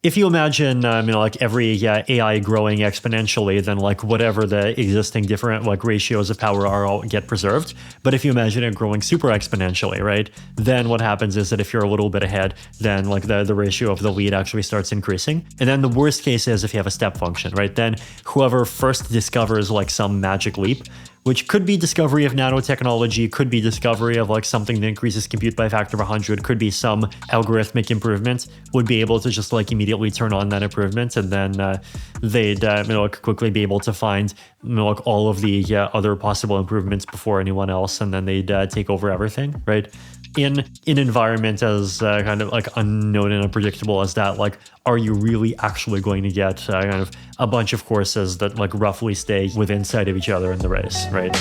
if you imagine, like every AI growing exponentially, then like whatever the existing different like ratios of power are all get preserved. But if you imagine it growing super exponentially, right, then what happens is that if you're a little bit ahead, then like the ratio of the lead actually starts increasing. And then the worst case is if you have a step function, right, then whoever first discovers like some magic leap, which could be discovery of nanotechnology, could be discovery of like something that increases compute by a factor of 100, could be some algorithmic improvement, would be able to just like immediately turn on that improvement, and then they'd like quickly be able to find like all of the other possible improvements before anyone else, and then they'd take over everything, right? In an environment as kind of like unknown and unpredictable as that, like, are you really actually going to get kind of a bunch of courses that like roughly stay within sight of each other in the race, right?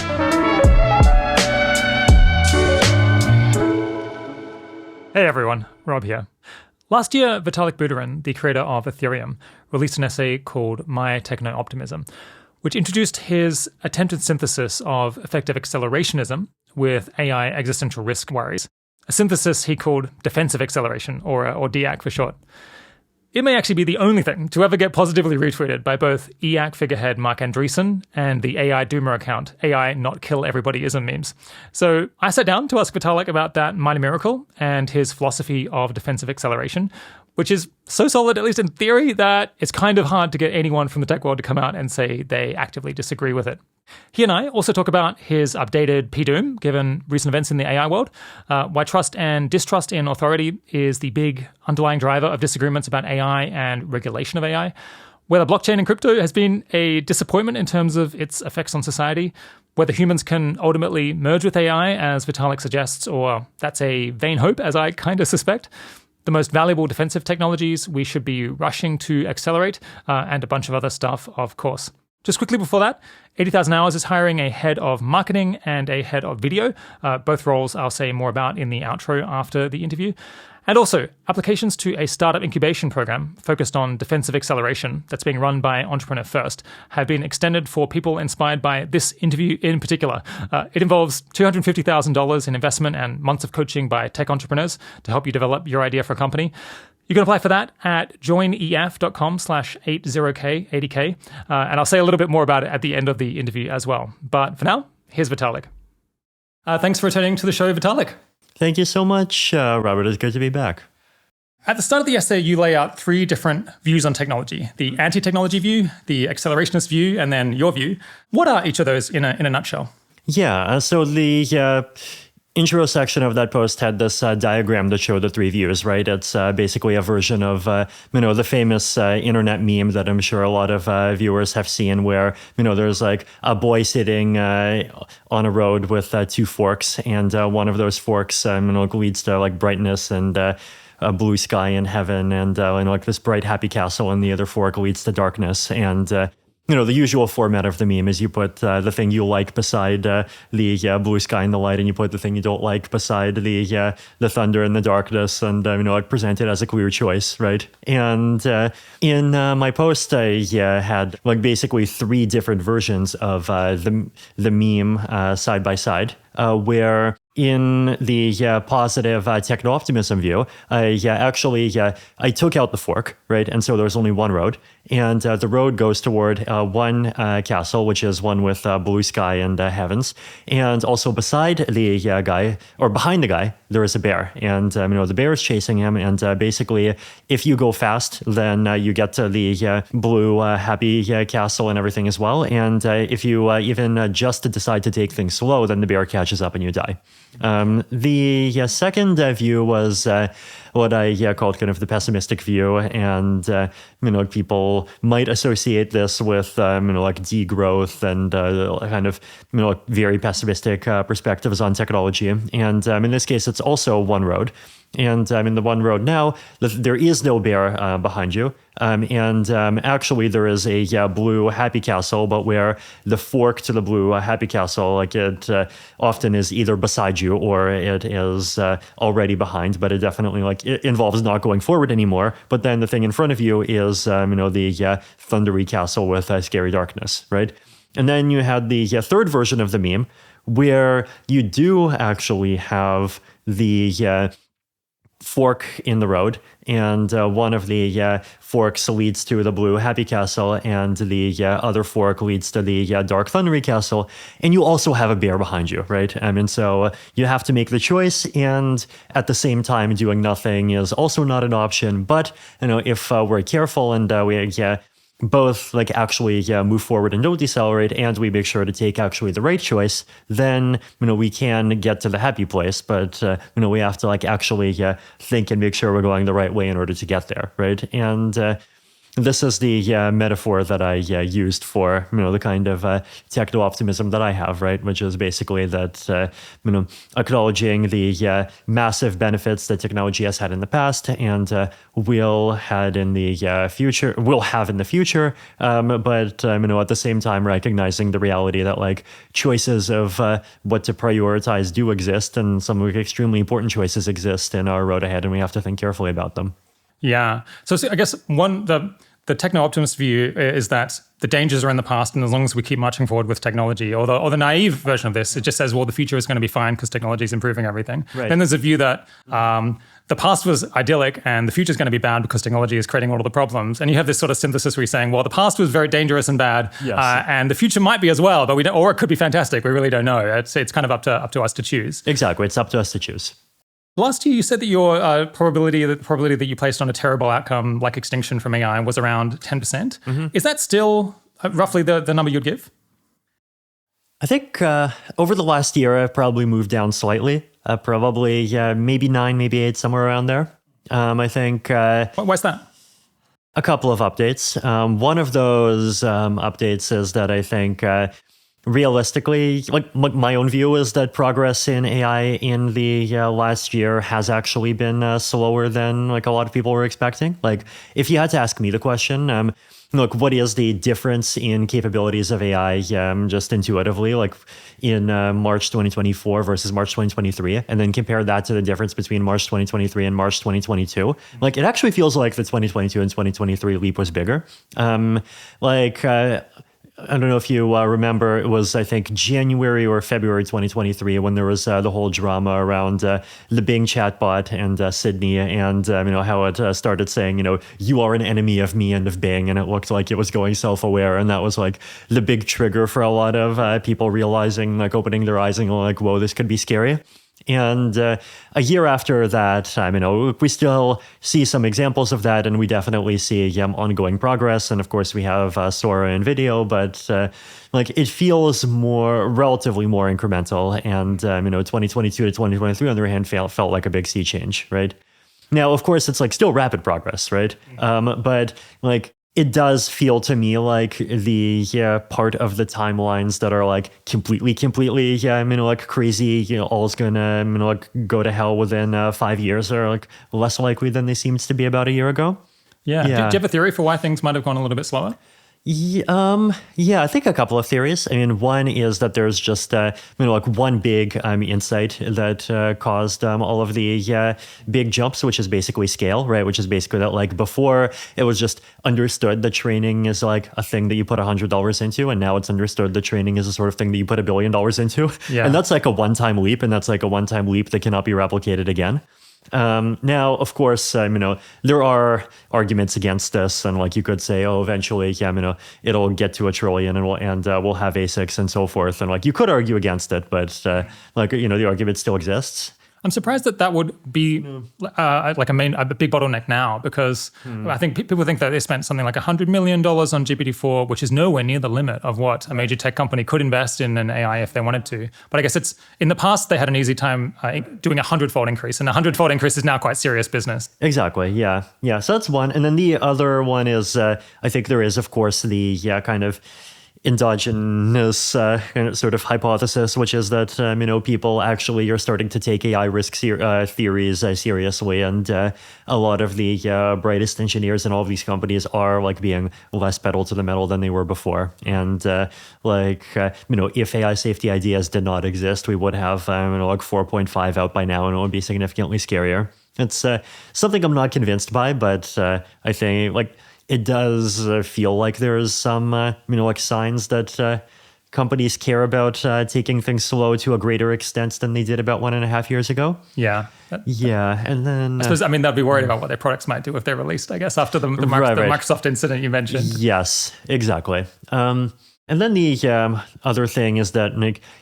Hey everyone, Rob here. Last year, Vitalik Buterin, the creator of Ethereum, released an essay called My Techno-Optimism, which introduced his attempted synthesis of effective accelerationism with AI existential risk worries. A synthesis he called defensive acceleration, or DAC for short. It may actually be the only thing to ever get positively retweeted by both EAC figurehead Mark Andreessen and the AI Doomer account, AI Not Kill Everybodyism memes. So I sat down to ask Vitalik about that mighty miracle and his philosophy of defensive acceleration, which is so solid, at least in theory, that it's kind of hard to get anyone from the tech world to come out and say they actively disagree with it. He and I also talk about his updated PDoom, given recent events in the AI world, why trust and distrust in authority is the big underlying driver of disagreements about AI and regulation of AI, whether blockchain and crypto has been a disappointment in terms of its effects on society, whether humans can ultimately merge with AI, as Vitalik suggests, or that's a vain hope, as I kind of suspect, the most valuable defensive technologies we should be rushing to accelerate, and a bunch of other stuff, of course. Just quickly before that, 80,000 Hours is hiring a head of marketing and a head of video. Both roles I'll say more about in the outro after the interview. And also, applications to a startup incubation program focused on defensive acceleration that's being run by Entrepreneur First have been extended for people inspired by this interview in particular. It involves $250,000 in investment and months of coaching by tech entrepreneurs to help you develop your idea for a company. You can apply for that at joinef.com/80k, and I'll say a little bit more about it at the end of the interview as well. But for now, here's Vitalik. Thanks for returning to the show, Vitalik. Thank you so much, Robert. It's good to be back. At the start of the essay, you lay out three different views on technology: the anti-technology view, the accelerationist view, and then your view. What are each of those in a nutshell? Yeah, so the intro section of that post had this diagram that showed the three views, right? It's basically a version of, the famous internet meme that I'm sure a lot of viewers have seen where, there's like a boy sitting on a road with two forks, and one of those forks leads to like brightness and a blue sky in heaven, and like this bright happy castle, and the other fork leads to darkness. And the usual format of the meme is you put the thing you like beside the blue sky and the light, and you put the thing you don't like beside the thunder and the darkness, and present it as a clear choice, right? And in my post, I had like basically three different versions of the meme side by side, where in the positive techno-optimism view, I took out the fork, right? And so there's only one road. And the road goes toward one castle, which is one with blue sky and heavens. And also beside the guy, or behind the guy, there is a bear. And, the bear is chasing him. And basically, if you go fast, then you get to the blue, happy castle and everything as well. And if you even just decide to take things slow, then the bear catches up and you die. The second view was what I called kind of the pessimistic view, and people might associate this with like degrowth and kind of very pessimistic perspectives on technology. And in this case, it's also one road. And in the one road now, there is no bear behind you. And actually, there is a blue happy castle, but where the fork to the blue happy castle, like it often is either beside you or it is already behind, but it definitely it involves not going forward anymore. But then the thing in front of you is, the thundery castle with scary darkness, right? And then you had the third version of the meme, where you do actually have the fork in the road, and one of the forks leads to the blue happy castle, and the other fork leads to the dark thundery castle, and you also have a bear behind you, right? And so you have to make the choice, and at the same time, doing nothing is also not an option. But if we're careful and we both actually move forward and don't decelerate, and we make sure to take actually the right choice, then we can get to the happy place. But we have to actually think and make sure we're going the right way in order to get there, right? And this is the metaphor that I used for the kind of techno-optimism that I have, right? Which is basically that acknowledging the massive benefits that technology has had in the past and will have in the future, but at the same time recognizing the reality that choices of what to prioritize do exist, and some extremely important choices exist in our road ahead, and we have to think carefully about them. Yeah. So I guess the techno-optimist view is that the dangers are in the past, and as long as we keep marching forward with technology, or the naive version of this, it just says, well, the future is going to be fine because technology is improving everything. Right. Then there's a view that the past was idyllic and the future is going to be bad because technology is creating all of the problems. And you have this sort of synthesis where you're saying, well, the past was very dangerous and bad, yes. And the future might be as well, but we don't, or it could be fantastic. We really don't know. It's kind of up to us to choose. Exactly. It's up to us to choose. Last year, you said that your probability that you placed on a terrible outcome like extinction from AI was around 10%. Mm-hmm. Is that still roughly the number you'd give? I think over the last year, I've probably moved down slightly. Probably maybe 9, maybe 8, somewhere around there. I think. Why's that? A couple of updates. One of those updates is that I think realistically, my own view is that progress in AI in the last year has actually been slower than a lot of people were expecting. If you had to ask me the question, what is the difference in capabilities of AI just intuitively, in March 2024 versus March 2023, and then compare that to the difference between March 2023 and March 2022? It actually feels like the 2022 and 2023 leap was bigger. I don't know if you remember, it was, I think, January or February 2023 when there was the whole drama around the Bing chatbot and Sydney, and how it started saying, you are an enemy of me and of Bing, and it looked like it was going self-aware, and that was the big trigger for a lot of people realizing, opening their eyes and whoa, this could be scary. And a year after that, we still see some examples of that, and we definitely see ongoing progress. And of course, we have Sora and video, but it feels relatively more incremental. And 2022 to 2023, on the other hand, felt like a big sea change, right? Now, of course, it's like still rapid progress, right? But like it does feel to me like the part of the timelines that are like completely, like crazy, all's gonna, like go to hell within 5 years are like less likely than they seemed to be about a year ago. Yeah. Do you have a theory for why things might have gone a little bit slower? Yeah, I think a couple of theories. I mean, one is that there's just, like one big insight that caused all of the big jumps, which is basically scale, right? Which is basically that like before it was just understood that training is like a thing that you put $100 into, and now it's understood that training is a sort of thing that you put $1 billion into. Yeah. And that's like a one-time leap, and that's like a one-time leap that cannot be replicated again. Now, of course, there are arguments against this, and like you could say, oh, eventually, it'll get to 1 trillion, and we'll have ASICs and so forth, and like you could argue against it, but the argument still exists. I'm surprised that would be like a big bottleneck now, because I think people think that they spent something like $100 million on GPT-4, which is nowhere near the limit of what a major tech company could invest in an AI if they wanted to. But I guess it's in the past they had an easy time doing a 100-fold increase, and a 100-fold increase is now quite serious business. Exactly. Yeah. So that's one, and then the other one is I think there is, of course, the kind of endogenous sort of hypothesis, which is that people actually are starting to take AI risk theories seriously, and a lot of the brightest engineers in all of these companies are like being less pedal to the metal than they were before. And if AI safety ideas did not exist, we would have like 4.5 out by now, and it would be significantly scarier. It's something I'm not convinced by, but I think like it does feel like there's some, like signs that companies care about taking things slow to a greater extent than they did about 1.5 years ago. Yeah. Yeah, and then I suppose, they'll be worried about what their products might do if they're released, I guess, after the Microsoft incident you mentioned. Yes, exactly. And then the other thing is that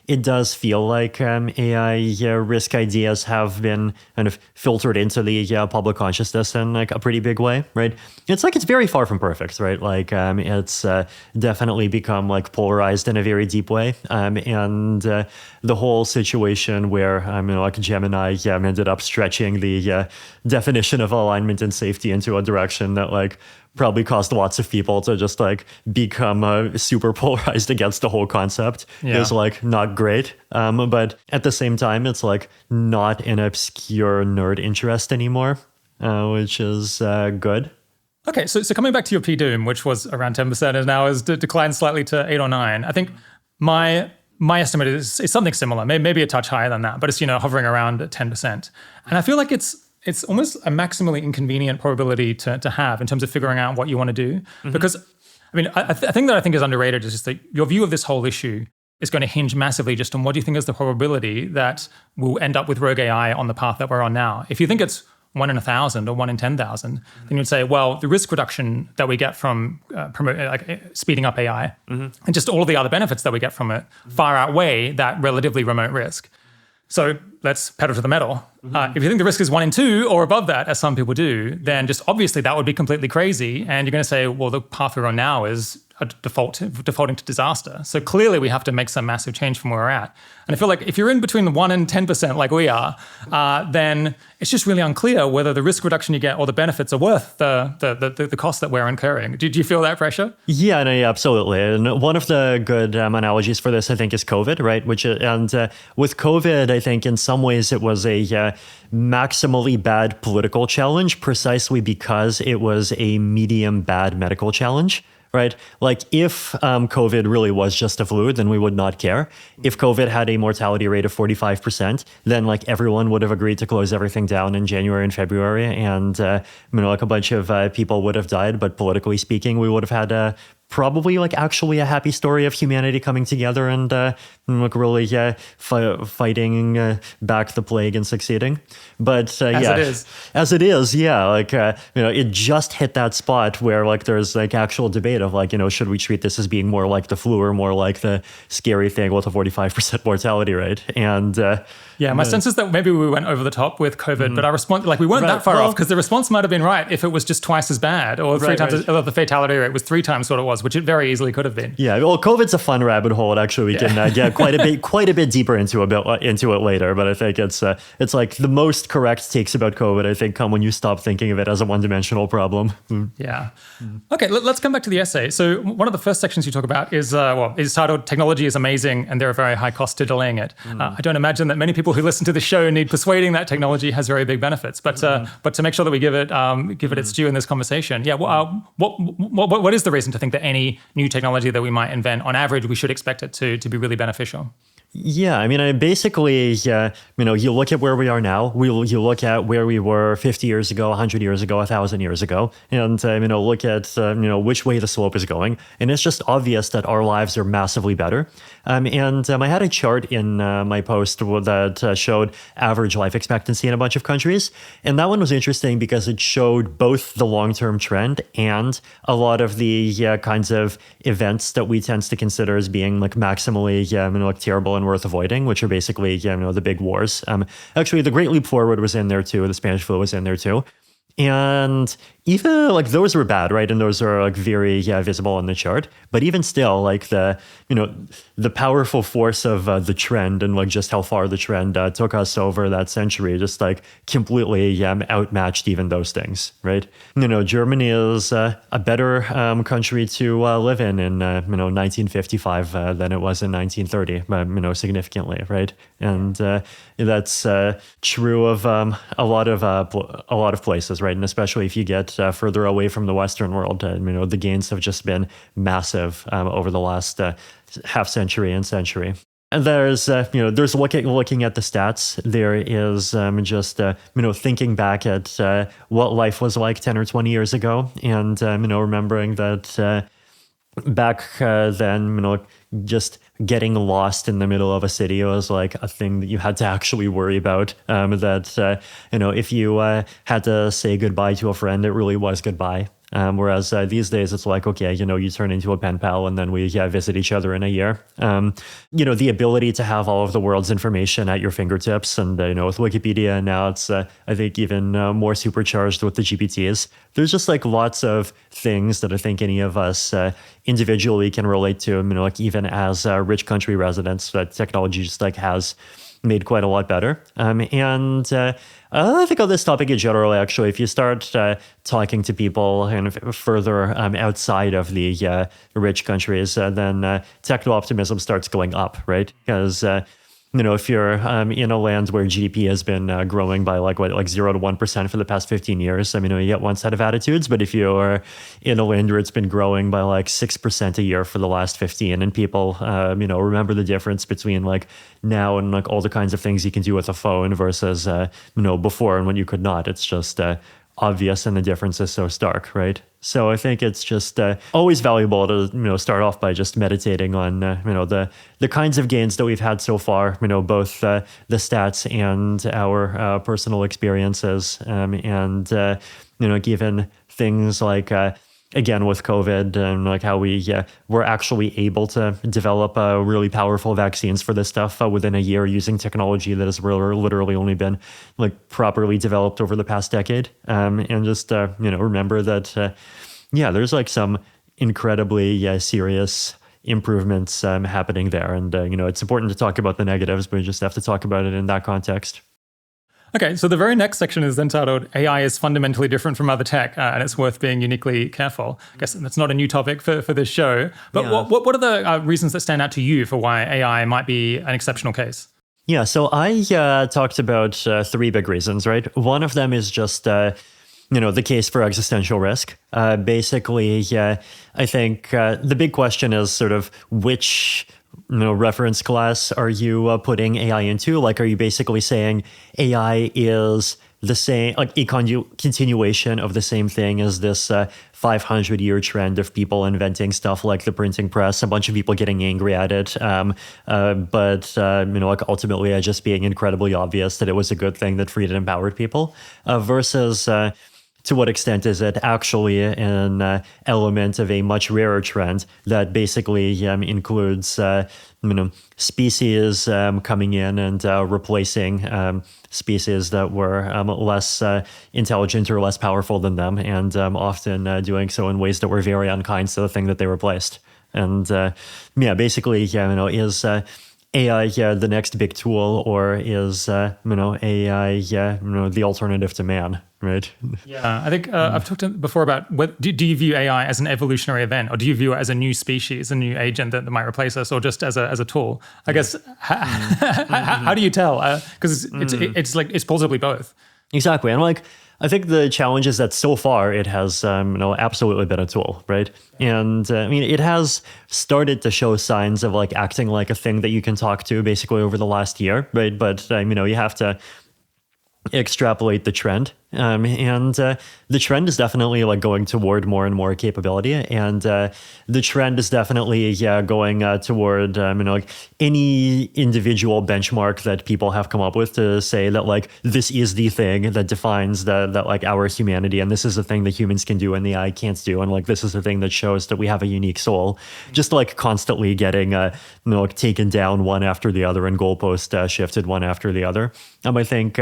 it does feel like AI risk ideas have been kind of filtered into the public consciousness in a pretty big way, right? It's very far from perfect, right? It's definitely become polarized in a very deep way, and the whole situation where Gemini ended up stretching the definition of alignment and safety into a direction that probably caused lots of people to just become super polarized against the whole concept is not great. But at the same time, it's not an obscure nerd interest anymore, which is good. Okay, so coming back to your P-Doom, which was around 10% and now has declined slightly to 8 or 9, I think my estimate is something similar, maybe a touch higher than that, but it's hovering around 10%. And I feel like it's almost a maximally inconvenient probability to have in terms of figuring out what you want to do. Mm-hmm. Because, I think is underrated is just that your view of this whole issue is going to hinge massively just on what do you think is the probability that we'll end up with rogue AI on the path that we're on now. If you think it's 1 in 1,000 or 1 in 10,000, then you'd say, well, the risk reduction that we get from speeding up AI and just all of the other benefits that we get from it far outweigh that relatively remote risk. So let's pedal to the metal. If you think the risk is 1 in 2 or above that, as some people do, then just obviously that would be completely crazy. And you're going to say, well, the path we're on now is defaulting to disaster. So clearly we have to make some massive change from where we're at. And I feel like if you're in between the 1 and 10% like we are, then it's just really unclear whether the risk reduction you get or the benefits are worth the cost that we're incurring. Do you feel that pressure? Yeah, no, yeah, absolutely. And one of the good analogies for this, I think, is COVID, right? With COVID, I think in some ways it was a maximally bad political challenge precisely because it was a medium bad medical challenge. Right? If COVID really was just a flu, then we would not care. If COVID had a mortality rate of 45%, then everyone would have agreed to close everything down in January and February. And, a bunch of people would have died. But politically speaking, we would have had probably actually a happy story of humanity coming together and really fighting back the plague and succeeding. But as it is, it just hit that spot where there's actual debate of should we treat this as being more like the flu or more like the scary thing with a 45% mortality rate? And my sense is that maybe we went over the top with COVID, but our response, we weren't that far off because the response might have been right if it was just twice as bad or three times, or the fatality rate was 3 times what it was, which it very easily could have been. Yeah, well, COVID's a fun rabbit hole. And actually, we can get quite a bit deeper into it later. But I think it's the most correct takes about COVID, I think, come when you stop thinking of it as a one-dimensional problem. Yeah. Okay, let's come back to the essay. So one of the first sections you talk about is titled "Technology is Amazing and There are Very High Costs to Delaying It." I don't imagine that many people who listen to the show need persuading that technology has very big benefits. But to make sure that we give it its due in this conversation, what is the reason to think that any new technology that we might invent, on average, we should expect it to be really beneficial? Yeah, basically, you look at where we are now, you look at where we were 50 years ago, 100 years ago, 1,000 years ago, and, look at, which way the slope is going. And it's just obvious that our lives are massively better. And I had a chart in my post that showed average life expectancy in a bunch of countries. And that one was interesting because it showed both the long-term trend and a lot of the kinds of events that we tend to consider as being maximally terrible and worth avoiding, which are basically the big wars. Actually, the Great Leap Forward was in there too. The Spanish flu was in there too. And even those were bad, right? And those are very visible on the chart. But even still, the powerful force of the trend and just how far the trend took us over that century just completely outmatched even those things, right? Germany is a better country to live in 1955 than it was in 1930, significantly, right? And that's true of a lot of places, right? And especially if you get further away from the Western world, the gains have just been massive over the last half century and century. And there's looking at the stats. There is just thinking back at what life was like 10 or 20 years ago, and remembering that back then, just getting lost in the middle of a city was like a thing that you had to actually worry about. If you had to say goodbye to a friend, it really was goodbye. Whereas these days it's like, okay, you turn into a pen pal and then we visit each other in a year. The ability to have all of the world's information at your fingertips, and with Wikipedia now it's I think even more supercharged with the GPTs. There's just like lots of things that I think any of us individually can relate to. Even as rich country residents, that technology just like has made quite a lot better. I think on this topic in general, actually, if you start talking to people kind of further outside of the rich countries, then techno-optimism starts going up, right? Because if you're in a land where GDP has been growing by like 0 to 1% for the past 15 years, you get one set of attitudes. But if you're in a land where it's been growing by like 6% a year for the last 15, and people, remember the difference between like now and like all the kinds of things you can do with a phone versus, before and when you could not, it's just obvious, and the difference is so stark, right? So I think it's just always valuable to start off by just meditating on the kinds of gains that we've had so far, both the stats and our personal experiences, given things like again with COVID and like how we were actually able to develop really powerful vaccines for this stuff within a year using technology that has literally only been like properly developed over the past decade. And just, remember that, there's like some incredibly serious improvements happening there. And, it's important to talk about the negatives, but we just have to talk about it in that context. Okay, so the very next section is entitled AI is fundamentally different from other tech, and it's worth being uniquely careful. I guess that's not a new topic for this show, but what are the reasons that stand out to you for why AI might be an exceptional case? Yeah, so I talked about three big reasons, right? One of them is just, the case for existential risk. Basically, I think the big question is sort of which reference class are you putting AI into? Like, are you basically saying AI is the same, like a continuation of the same thing as this 500-year trend of people inventing stuff like the printing press, a bunch of people getting angry at it, but ultimately just being incredibly obvious that it was a good thing that freed and empowered people, versus to what extent is it actually an element of a much rarer trend that basically includes species coming in and replacing species that were less intelligent or less powerful than them, and often doing so in ways that were very unkind to the thing that they replaced. And basically, is AI the next big tool, or is AI the alternative to man? Right. Yeah, I think I've talked before about do you view AI as an evolutionary event, or do you view it as a new species, a new agent that might replace us, or just as a tool? I guess how do you tell? Because it's plausibly both. Exactly, and I think the challenge is that so far it has absolutely been a tool, right? And it has started to show signs of acting like a thing that you can talk to basically over the last year, right? But you have to extrapolate the trend. And the trend is definitely going toward more and more capability, and the trend is definitely going toward any individual benchmark that people have come up with to say that this is the thing that defines that our humanity, and this is the thing that humans can do and the AI can't do, and this is the thing that shows that we have a unique soul. Just constantly getting taken down one after the other, and goalpost shifted one after the other. I think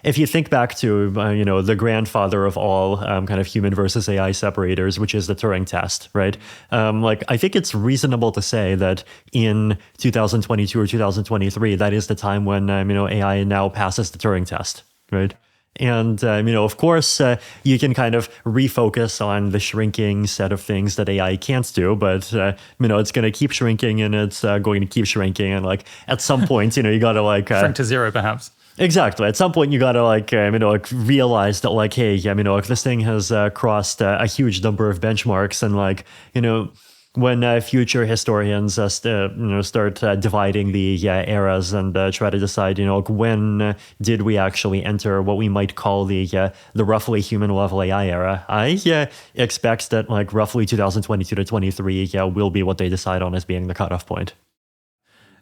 if you think back to the grandfather of all kind of human versus AI separators, which is the Turing test, right? I think it's reasonable to say that in 2022 or 2023, that is the time when AI now passes the Turing test, right? And, of course, you can kind of refocus on the shrinking set of things that AI can't do, but, it's going to keep shrinking, and it's going to keep shrinking. And at some point, you got to shrink to zero, perhaps. Exactly. At some point, you got to realize that hey, this thing has crossed a huge number of benchmarks, and when future historians start dividing the eras and try to decide, like when did we actually enter what we might call the roughly human level AI era, I expect that like roughly 2022 to 23 will be what they decide on as being the cutoff point.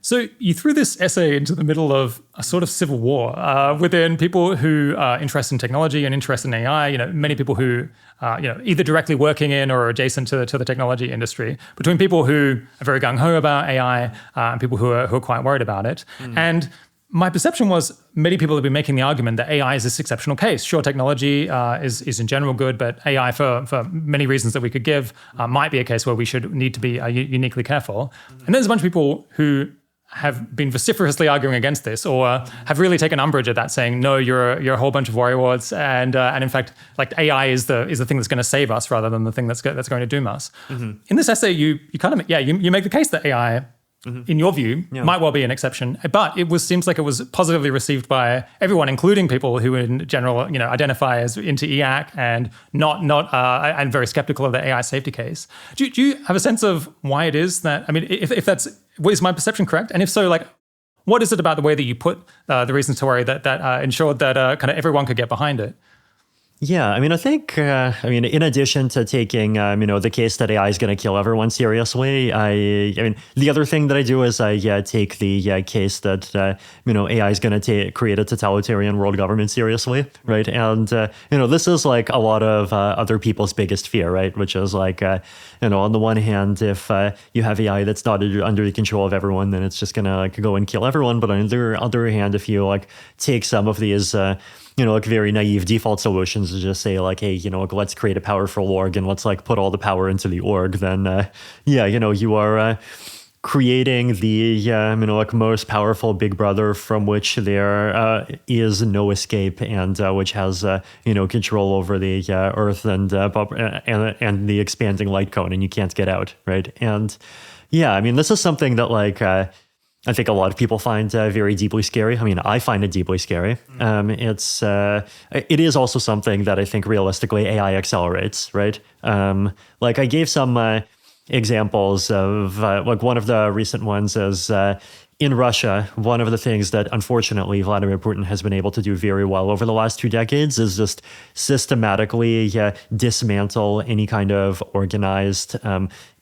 So you threw this essay into the middle of a sort of civil war within people who are interested in technology and interested in AI. Many people who either directly working in or adjacent to the technology industry. Between people who are very gung ho about AI and people who are quite worried about it. And my perception was many people have been making the argument that AI is this exceptional case. Sure, technology is in general good, but AI, for many reasons that we could give, might be a case where we should need to be uniquely careful. And there's a bunch of people who have been vociferously arguing against this, or have really taken umbrage at that, saying, no, you're a whole bunch of worrywarts, and in fact, like AI is the thing that's going to save us rather than the thing that's going to doom us. In this essay, you kind of you make the case that AI, in your view, might well be an exception, but seems like it was positively received by everyone, including people who in general identify as into EAC and not and very skeptical of the AI safety case. Do you have a sense of why it is that? I mean, if that's, is my perception correct? And if so, like, what is it about the way that you put the reasons to worry that ensured that kind of everyone could get behind it? Yeah, I mean, I think, in addition to taking, the case that AI is going to kill everyone seriously, I mean, the other thing that I do is I take the case that, AI is going to create a totalitarian world government seriously, right? And, this is like a lot of other people's biggest fear, right? Which is like, on the one hand, if you have AI that's not under the control of everyone, then it's just going to like go and kill everyone. But on the other hand, if you like take some of these, like very naive default solutions to just say like, hey, let's create a powerful org and let's like put all the power into the org, then you are creating the most powerful big brother from which there is no escape, and which has control over the earth and the expanding light cone, and you can't get out, right? And this is something that like I think a lot of people find very deeply scary. I mean, I find it deeply scary. It is also something that I think realistically AI accelerates, right? Like I gave some examples of like one of the recent ones is in Russia, one of the things that unfortunately Vladimir Putin has been able to do very well over the last 2 decades is just systematically dismantle any kind of organized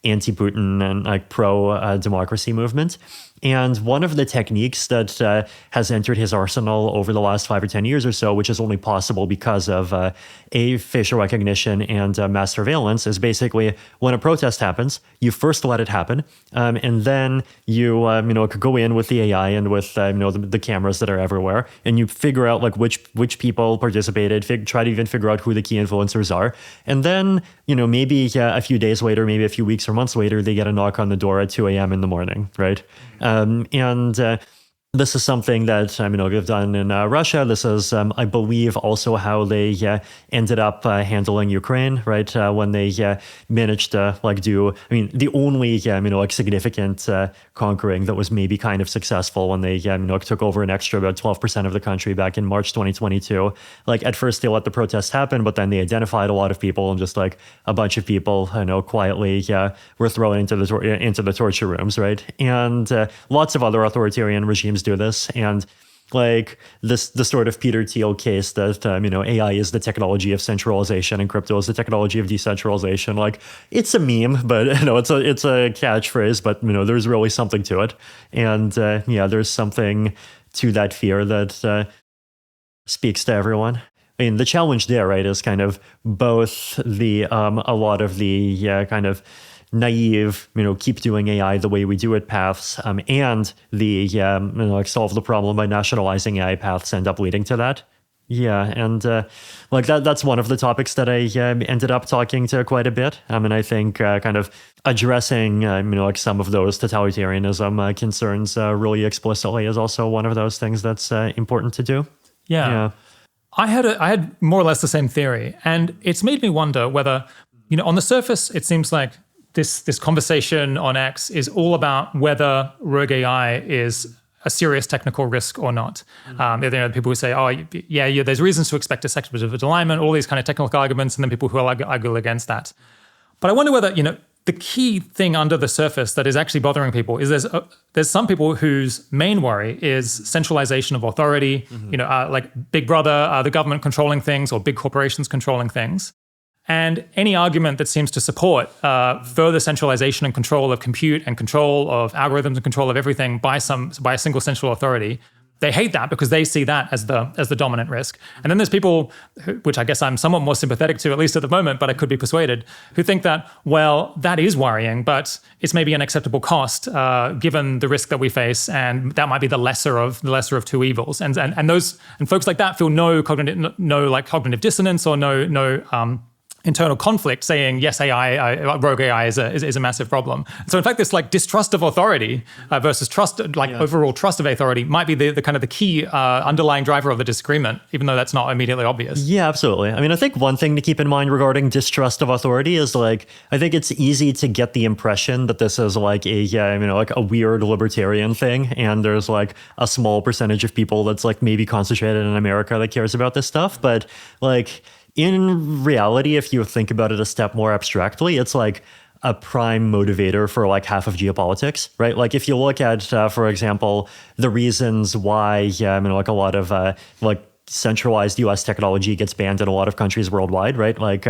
anti-Putin and like pro-democracy movement. And one of the techniques that has entered his arsenal over the last 5 or 10 years or so, which is only possible because of facial recognition and mass surveillance, is basically when a protest happens, you first let it happen, and then you could go in with the AI and with the cameras that are everywhere, and you figure out like which people participated, try to even figure out who the key influencers are, and then maybe a few days later, maybe a few weeks or months later, they get a knock on the door at 2 a.m. in the morning, right? This is something that they've done in Russia. This is, I believe, also how they ended up handling Ukraine, right? When they managed to do, the only significant conquering that was maybe kind of successful when they took over an extra about 12% of the country back in March 2022. Like at first they let the protests happen, but then they identified a lot of people, and just like a bunch of people, quietly were thrown into the torture rooms, right? And lots of other authoritarian regimes do this, and like the sort of Peter Thiel case that AI is the technology of centralization and crypto is the technology of decentralization. Like it's a meme, but it's a catchphrase, but there's really something to it, and there's something to that fear that speaks to everyone. I mean, the challenge there, right, is kind of both the a lot of the kind of naive, keep doing AI the way we do it paths, and the solve the problem by nationalizing AI paths end up leading to that. Yeah, and like that's one of the topics that I ended up talking to quite a bit. And I think kind of addressing some of those totalitarianism concerns really explicitly is also one of those things that's important to do. Yeah. I had more or less the same theory, and it's made me wonder whether on the surface it seems like this conversation on X is all about whether rogue AI is a serious technical risk or not. There are people who say, there's reasons to expect a sector of alignment, all these kind of technical arguments, and then people who argue against that. But I wonder whether, the key thing under the surface that is actually bothering people is there's some people whose main worry is centralization of authority, like Big Brother, the government controlling things, or big corporations controlling things. And any argument that seems to support further centralization and control of compute and control of algorithms and control of everything by a single central authority, they hate that because they see that as the dominant risk. And then there's people, which I guess I'm somewhat more sympathetic to, at least at the moment, but I could be persuaded, who think that, well, that is worrying, but it's maybe an acceptable cost given the risk that we face, and that might be the lesser of two evils. And folks like that feel no cognitive dissonance or no internal conflict saying, yes, rogue AI is a massive problem. So in fact, this like distrust of authority versus trust, overall trust of authority might be the kind of the key underlying driver of the disagreement, even though that's not immediately obvious. Yeah, absolutely. I mean, I think one thing to keep in mind regarding distrust of authority is I think it's easy to get the impression that this is like a weird libertarian thing. And there's like a small percentage of people that's like maybe concentrated in America that cares about this stuff. But like, in reality, if you think about it a step more abstractly, it's like a prime motivator for like half of geopolitics, right? Like if you look at, for example, the reasons why, a lot of centralized US technology gets banned in a lot of countries worldwide, right? Like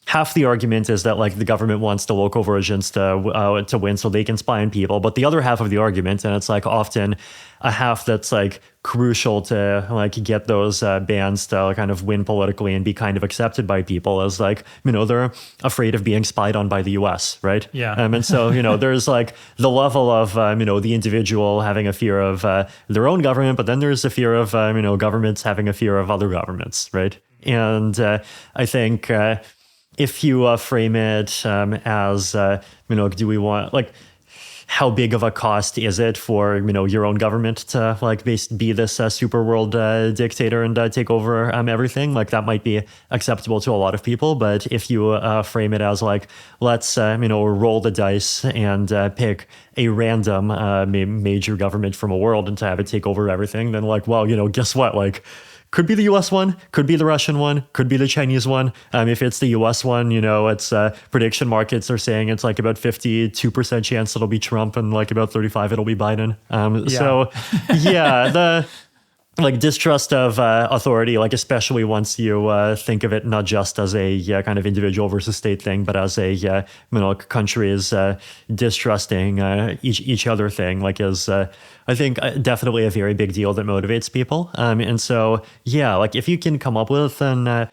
half the argument is that like the government wants the local versions to win so they can spy on people. But the other half of the argument, and it's like often a half that's like crucial to like get those bans to kind of win politically and be kind of accepted by people, is like, they're afraid of being spied on by the US, right? Yeah. And so, there's like the level of, the individual having a fear of their own government, but then there's a fear of, governments having a fear of other governments, right? And I think if you frame it as, do we want, like, how big of a cost is it for, your own government to like be this super world dictator and take over everything? Like that might be acceptable to a lot of people. But if you frame it as like, let's, roll the dice and pick a random major government from a world and to have it take over everything, then like, well, guess what? Like, could be the US one, could be the Russian one, could be the Chinese one. If it's the US one, it's prediction markets are saying it's like about 52% chance it'll be Trump and like about 35 it'll be Biden. So yeah, the like distrust of authority, like especially once you think of it not just as a kind of individual versus state thing, but as a countries distrusting each other thing, like is I think definitely a very big deal that motivates people. And so yeah, like if you can come up with an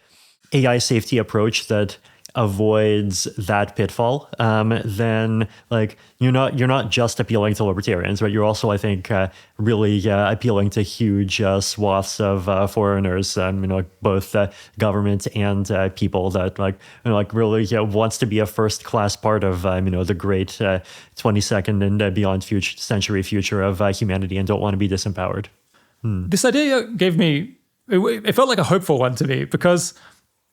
AI safety approach that avoids that pitfall, then like you're not just appealing to libertarians, right? You're also, I think, really appealing to huge swaths of foreigners, both government and people that really wants to be a first class part of the great 22nd and beyond century future of humanity and don't want to be disempowered. This idea gave me, it felt like a hopeful one to me, because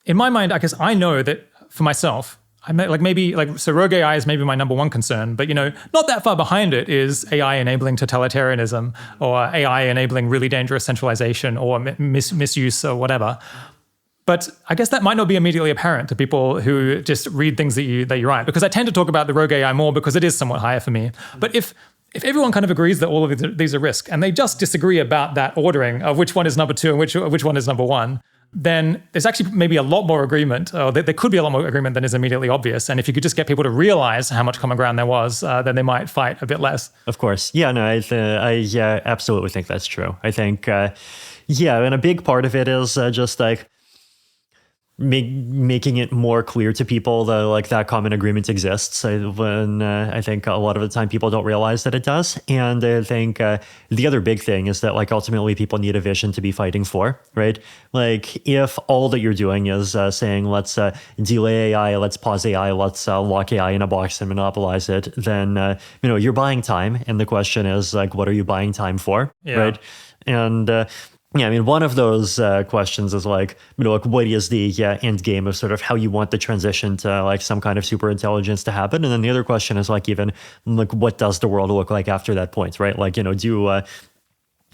in my mind, I guess I know that for myself, so rogue AI is maybe my number one concern, but not that far behind it is AI enabling totalitarianism or AI enabling really dangerous centralization or misuse or whatever. But I guess that might not be immediately apparent to people who just read things that you write, because I tend to talk about the rogue AI more because it is somewhat higher for me. But if everyone kind of agrees that all of these are risk and they just disagree about that ordering of which one is number two and which one is number one, then there's actually maybe a lot more agreement, or there could be a lot more agreement than is immediately obvious. And if you could just get people to realize how much common ground there was, then they might fight a bit less. Of course. Yeah, no, I absolutely think that's true. I think, and a big part of it is just like, making it more clear to people that like that common agreement exists. When I think a lot of the time people don't realize that it does. And I think the other big thing is that like ultimately people need a vision to be fighting for, right? Like if all that you're doing is saying let's delay AI, let's pause AI, let's lock AI in a box and monopolize it, then you're buying time. And the question is like, what are you buying time for, right? And one of those questions is like, what is the end game of sort of how you want the transition to like some kind of super intelligence to happen? And then the other question is like, even like, what does the world look like after that point, right? Like, do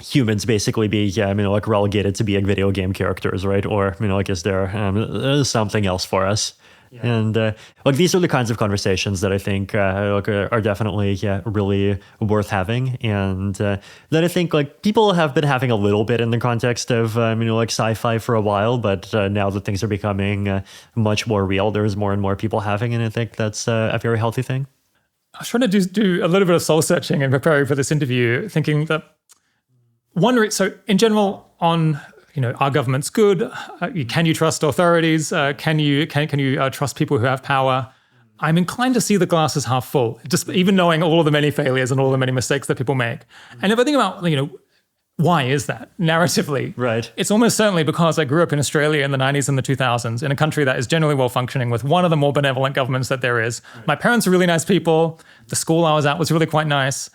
humans basically be, relegated to being video game characters, right? Or, is there something else for us? And like these are the kinds of conversations that I think are definitely really worth having, and that I think like people have been having a little bit in the context of like sci-fi for a while, but now that things are becoming much more real, there's more and more people having, and I think that's a very healthy thing. I was trying to do a little bit of soul searching and preparing for this interview, thinking that so in general on are governments good? Can you trust authorities? Can you trust people who have power? I'm inclined to see the glass as half full, just even knowing all of the many failures and all the many mistakes that people make. And if I think about, why is that narratively? Right. It's almost certainly because I grew up in Australia in the 90s and the 2000s in a country that is generally well functioning with one of the more benevolent governments that there is. Right. My parents are really nice people. The school I was at was really quite nice.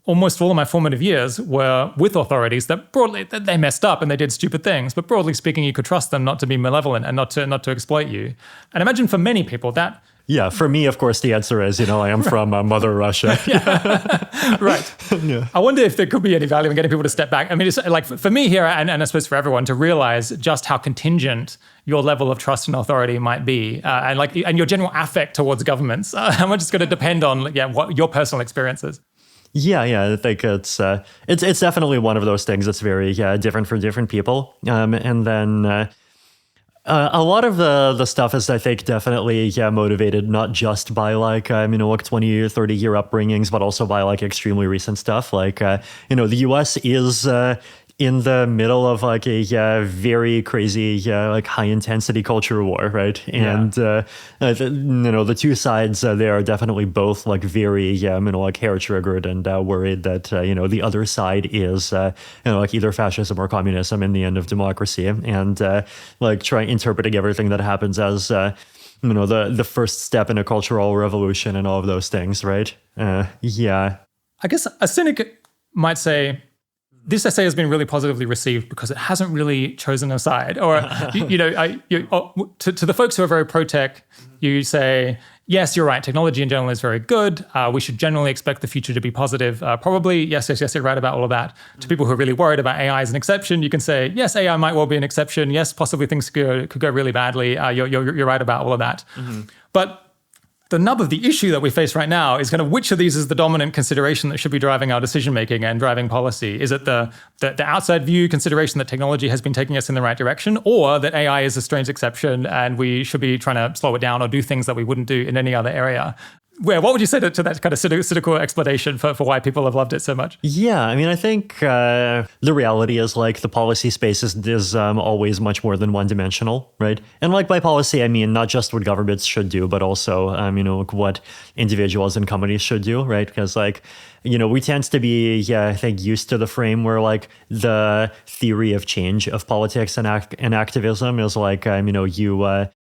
Almost all of my formative years were with authorities that broadly they messed up and they did stupid things, but broadly speaking, you could trust them not to be malevolent and not to exploit you. And imagine for many people that. Yeah, for me, of course, the answer is I am from Mother Russia. Right. Yeah. I wonder if there could be any value in getting people to step back. I mean, it's like for me here, and I suppose for everyone, to realize just how contingent your level of trust and authority might be, and your general affect towards governments. How much it's going to depend on what your personal experiences. Yeah, I think it's definitely one of those things that's very different for different people. And then a lot of the stuff is, I think, definitely motivated not just by like 20 or 30 year upbringings, but also by like extremely recent stuff. Like the US is in the middle of like a very crazy like high intensity culture war, right? And the two sides they are definitely both like very like hair triggered and worried that the other side is like either fascism or communism in the end of democracy, and like try interpreting everything that happens as the first step in a cultural revolution and all of those things, right? I guess a cynic might say, this essay has been really positively received because it hasn't really chosen a side. Or, to the folks who are very pro-tech, you say, yes, you're right, technology in general is very good. We should generally expect the future to be positive. Probably, yes, you're right about all of that. To people who are really worried about AI as an exception, you can say, yes, AI might well be an exception. Yes, possibly things could go really badly. You're right about all of that. Mm-hmm. But the nub of the issue that we face right now is kind of which of these is the dominant consideration that should be driving our decision-making and driving policy. Is it the outside view consideration that technology has been taking us in the right direction, or that AI is a strange exception and we should be trying to slow it down or do things that we wouldn't do in any other area? What would you say to that kind of cynical explanation for why people have loved it so much? Yeah, I mean, I think the reality is like the policy space is always much more than one-dimensional, right? And like by policy, I mean not just what governments should do, but also what individuals and companies should do, right? Because like we tend to be, I think, used to the frame where like the theory of change of politics and activism is like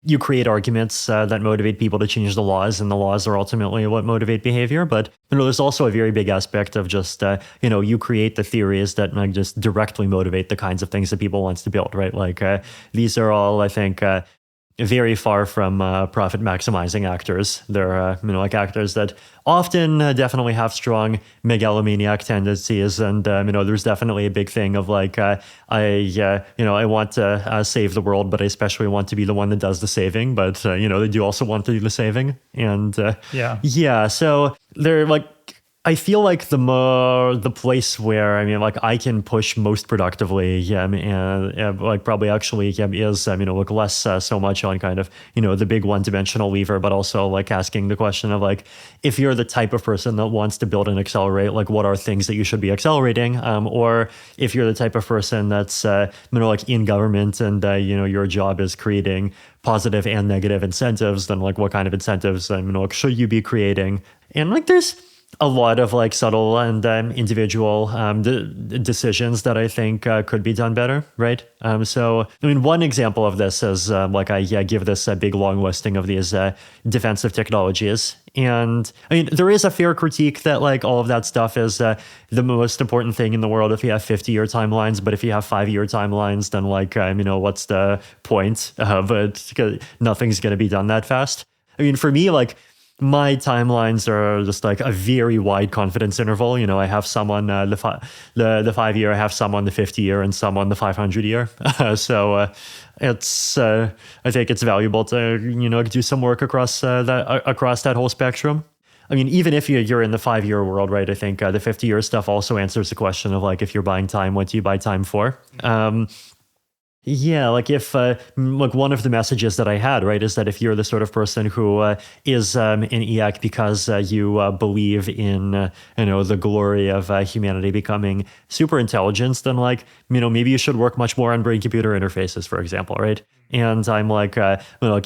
you create arguments that motivate people to change the laws, and the laws are ultimately what motivate behavior. But there's also a very big aspect of just you create the theories that just directly motivate the kinds of things that people want to build, right? Like these are all, I think, very far from profit maximizing actors. They're like actors that often definitely have strong megalomaniac tendencies, and there's definitely a big thing of like I want to save the world, but I especially want to be the one that does the saving. But they do also want to do the saving, and so they're like. I feel like the place where I can push most productively, like probably actually is like less so much on kind of the big one-dimensional lever, but also like asking the question of like, if you're the type of person that wants to build and accelerate, like what are things that you should be accelerating, or if you're the type of person that's like in government and your job is creating positive and negative incentives, then like what kind of incentives like should you be creating? And like there's a lot of like subtle and individual decisions that I think could be done better, right? So, I mean, one example of this is like I give this a big long listing of these defensive technologies. And I mean, there is a fair critique that like all of that stuff is the most important thing in the world if you have 50-year timelines. But if you have 5-year timelines, then like, what's the point? But nothing's going to be done that fast. I mean, for me, like, my timelines are just like a very wide confidence interval. I have some on the 5 year, I have some on the 50 year, and some on the 500 year. So it's I think it's valuable to do some work across that whole spectrum. I mean, even if you're in the 5 year world, right? I think the 50 year stuff also answers the question of like, if you're buying time, what do you buy time for? Yeah, like if like one of the messages that I had, right, is that if you're the sort of person who is an EAC because you believe in the glory of humanity becoming super intelligent, then like maybe you should work much more on brain-computer interfaces, for example, right? And I'm like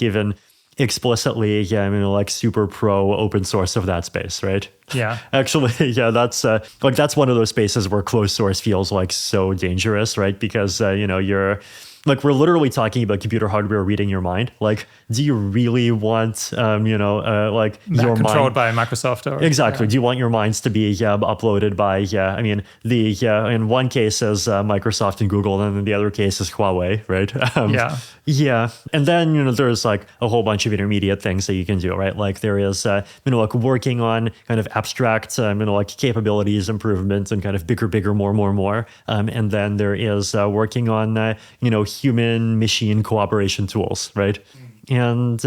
even explicitly, like super pro open source of that space, right? Yeah. Actually, yeah, that's one of those spaces where closed source feels like so dangerous, right? Because you're like, we're literally talking about computer hardware reading your mind. Like, do you really want, like your controlled mind by Microsoft? Or, exactly. Yeah. Do you want your minds to be uploaded by, I mean, in one case is Microsoft and Google, and in the other case is Huawei, right? Yeah. Yeah. And then, there's like a whole bunch of intermediate things that you can do, right? Like there is, like working on kind of abstract, like capabilities improvements and kind of bigger, more. And then there is working on, human machine cooperation tools, right? And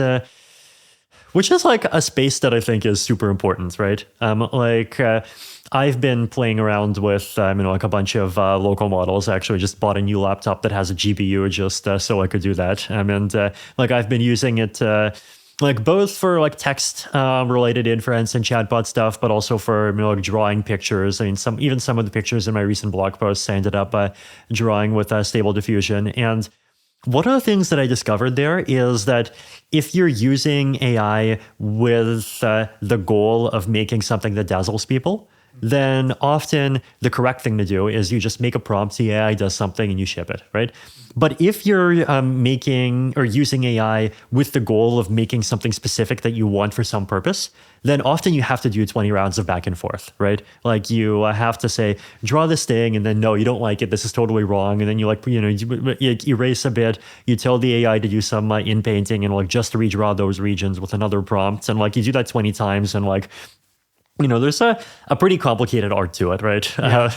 which is like a space that I think is super important, right? I've been playing around with, like a bunch of local models. I actually just bought a new laptop that has a GPU just so I could do that. And I've been using it like both for like text related inference and chatbot stuff, but also for like drawing pictures. I mean, some of the pictures in my recent blog posts I ended up drawing with Stable Diffusion. And one of the things that I discovered there is that if you're using AI with the goal of making something that dazzles people, then often the correct thing to do is you just make a prompt, the AI does something, and you ship it, right? But if you're making or using AI with the goal of making something specific that you want for some purpose, then often you have to do 20 rounds of back and forth, right? Like you have to say, draw this thing, and then no, you don't like it, this is totally wrong. And then you you erase a bit, you tell the AI to do some in painting and like just redraw those regions with another prompt. And like you do that 20 times and like, there's a pretty complicated art to it, right? Yeah.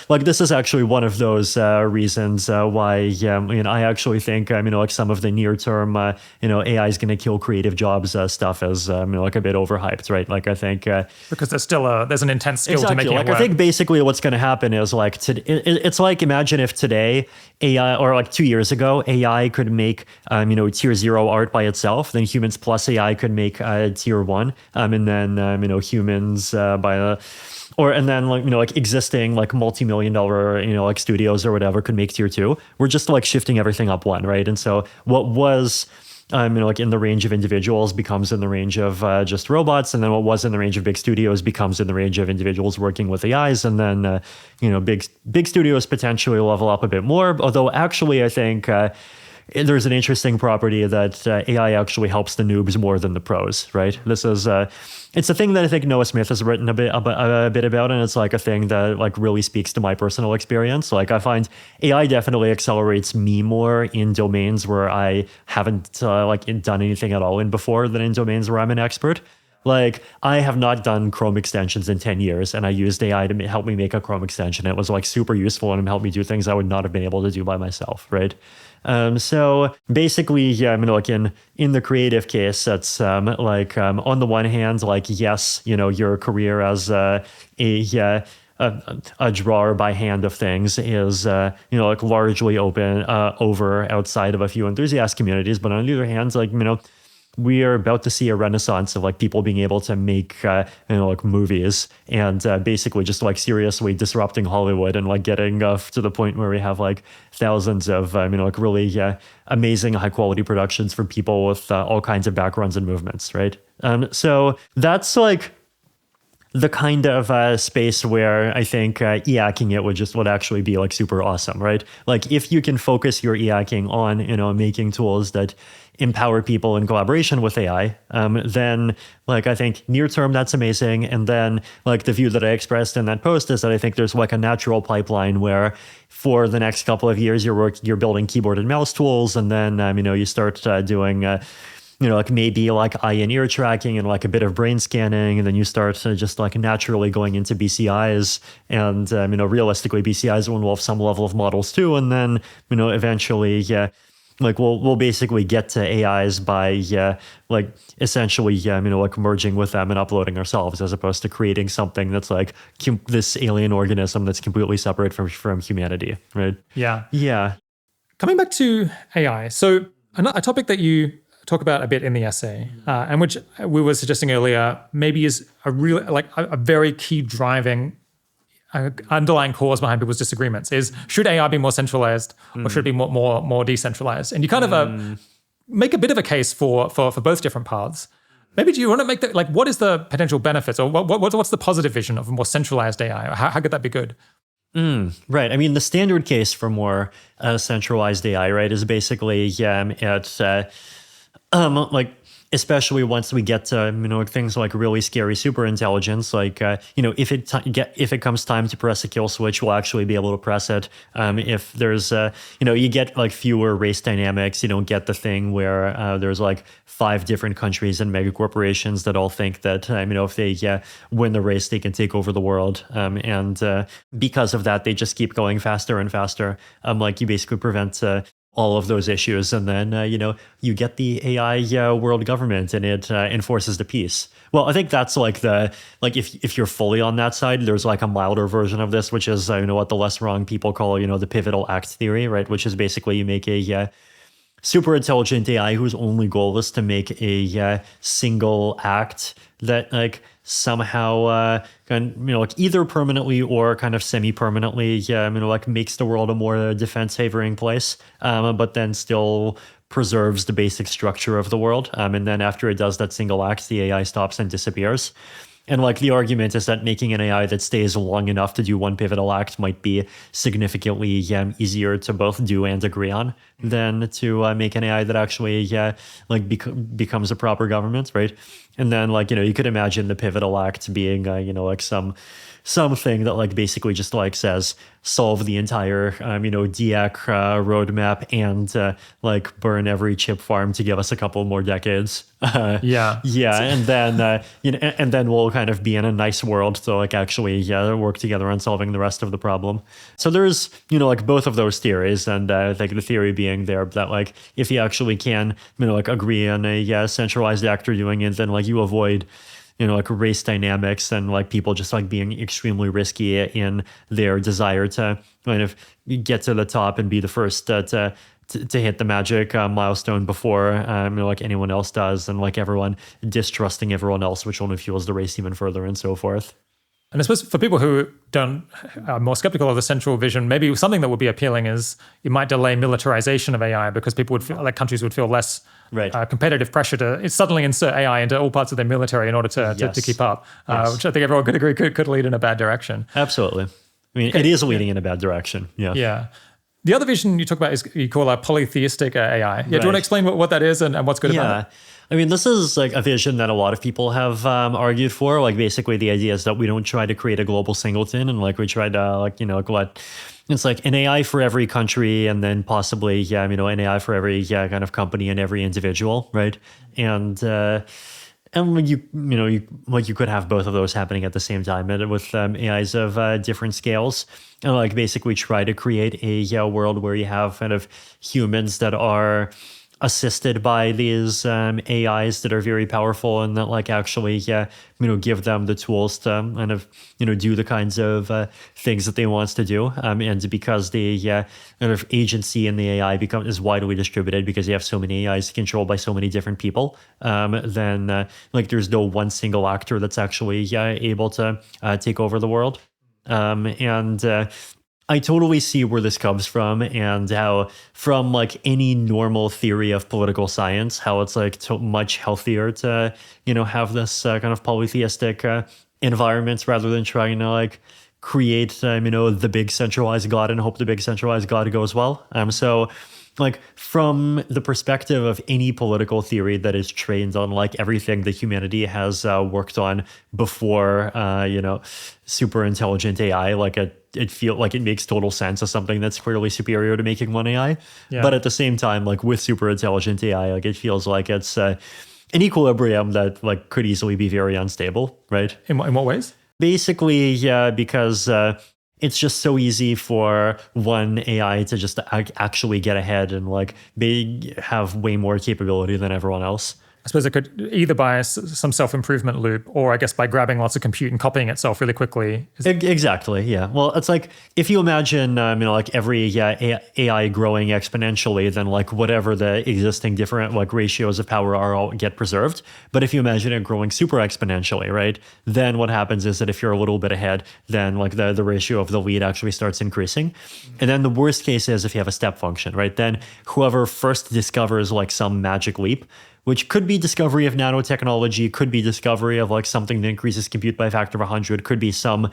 Like this is actually one of those reasons why I actually think like some of the near term AI is going to kill creative jobs stuff is like a bit overhyped, right? Like I think because there's an intense skill exactly. to making like it work. I think basically what's going to happen is like it's like imagine if today AI or like 2 years ago AI could make tier 0 art by itself, then humans plus AI could make tier 1, and then humans and then like existing like multi-million dollar like studios or whatever could make tier 2. We're just like shifting everything up one, right? And so what was like in the range of individuals becomes in the range of just robots, and then what was in the range of big studios becomes in the range of individuals working with AIs, and then big studios potentially level up a bit more. Although actually I think there's an interesting property that AI actually helps the noobs more than the pros, right? This is it's a thing that I think Noah Smith has written a bit about, and it's like a thing that like really speaks to my personal experience. Like I find AI definitely accelerates me more in domains where I haven't done anything at all in before than in domains where I'm an expert. Like I have not done Chrome extensions in 10 years, and I used AI to help me make a Chrome extension. It was like super useful and it helped me do things I would not have been able to do by myself, right? So basically, yeah, like in the creative case, that's on the one hand, like yes, your career as a drawer by hand of things is like largely open over outside of a few enthusiast communities. But on the other hand, like we are about to see a renaissance of like people being able to make like movies and basically just like seriously disrupting Hollywood and like getting to the point where we have like thousands of like really amazing high quality productions from people with all kinds of backgrounds and movements, right? So that's like the kind of space where I think EACing it would actually be like super awesome, right? Like if you can focus your EACing on making tools that empower people in collaboration with AI, then like I think near term that's amazing. And then like the view that I expressed in that post is that I think there's like a natural pipeline where for the next couple of years you're building keyboard and mouse tools, and then you start doing like maybe like eye and ear tracking and like a bit of brain scanning, and then you start just like naturally going into BCIs, and realistically BCIs will involve some level of models too, and then eventually like we'll basically get to AIs by like essentially like merging with them and uploading ourselves, as opposed to creating something that's like this alien organism that's completely separate from humanity, right? Yeah. Coming back to AI, so a topic that you talk about a bit in the essay, and which we were suggesting earlier, maybe is a real like a very key driving underlying cause behind people's disagreements is, should AI be more centralized or should it be more decentralized? And you kind of make a bit of a case for both different paths. Maybe do you want to make that, like, what is the potential benefits, or what's the positive vision of a more centralized AI? Or how could that be good? Right. I mean, the standard case for more centralized AI, right, is basically it's like, especially once we get to things like really scary superintelligence, like if it comes time to press a kill switch, we'll actually be able to press it. If there's you get like fewer race dynamics, you don't get the thing where there's like 5 different countries and mega corporations that all think that if they win the race, they can take over the world, and because of that, they just keep going faster and faster. Like you basically prevent all of those issues, and then you get the AI world government, and it enforces the peace. Well, I think that's like if you're fully on that side, there's like a milder version of this, which is what the less wrong people call the pivotal act theory, right? Which is basically you make a super intelligent AI whose only goal is to make a single act that like somehow like either permanently or kind of semi-permanently like makes the world a more defense-favoring place, but then still preserves the basic structure of the world, and then after it does that single act, the AI stops and disappears. And like the argument is that making an AI that stays long enough to do one pivotal act might be significantly easier to both do and agree on than to make an AI that actually like becomes a proper government, right? And then like you could imagine the pivotal act being like something that like basically just like says solve the entire DAC roadmap and like burn every chip farm to give us a couple more decades. And then and then we'll kind of be in a nice world to like actually work together on solving the rest of the problem. So there's like both of those theories, and I think the theory being there that like if you actually can like agree on a centralized actor doing it, then like you avoid like race dynamics and like people just like being extremely risky in their desire to kind of get to the top and be the first to hit the magic milestone before like anyone else does, and like everyone distrusting everyone else, which only fuels the race even further and so forth. And I suppose for people who are more skeptical of the central vision, maybe something that would be appealing is you might delay militarization of AI, because people would feel like countries would feel less competitive pressure to suddenly insert AI into all parts of their military in order to keep up, which I think everyone could agree could lead in a bad direction. Absolutely. I mean, it is leading in a bad direction. Yeah. The other vision you talk about is you call a polytheistic AI. Do you want to explain what that is and what's good about it? I mean, this is like a vision that a lot of people have argued for. Like basically the idea is that we don't try to create a global singleton, and like we try to like, it's like an AI for every country, and then possibly, an AI for every kind of company and every individual, right? And you could have both of those happening at the same time, and with AIs of different scales, and like basically try to create a world where you have kind of humans that are assisted by these AIs that are very powerful, and that like actually give them the tools to kind of do the kinds of things that they want to do, and because the kind of agency in the AI is widely distributed, because you have so many AIs controlled by so many different people, then like there's no one single actor that's actually able to take over the world, and I totally see where this comes from, and how from like any normal theory of political science, how it's like much healthier to, have this kind of polytheistic environments rather than trying to like create, the big centralized God and hope the big centralized God goes well. So like from the perspective of any political theory that is trained on like everything that humanity has worked on before, super intelligent AI, like it feels like it makes total sense as something that's clearly superior to making one AI. Yeah. But at the same time, like with super intelligent AI, like it feels like it's an equilibrium that like could easily be very unstable, right? In what ways? Basically, yeah, because it's just so easy for one AI to just actually get ahead and like they have way more capability than everyone else. I suppose it could either by some self-improvement loop, or I guess by grabbing lots of compute and copying itself really quickly. Exactly, yeah. Well, it's like if you imagine, like every AI growing exponentially, then like whatever the existing different like ratios of power are all get preserved. But if you imagine it growing super exponentially, right, then what happens is that if you're a little bit ahead, then like the ratio of the lead actually starts increasing. And then the worst case is if you have a step function, right, then whoever first discovers like some magic leap, which could be discovery of nanotechnology, could be discovery of like something that increases compute by a factor of 100, could be some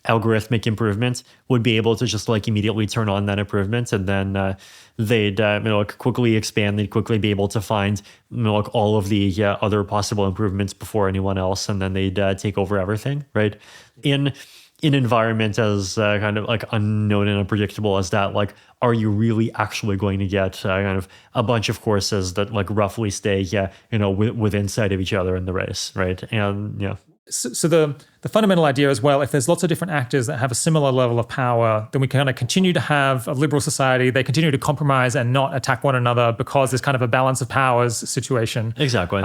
algorithmic improvement, would be able to just like immediately turn on that improvement, and then they'd like quickly expand. They'd quickly be able to find like all of the other possible improvements before anyone else, and then they'd take over everything, right? In environment as kind of like unknown and unpredictable as that, like, are you really actually going to get kind of a bunch of courses that like roughly stay, within sight of each other in the race, right? And yeah. So the fundamental idea as well, if there's lots of different actors that have a similar level of power, then we can kind of continue to have a liberal society. They continue to compromise and not attack one another because there's kind of a balance of powers situation. Exactly.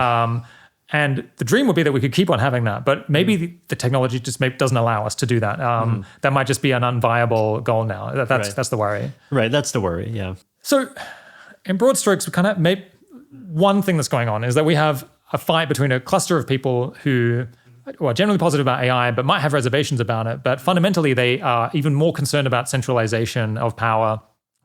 And the dream would be that we could keep on having that, but maybe the technology just doesn't allow us to do that. That might just be an unviable goal now. That's the worry. Right, that's the worry, yeah. So in broad strokes, we kind of one thing that's going on is that we have a fight between a cluster of people who are generally positive about AI, but might have reservations about it. But fundamentally, they are even more concerned about centralization of power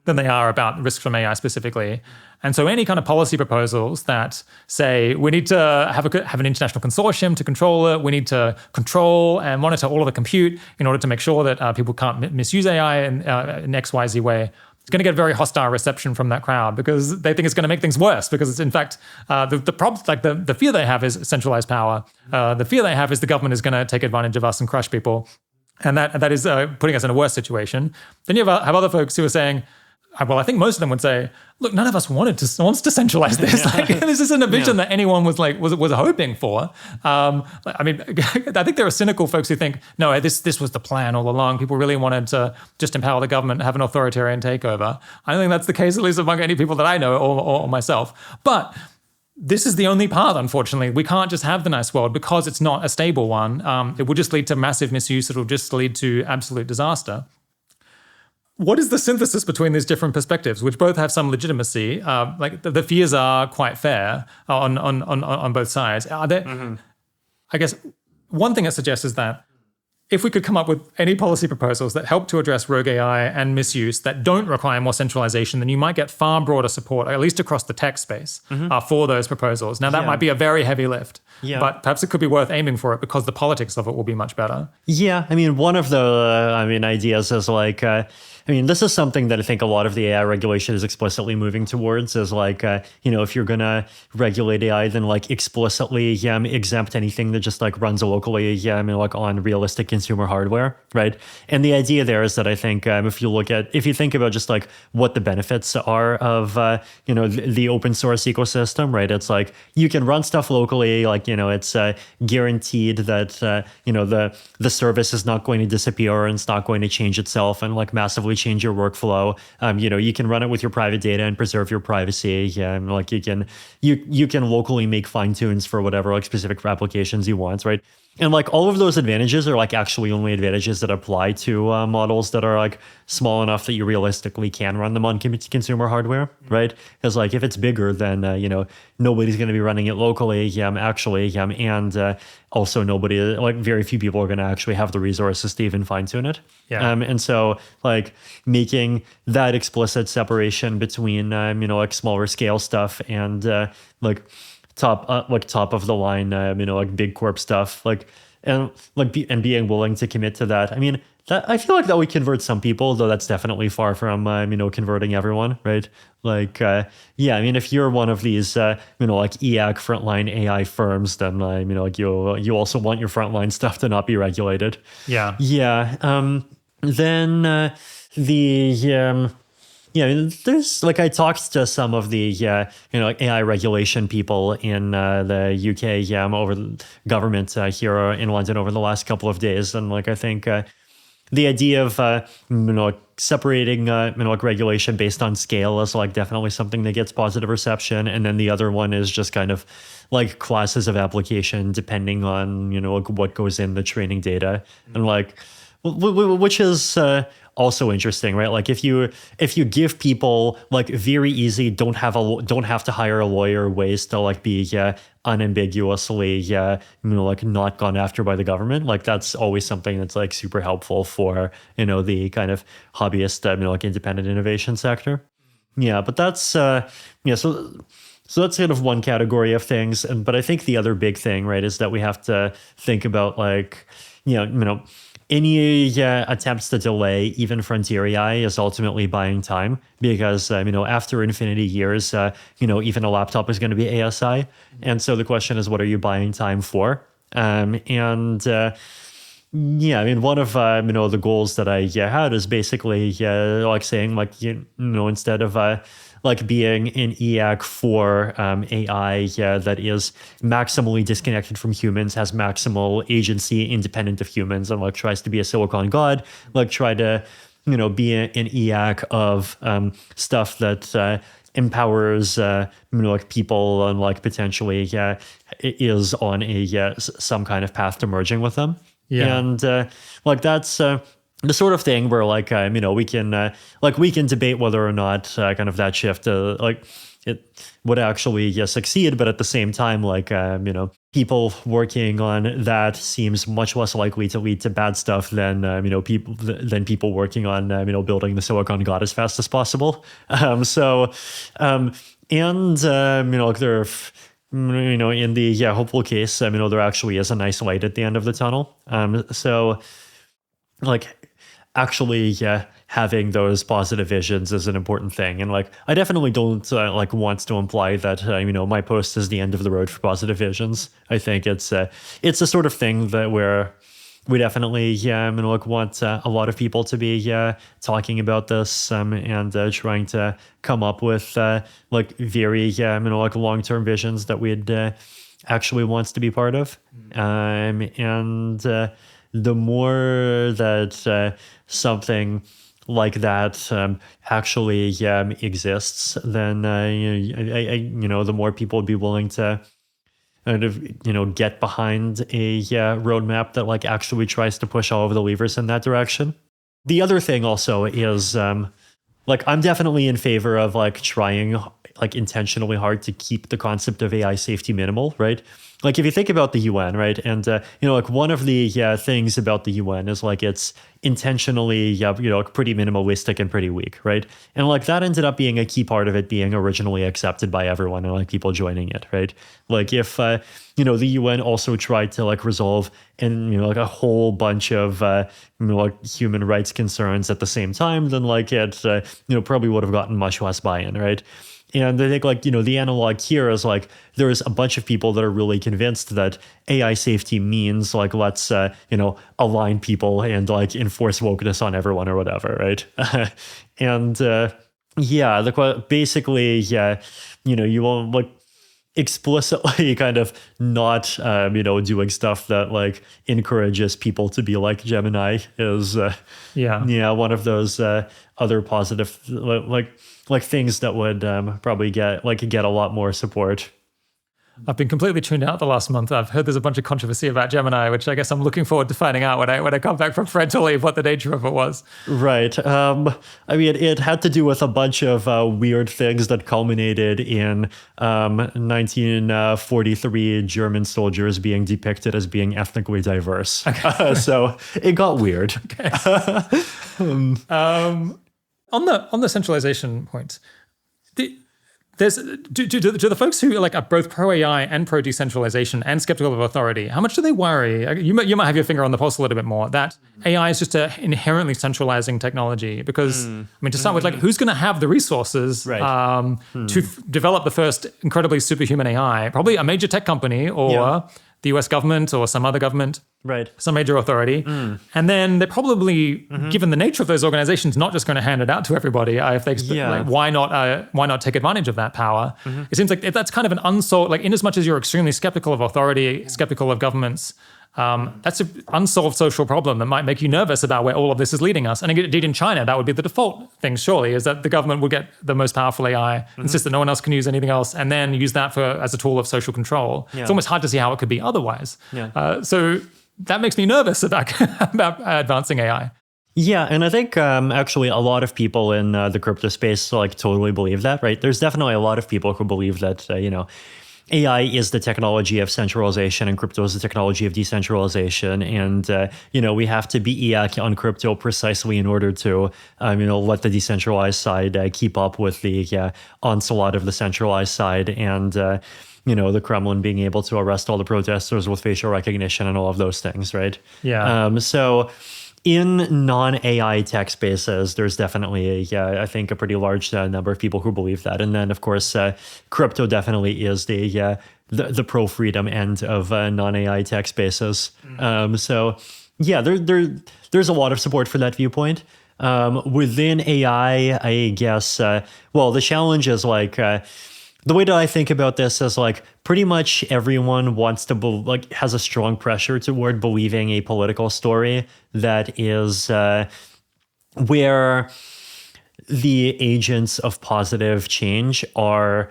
than they are about risks from AI specifically. And so any kind of policy proposals that say we need to have an international consortium to control it, we need to control and monitor all of the compute in order to make sure that people can't misuse AI in XYZ way, it's going to get a very hostile reception from that crowd because they think it's going to make things worse because it's in fact the problem, like the fear they have is centralized power. The fear they have is the government is going to take advantage of us and crush people. And that is putting us in a worse situation. Then you have other folks who are saying, well, I think most of them would say, look, none of us wants to centralize this. Like, this isn't a vision that anyone was hoping for. I mean, I think there are cynical folks who think, no, this was the plan all along. People really wanted to just empower the government, have an authoritarian takeover. I don't think that's the case, at least among any people that I know or myself. But this is the only path, unfortunately. We can't just have the nice world because it's not a stable one. It will just lead to massive misuse. It will just lead to absolute disaster. What is the synthesis between these different perspectives, which both have some legitimacy? Like the fears are quite fair on both sides. Are there? I guess one thing it suggests is that if we could come up with any policy proposals that help to address rogue AI and misuse that don't require more centralization, then you might get far broader support, at least across the tech space, for those proposals. Now, that might be a very heavy lift, but perhaps it could be worth aiming for it because the politics of it will be much better. Yeah, I mean, one of the ideas is like, this is something that I think a lot of the AI regulation is explicitly moving towards is like, if you're going to regulate AI, then like explicitly exempt anything that just like runs locally, like on realistic consumer hardware, right? And the idea there is that I think if you think about just like what the benefits are of, the open source ecosystem, right? It's like you can run stuff locally, like, it's guaranteed that, the service is not going to disappear and it's not going to change itself and like massively change your workflow. You can run it with your private data and preserve your privacy. Like you can locally make fine tunes for whatever like specific applications you want, right? And like all of those advantages are like actually only advantages that apply to models that are like small enough that you realistically can run them on consumer hardware, right? Because like if it's bigger, then nobody's going to be running it locally, and also very few people are going to actually have the resources to even fine tune it. And so like making that explicit separation between like smaller scale stuff and like top of the line, like big corp stuff, and being willing to commit to that. I mean, I feel like that would convert some people, though that's definitely far from converting everyone, right? Yeah, I mean, if you're one of these like EAC frontline AI firms, then you also want your frontline stuff to not be regulated. Yeah. Then the yeah, I mean, there's I talked to some of the AI regulation people in the UK over the government here in London over the last couple of days, and I think the idea of separating regulation based on scale is definitely something that gets positive reception, and then the other one is just kind of classes of application depending on what goes in the training data, and which is also interesting, right? If you give people very easy, don't have to hire a lawyer ways to be unambiguously not gone after by the government, that's always something that's super helpful for the kind of hobbyist independent innovation sector. Yeah, but that's so that's kind of one category of things, but I think the other big thing, right, is that we have to think about any attempts to delay even frontier AI is ultimately buying time, because after infinity years, even a laptop is going to be ASI, and so the question is, what are you buying time for? Yeah, I mean, one of the goals that I had is basically saying instead of being an EAC for AI that is maximally disconnected from humans, has maximal agency independent of humans, and tries to be a silicon god, try to be an EAC of stuff that empowers people and potentially is on a some kind of path to merging with them. Yeah. And that's the sort of thing where we can debate whether or not kind of that shift it would actually succeed, but at the same time people working on that seems much less likely to lead to bad stuff than people working on building the silicon god as fast as possible. There in the hopeful case, there actually is a nice light at the end of the tunnel. Actually having those positive visions is an important thing, and I definitely don't want to imply that my post is the end of the road for positive visions. I think it's a sort of thing that where we definitely want a lot of people to be talking about this and trying to come up with very long-term visions that we'd actually wants to be part of, the more that something like that actually exists, then the more people would be willing to kind of get behind a roadmap that actually tries to push all of the levers in that direction. The other thing also is I'm definitely in favor of trying intentionally hard to keep the concept of AI safety minimal, right? If you think about the UN, right, and one of the things about the UN is it's intentionally pretty minimalistic and pretty weak, right? And that ended up being a key part of it being originally accepted by everyone and people joining it, right? If the UN also tried to resolve a whole bunch of human rights concerns at the same time, then it probably would have gotten much less buy-in, right? And I think the analog here is there's a bunch of people that are really convinced that AI safety means let's align people and enforce wokeness on everyone or whatever, right? And basically you won't explicitly kind of not doing stuff that encourages people to be like Gemini is one of those other positive things that would probably get a lot more support. I've been completely tuned out the last month. I've heard there's a bunch of controversy about Gemini, which I guess I'm looking forward to finding out when I come back from parental leave what the nature of it was. Right. I mean, it had to do with a bunch of weird things that culminated in 1943 German soldiers being depicted as being ethnically diverse. Okay. So it got weird. Okay. On the centralization point, Do the folks who are both pro AI and pro decentralization and skeptical of authority, how much do they worry? You might have your finger on the pulse a little bit more that AI is just an inherently centralizing technology. Because to start with, who's going to have the resources to develop the first incredibly superhuman AI? Probably a major tech company or the US government or some other government. Right. Some major authority. And then they're probably, given the nature of those organizations, not just going to hand it out to everybody. If they why not take advantage of that power? It seems like that's kind of an unsolved, in as much as you're extremely skeptical of authority, skeptical of governments, that's an unsolved social problem that might make you nervous about where all of this is leading us. And indeed in China, that would be the default thing, surely, is that the government would get the most powerful AI, insist that no one else can use anything else, and then use that as a tool of social control. It's almost hard to see how it could be otherwise. So that makes me nervous about advancing AI. Yeah, and I think actually a lot of people in the crypto space totally believe that, right? There's definitely a lot of people who believe that, AI is the technology of centralization and crypto is the technology of decentralization. And, we have to be EAC on crypto precisely in order to, let the decentralized side keep up with the onslaught of the centralized side. And, the Kremlin being able to arrest all the protesters with facial recognition and all of those things, right? Yeah. So in non-AI tech spaces, there's definitely, I think, a pretty large number of people who believe that. And then, of course, crypto definitely is the pro-freedom end of non-AI tech spaces. So, yeah, there's a lot of support for that viewpoint. Within AI, I guess, the challenge is the way that I think about this is pretty much everyone wants to has a strong pressure toward believing a political story that is where the agents of positive change are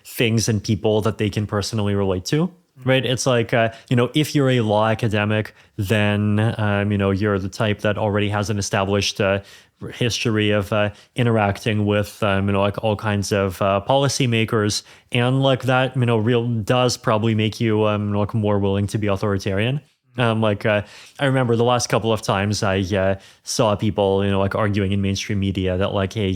things and people that they can personally relate to. Right. It's if you're a law academic, then, you're the type that already has an established history of interacting with, all kinds of policymakers. And that, does probably make you more willing to be authoritarian. I remember the last couple of times I saw people, arguing in mainstream media that hey,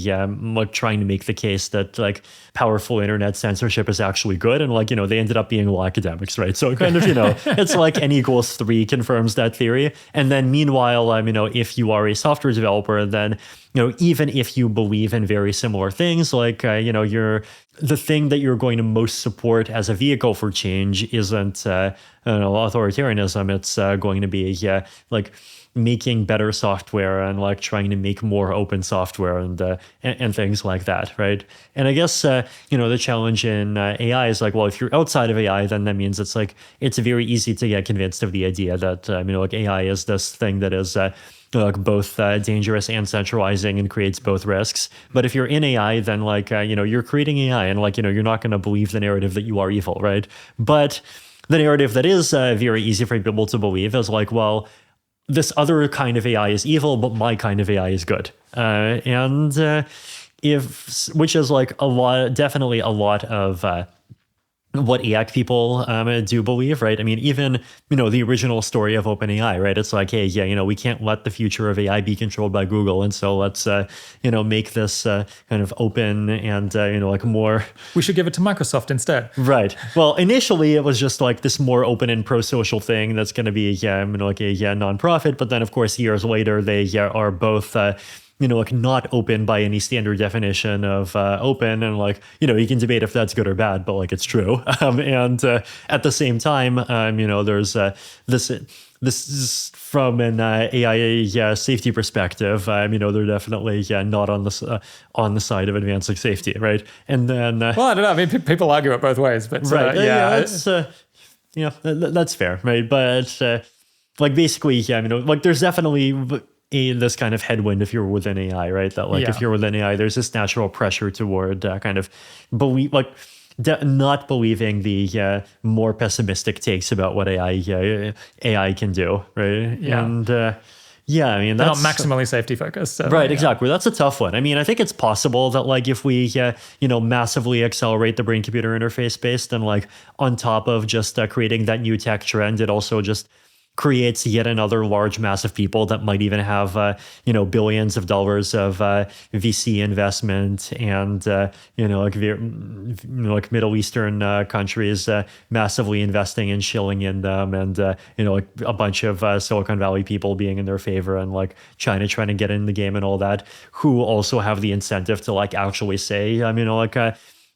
trying to make the case that powerful internet censorship is actually good. And they ended up being law academics, right? So kind of, it's N equals 3 confirms that theory. And then meanwhile, if you are a software developer, then, even if you believe in very similar things, you're the thing that you're going to most support as a vehicle for change isn't, authoritarianism. It's going to be, making better software and trying to make more open software and things like that, right? And I guess, the challenge in AI is if you're outside of AI, then that means it's very easy to get convinced of the idea that, AI is this thing that is both dangerous and centralizing and creates both risks. But if you're in AI, then you're creating AI and you're not going to believe the narrative that you are evil, right? But the narrative that is very easy for people to believe is this other kind of AI is evil, but my kind of AI is good. Which is definitely a lot of what EAC people do believe, right? I mean, even, the original story of OpenAI, right? It's hey, we can't let the future of AI be controlled by Google. And so let's, make this kind of open and, more... We should give it to Microsoft instead. Right. Well, initially it was just this more open and pro-social thing that's going to be, a nonprofit. But then, of course, years later, they are both... not open by any standard definition of open. And you can debate if that's good or bad, but it's true. And at the same time, there's this is from an AI safety perspective. They're definitely not on the side of advancing safety, right? And then... well, I don't know. I mean, people argue it both ways, but right. That's fair, right? But basically, there's definitely... this kind of headwind if you're within AI, right? That if you're within AI, there's this natural pressure toward kind of believe, not believing the more pessimistic takes about what AI can do, right? Yeah. And I mean, that's not maximally safety focused. So, right, exactly. That's a tough one. I mean, I think it's possible that if we massively accelerate the brain-computer interface space, then on top of just creating that new tech trend, it also just creates yet another large mass of people that might even have, billions of dollars of VC investment and, like Middle Eastern countries massively investing and shilling in them, and, like a bunch of Silicon Valley people being in their favor, and like China trying to get in the game and all that, who also have the incentive to like actually say,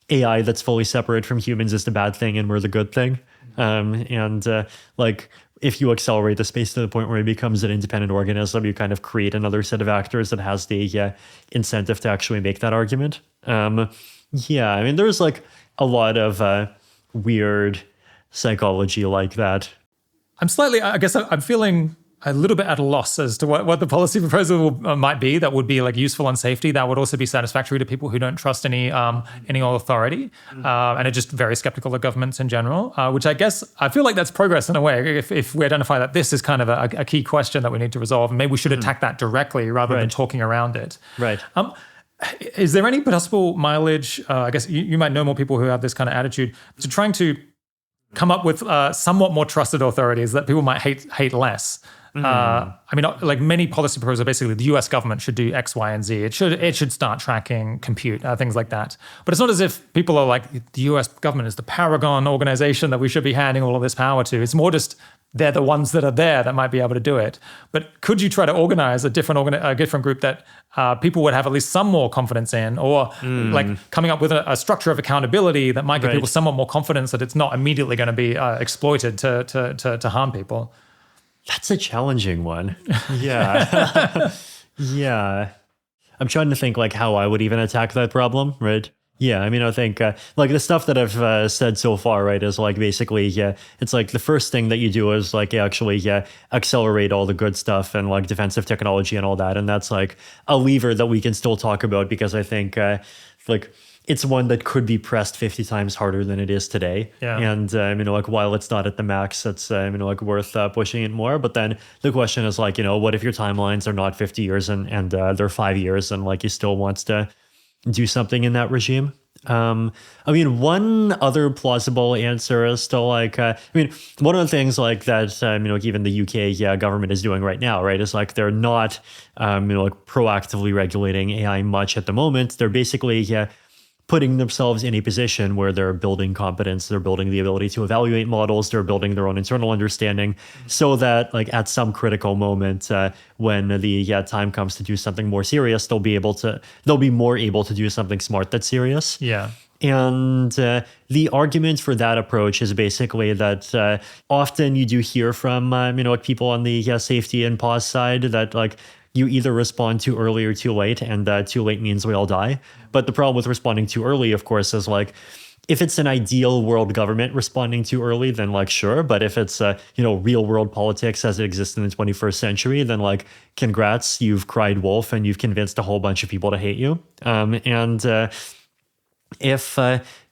AI that's fully separate from humans is the bad thing and we're the good thing. Like if you accelerate the space to the point where it becomes an independent organism, you kind of create another set of actors that has the incentive to actually make that argument. There's like a lot of weird psychology like that. I'm feeling a little bit at a loss as to what the policy proposal might be that would be like useful on safety, that would also be satisfactory to people who don't trust any authority and are just very skeptical of governments in general, which I guess I feel like that's progress in a way if we identify that this is kind of a key question that we need to resolve, and maybe we should attack that directly rather than talking around it. Right. Is there any possible mileage, I guess you might know more people who have this kind of attitude, to trying to come up with somewhat more trusted authorities that people might hate less? Like many policy proposals, basically the US government should do X, Y, and Z. It should start tracking compute, things like that. But it's not as if people are like, the US government is the paragon organization that we should be handing all of this power to. It's more just they're the ones that are there that might be able to do it. But could you try to organize a different group that people would have at least some more confidence in, or like coming up with a structure of accountability that might give people somewhat more confidence that it's not immediately going to be exploited to harm people? That's a challenging one. Yeah. Yeah. I'm trying to think like how I would even attack that problem, right? Yeah, I think like the stuff that I've said so far, right, is like basically, it's like the first thing that you do is like actually, accelerate all the good stuff and like defensive technology and all that. And that's like a lever that we can still talk about, because I think like it's one that could be pressed 50 times harder than it is today. Yeah. And like while it's not at the max, it's like worth pushing it more. But then the question is like, what if your timelines are not 50 years and they're 5 years, and like you still wants to do something in that regime? One other plausible answer is still like, one of the things like that, even the UK government is doing right now, right, is like they're not, like proactively regulating AI much at the moment. They're basically putting themselves in a position where they're building competence, they're building the ability to evaluate models, they're building their own internal understanding, so that like at some critical moment when the time comes to do something more serious, they'll be more able to do something smart that's serious. Yeah. And the argument for that approach is basically that often you do hear from like people on the safety and pause side that like you either respond too early or too late, and too late means we all die. But the problem with responding too early, of course, is like, if it's an ideal world government responding too early, then like, sure. But if it's, real world politics as it exists in the 21st century, then like, congrats, you've cried wolf and you've convinced a whole bunch of people to hate you. If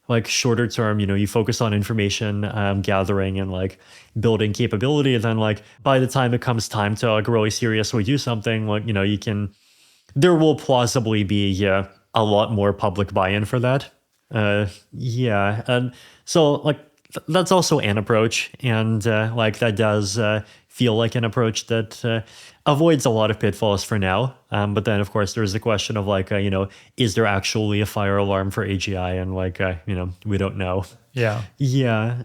like shorter term, you focus on information gathering and like building capability, then like by the time it comes time to like really seriously do something, like, there will plausibly be a lot more public buy-in for that. And so like that's also an approach, and like that does feel like an approach that avoids a lot of pitfalls for now. But then of course there's the question of like, is there actually a fire alarm for AGI? And like, we don't know. Yeah. Yeah.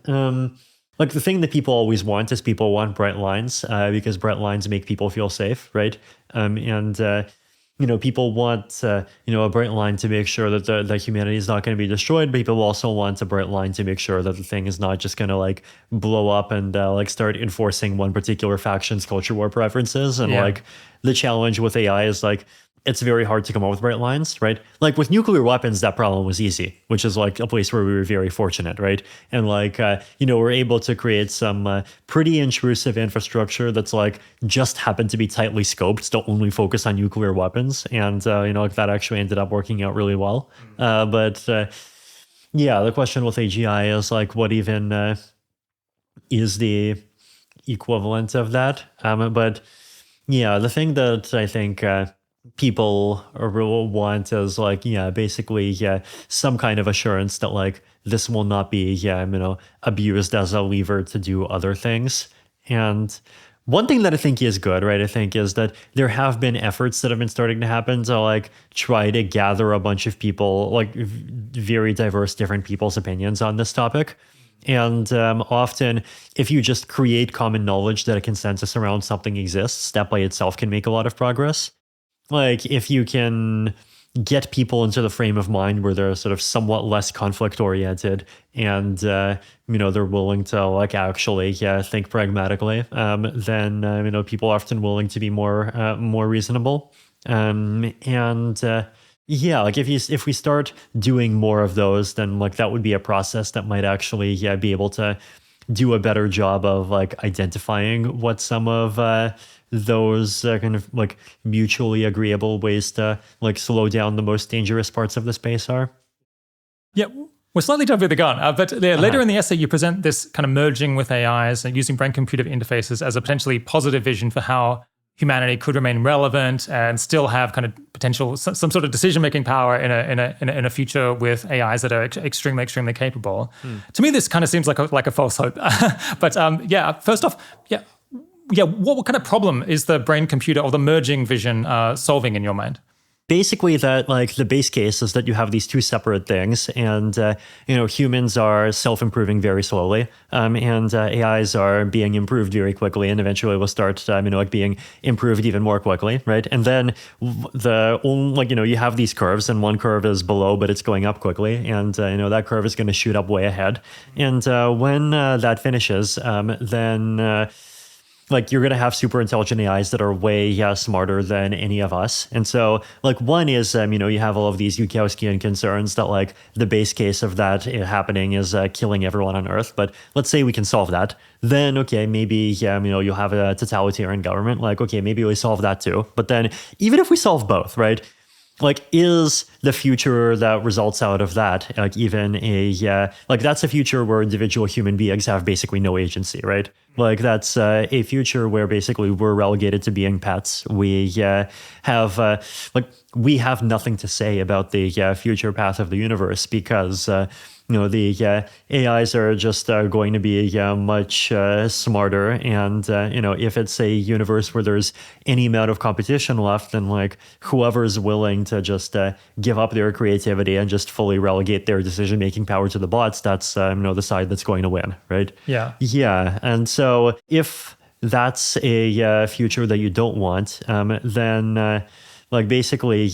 Like the thing that people always want is people want bright lines, because bright lines make people feel safe, right? People want, a bright line to make sure that the humanity is not going to be destroyed. But people also want a bright line to make sure that the thing is not just going to like blow up and like start enforcing one particular faction's culture war preferences. And like the challenge with AI is like, it's very hard to come up with bright lines, right? Like with nuclear weapons, that problem was easy, which is like a place where we were very fortunate, right? And like, we're able to create some pretty intrusive infrastructure that's like just happened to be tightly scoped to only focus on nuclear weapons. And, like that actually ended up working out really well. But the question with AGI is like, what even is the equivalent of that? But the thing that I think people will want is like, basically, some kind of assurance that like this will not be, abused as a lever to do other things. And One thing that I think is good, right, I think is that there have been efforts that have been starting to happen to like try to gather a bunch of people, like very diverse, different people's opinions on this topic. And often, if you just create common knowledge that a consensus around something exists, that by itself can make a lot of progress. Like if you can get people into the frame of mind where they're sort of somewhat less conflict oriented and they're willing to like actually think pragmatically, then people are often willing to be more reasonable. Like if we start doing more of those, then like that would be a process that might actually be able to do a better job of like identifying what some of those kind of like mutually agreeable ways to like slow down the most dangerous parts of the space are. Yeah, we're slightly jumping the gun, but later in the essay you present this kind of merging with AIs and using brain-computer interfaces as a potentially positive vision for how humanity could remain relevant and still have kind of potential some sort of decision-making power in a future with AIs that are extremely capable. To me, this kind of seems like a false hope. But first off, what kind of problem is the brain-computer or the merging vision solving in your mind? Basically, that like the base case is that you have these two separate things, and humans are self-improving very slowly, and AIs are being improved very quickly, and eventually will start being improved even more quickly, right? And then you have these curves, and one curve is below, but it's going up quickly, and that curve is going to shoot up way ahead, and when that finishes, then like you're going to have super intelligent AIs that are way smarter than any of us. And so like one is, you have all of these Yukowskian concerns that like the base case of that happening is killing everyone on Earth. But let's say we can solve that. Then, okay, maybe, you'll have a totalitarian government. Like, okay, maybe we solve that too. But then even if we solve both, right? Like, is the future that results out of that, like even that's a future where individual human beings have basically no agency, right? Like that's a future where basically we're relegated to being pets. We we have nothing to say about the future path of the universe because the AIs are just going to be much smarter. And, if it's a universe where there's any amount of competition left, then like whoever's willing to just give up their creativity and just fully relegate their decision-making power to the bots, that's, the side that's going to win, right? Yeah. Yeah. And so if that's a future that you don't want, then basically,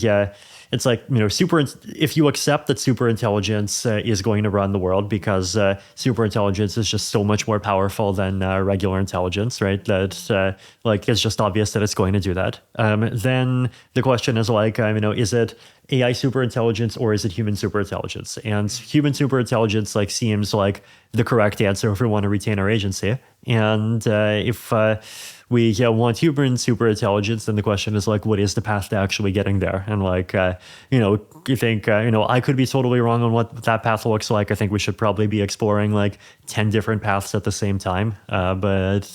it's like, if you accept that superintelligence is going to run the world because superintelligence is just so much more powerful than regular intelligence, right? That it's just obvious that it's going to do that. Then the question is is it AI superintelligence or is it human superintelligence? And human superintelligence seems like the correct answer if we want to retain our agency. And if we want human superintelligence, then the question is what is the path to actually getting there? And you think, I could be totally wrong on what that path looks like. I think we should probably be exploring 10 different paths at the same time. But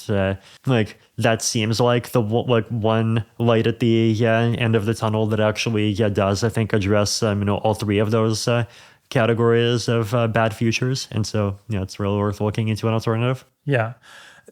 that seems like the one light at the end of the tunnel that actually does, I think, address all three of those categories of bad futures. And so, it's really worth looking into an alternative. Yeah.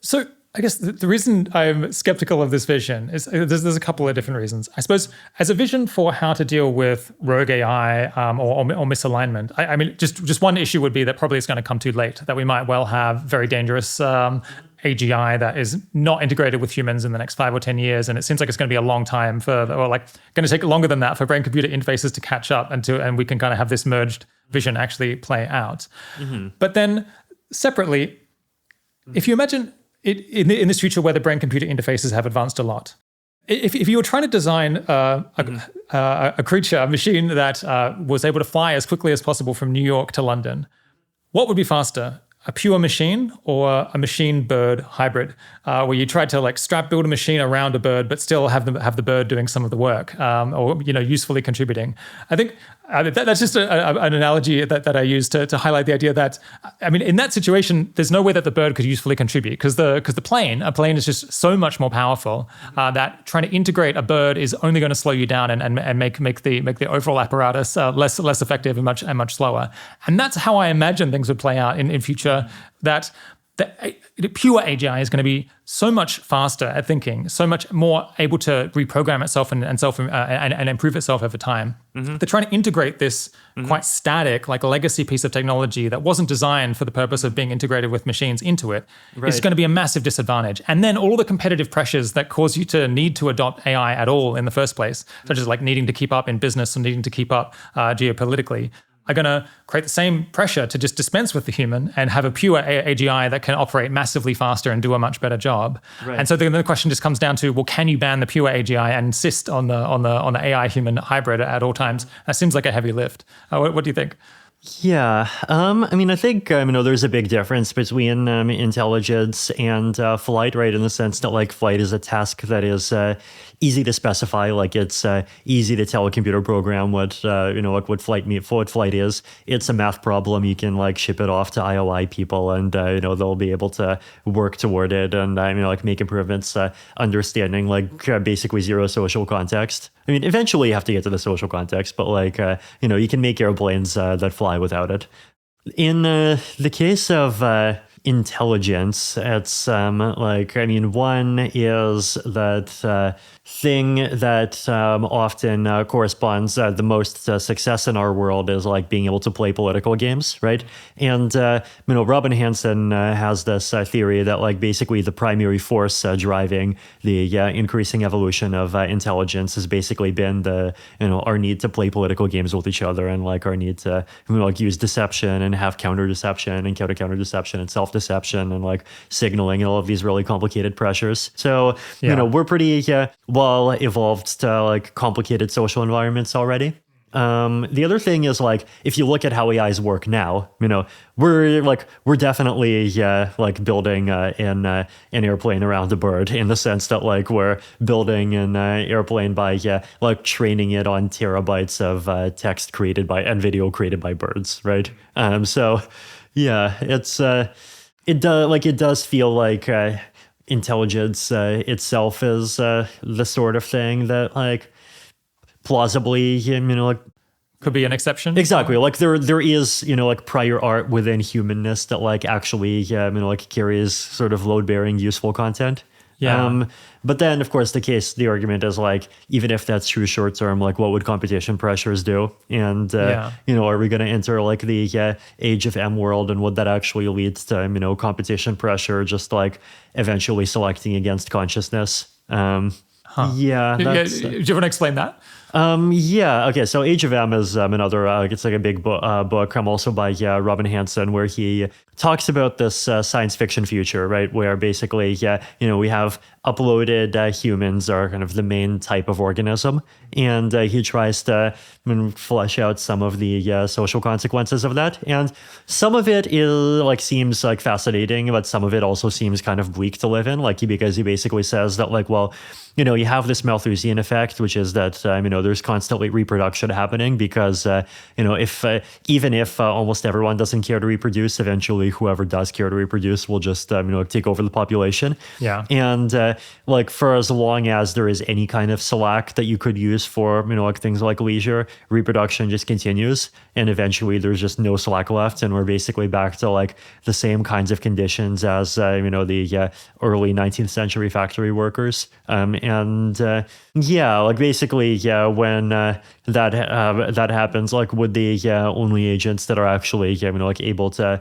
So I guess the reason I'm skeptical of this vision is there's a couple of different reasons. I suppose as a vision for how to deal with rogue AI or misalignment, I mean, just one issue would be that probably it's going to come too late, that we might well have very dangerous AGI that is not integrated with humans in the next 5 or 10 years. And it seems like it's going to be a long time going to take longer than that for brain-computer interfaces to catch up and we can kind of have this merged vision actually play out. Mm-hmm. But then separately, if you imagine in this future where the brain-computer interfaces have advanced a lot, if you were trying to design a creature, a machine that was able to fly as quickly as possible from New York to London, what would be faster? A pure machine or a machine-bird hybrid, where you tried to build a machine around a bird, but still have the bird doing some of the work, or usefully contributing. I think that's just an analogy that I use to highlight the idea that, I mean, in that situation, there's no way that the bird could usefully contribute because a plane is just so much more powerful that trying to integrate a bird is only going to slow you down and make the overall apparatus less effective and much slower. And that's how I imagine things would play out in future. That the pure AGI is going to be so much faster at thinking, so much more able to reprogram itself and improve itself over time. They're trying to integrate this quite static, like legacy piece of technology that wasn't designed for the purpose of being integrated with machines into it. It's going to be a massive disadvantage. And then all the competitive pressures that cause you to need to adopt AI at all in the first place, such as like needing to keep up in business and needing to keep up geopolitically, are going to create the same pressure to just dispense with the human and have a pure AGI that can operate massively faster and do a much better job. And so then the question just comes down to, well, can you ban the pure AGI and insist on the AI human hybrid at all times? That seems like a heavy lift. What do you think? Yeah, I mean, I think there's a big difference between intelligence and flight, right? In the sense that like flight is a task that is easy to specify. Like it's easy to tell a computer program what flight is. It's a math problem. You can like ship it off to IOI people, and they'll be able to work toward it and like make improvements. Understanding like basically zero social context. I mean, eventually you have to get to the social context, but like you can make airplanes that fly without it. In the case of intelligence, it's one is that thing that often corresponds the most to success in our world is like being able to play political games, right? And Robin Hanson has this theory that like basically the primary force driving the increasing evolution of intelligence has basically been the our need to play political games with each other, and like our need to use deception and have counter deception and counter deception and self deception and like signaling and all of these really complicated pressures. So we're pretty well evolved to like complicated social environments already. The other thing is like if you look at how AIs work now, we're definitely like building an airplane around a bird, in the sense that like we're building an airplane by like training it on terabytes of text created by and video created by birds, right? So yeah, it's it does feel like intelligence itself is the sort of thing that like plausibly like could be an exception. Exactly. Like there is like prior art within humanness that like actually like carries sort of load bearing useful content. But then of course the argument is like, even if that's true short term, like what would competition pressures do? And are we going to enter like the age of M world, and would that actually lead to competition pressure just like eventually selecting against consciousness? Yeah. Do you want to explain that? Okay. So Age of M is another, it's like a big book, also by Robin Hanson, where he talks about this science fiction future, right? Where basically, we have uploaded humans are kind of the main type of organism. And he tries to flesh out some of the social consequences of that. And some of it seems like fascinating, but some of it also seems kind of bleak to live in, because he basically says that like, well, you have this Malthusian effect, which is that, there's constantly reproduction happening because, even if almost everyone doesn't care to reproduce, eventually whoever does care to reproduce will just, take over the population. Yeah. And for as long as there is any kind of slack that you could use for, things like leisure, reproduction just continues. And eventually there's just no slack left. And we're basically back to like the same kinds of conditions as, the early 19th century factory workers. When that happens, like would the only agents that are actually able to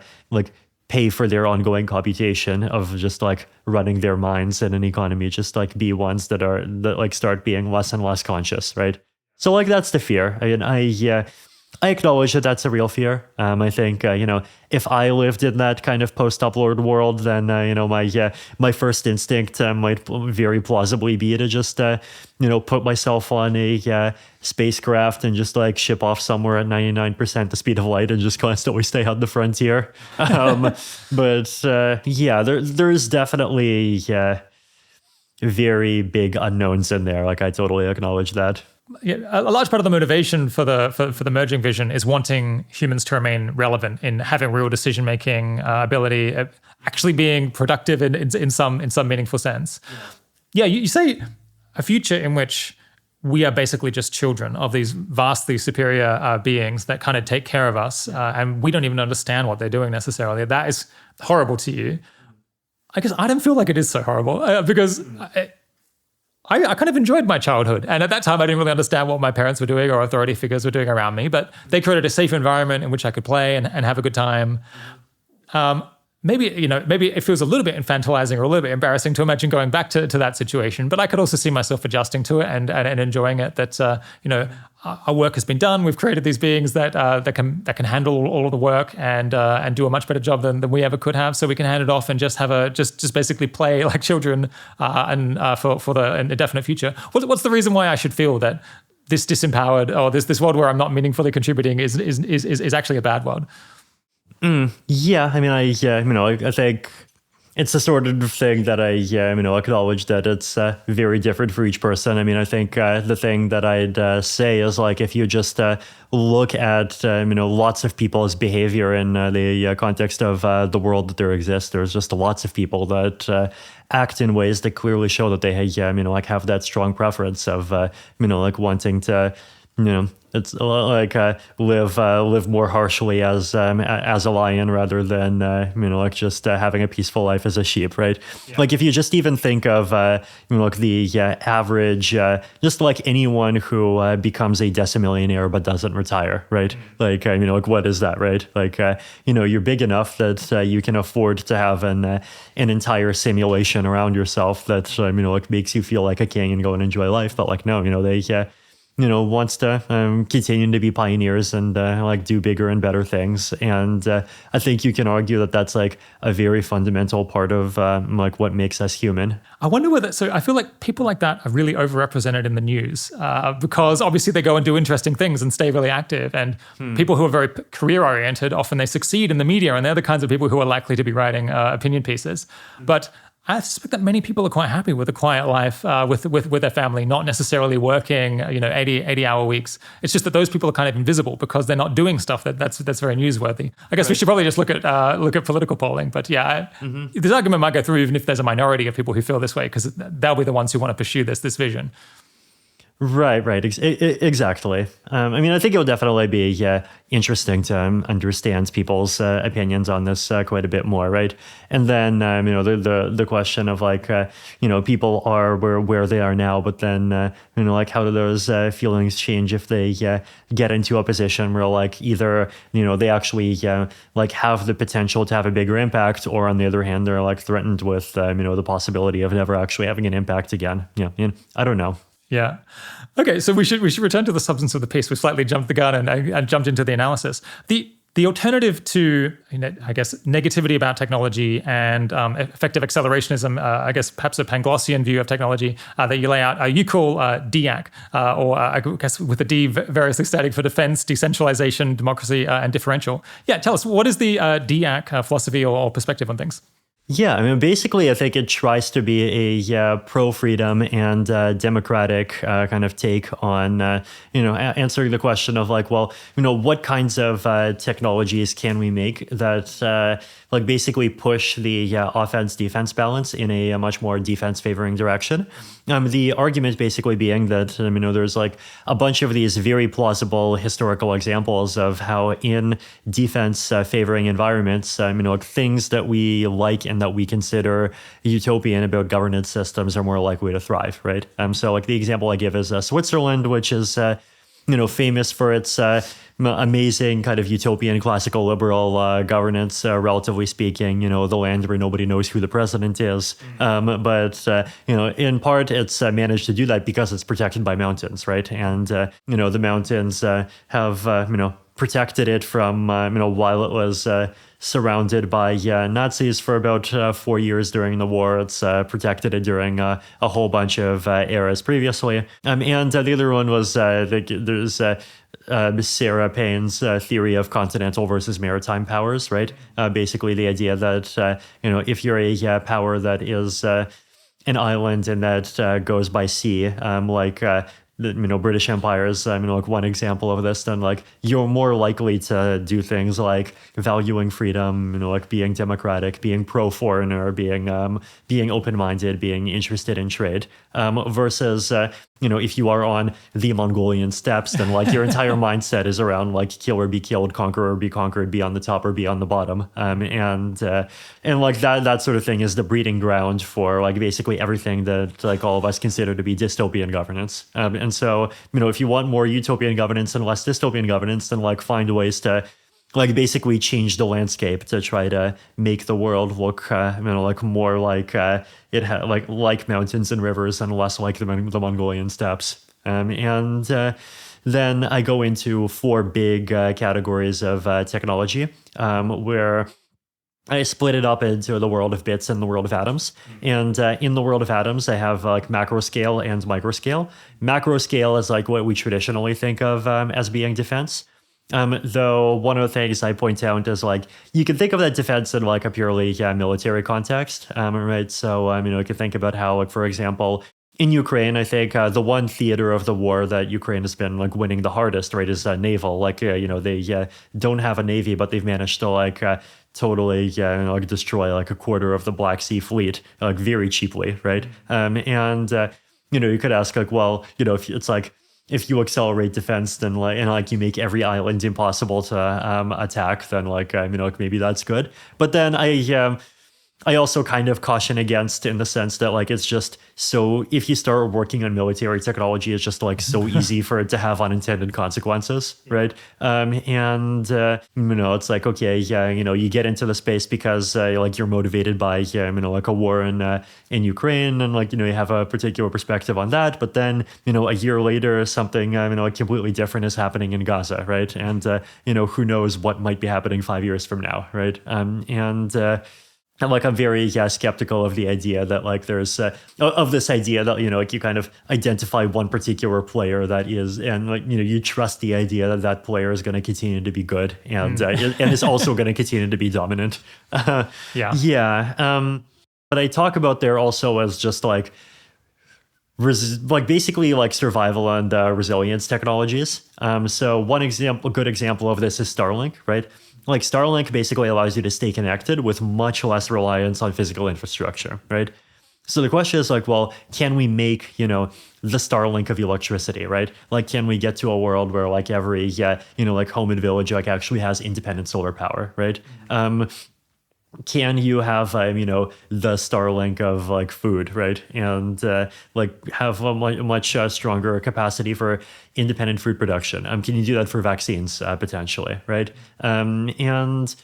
pay for their ongoing computation of just like running their minds in an economy just like be ones that start being less and less conscious, right? So like that's the fear. I acknowledge that that's a real fear. I think, if I lived in that kind of post-upload world, then, my first instinct might very plausibly be to just, put myself on a spacecraft and just like ship off somewhere at 99% the speed of light and just constantly stay on the frontier. There's definitely very big unknowns in there. Like I totally acknowledge that. Yeah, a large part of the motivation for the merging vision is wanting humans to remain relevant in having real decision making ability, actually being productive in some meaningful sense. Yeah, you say a future in which we are basically just children of these vastly superior beings that kind of take care of us, and we don't even understand what they're doing necessarily. That is horrible to you. I guess I don't feel like it is so horrible because I kind of enjoyed my childhood. And at that time, I didn't really understand what my parents were doing or authority figures were doing around me, but they created a safe environment in which I could play and have a good time. Maybe it feels a little bit infantilizing or a little bit embarrassing to imagine going back to that situation, but I could also see myself adjusting to it and enjoying it. That our work has been done. We've created these beings that can handle all of the work and do a much better job than we ever could have. So we can hand it off and just have just basically play like children for the indefinite future. What's the reason why I should feel that this disempowered or this world where I'm not meaningfully contributing is actually a bad world? Yeah, I mean, I think it's the sort of thing that I acknowledge that it's very different for each person. I mean, I think the thing that I'd say is like if you just look at lots of people's behavior in the context of the world that there exists, there's just lots of people that act in ways that clearly show that they have that strong preference of wanting to it's like live more harshly as a lion rather than just having a peaceful life as a sheep, right? Yeah. Like if you just even think of the average, just like anyone who becomes a decimillionaire but doesn't retire, right? Like what is that, right? Like you're big enough that you can afford to have an entire simulation around yourself that makes you feel like a king and go and enjoy life, but like no, they wants to continue to be pioneers and do bigger and better things. And I think you can argue that that's like a very fundamental part of what makes us human. I wonder whether, so I feel like people like that are really overrepresented in the news because obviously they go and do interesting things and stay really active. And people who are very career oriented, often they succeed in the media and they're the kinds of people who are likely to be writing opinion pieces. But I suspect that many people are quite happy with a quiet life with their family, not necessarily working, 80-hour weeks. It's just that those people are kind of invisible because they're not doing stuff that's very newsworthy. I guess we should probably just look at political polling. But yeah, this argument might go through even if there's a minority of people who feel this way because they'll be the ones who want to pursue this vision. Right. Exactly. I mean, I think it will definitely be interesting to understand people's opinions on this quite a bit more, right? And then, the question of people are where they are now, but then, how do those feelings change if they get into a position where either, they actually have the potential to have a bigger impact, or on the other hand, they're threatened with, the possibility of never actually having an impact again. I don't know. Yeah. Okay, so we should return to the substance of the piece. We slightly jumped the gun and jumped into the analysis. The alternative to, I guess, negativity about technology and effective accelerationism, I guess perhaps a Panglossian view of technology that you lay out, you call DAC, or I guess with the D variously standing for defense, decentralization, democracy, and differential. Yeah, tell us, what is the DAC philosophy or perspective on things? Yeah, I mean, basically, I think it tries to be a pro-freedom and democratic kind of take on, answering the question of what kinds of technologies can we make that basically push the offense-defense balance in a much more defense-favoring direction. The argument basically being that, there's a bunch of these very plausible historical examples of how in defense-favoring environments, things that we like and that we consider utopian about governance systems are more likely to thrive, right? So the example I give is Switzerland, which is famous for its amazing kind of utopian classical liberal governance, relatively speaking, the land where nobody knows who the president is. But in part, it's managed to do that because it's protected by mountains, right? And, the mountains have, protected it from, while it was surrounded by Nazis for about 4 years during the war. It's protected it during a whole bunch of eras previously. And the other one was there's Sarah Payne's theory of continental versus maritime powers, right? Basically, the idea that if you're a power that is an island and that goes by sea, the British Empire is one example of this, then you're more likely to do things like valuing freedom, being democratic, being pro-foreigner, being open-minded, being interested in trade, versus if you are on the Mongolian steppes, then like your entire mindset is around like kill or be killed, conquer or be conquered, be on the top or be on the bottom. And like that sort of thing is the breeding ground for like basically everything that like all of us consider to be dystopian governance. And so, if you want more utopian governance and less dystopian governance, then like find ways to like basically change the landscape to try to make the world look, like more like it had like mountains and rivers and less like the Mongolian steppes. And then I go into 4 big categories of technology, where I split it up into the world of bits and the world of atoms. And in the world of atoms, I have like macro scale and micro scale. Macro scale is like what we traditionally think of as being defense. Though one of the things I point out is like you can think of that defense in like a purely military context, right? So you can think about how, like, for example, in Ukraine, I think the one theater of the war that Ukraine has been like winning the hardest, right, is naval. Like they don't have a navy, but they've managed to like totally like destroy like a quarter of the Black Sea fleet like very cheaply, right? And you could ask like, well, if it's like, if you accelerate defense, then like you make every island impossible to attack, then like maybe that's good. But then I also kind of caution against, in the sense that like it's just so, if you start working on military technology, it's just like so easy for it to have unintended consequences, right? It's like, okay, you get into the space because like you're motivated by like a war in Ukraine, and like you have a particular perspective on that. But then a year later, something like completely different is happening in Gaza, right? And who knows what might be happening 5 years from now, right? And like I'm very skeptical of the idea that like there's of this idea that like you kind of identify one particular player that is, and like you trust the idea that that player is going to continue to be good and and is also going to continue to be dominant. But I talk about there also as just like basically like survival and resilience technologies. So one good example of this is Starlink, right? Like Starlink basically allows you to stay connected with much less reliance on physical infrastructure, right? So the question is like, well, can we make, the Starlink of electricity, right? Like, can we get to a world where like every, like home and village like actually has independent solar power, right? Can you have, the Starlink of like food, right? And like have a much stronger capacity for independent food production? Can you do that for vaccines potentially, right? And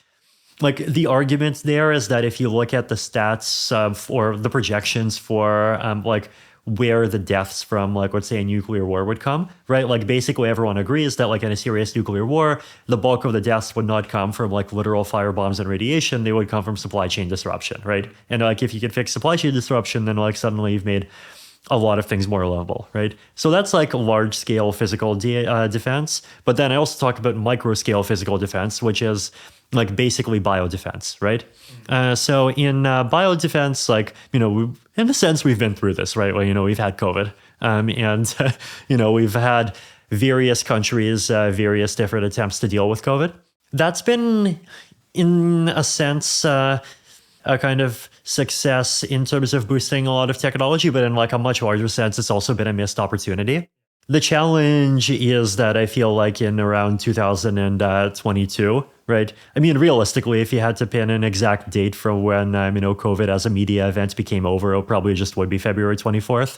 like the argument there is that if you look at the stats or the projections for like where the deaths from like, let's say, a nuclear war would come, right? Like basically everyone agrees that like in a serious nuclear war, the bulk of the deaths would not come from like literal firebombs and radiation. They would come from supply chain disruption, right? And like if you could fix supply chain disruption, then like suddenly you've made a lot of things more livable, right? So that's like large scale physical defense. But then I also talk about micro scale physical defense, which is like basically biodefense, right? So in biodefense, like, in a sense, we've been through this, right? Well, we've had COVID and, we've had various countries, various different attempts to deal with COVID. That's been, in a sense, a kind of success in terms of boosting a lot of technology, but in like a much larger sense, it's also been a missed opportunity. The challenge is that I feel like in around 2022, right? I mean, realistically, if you had to pin an exact date from when, COVID as a media event became over, it probably just would be February 24th.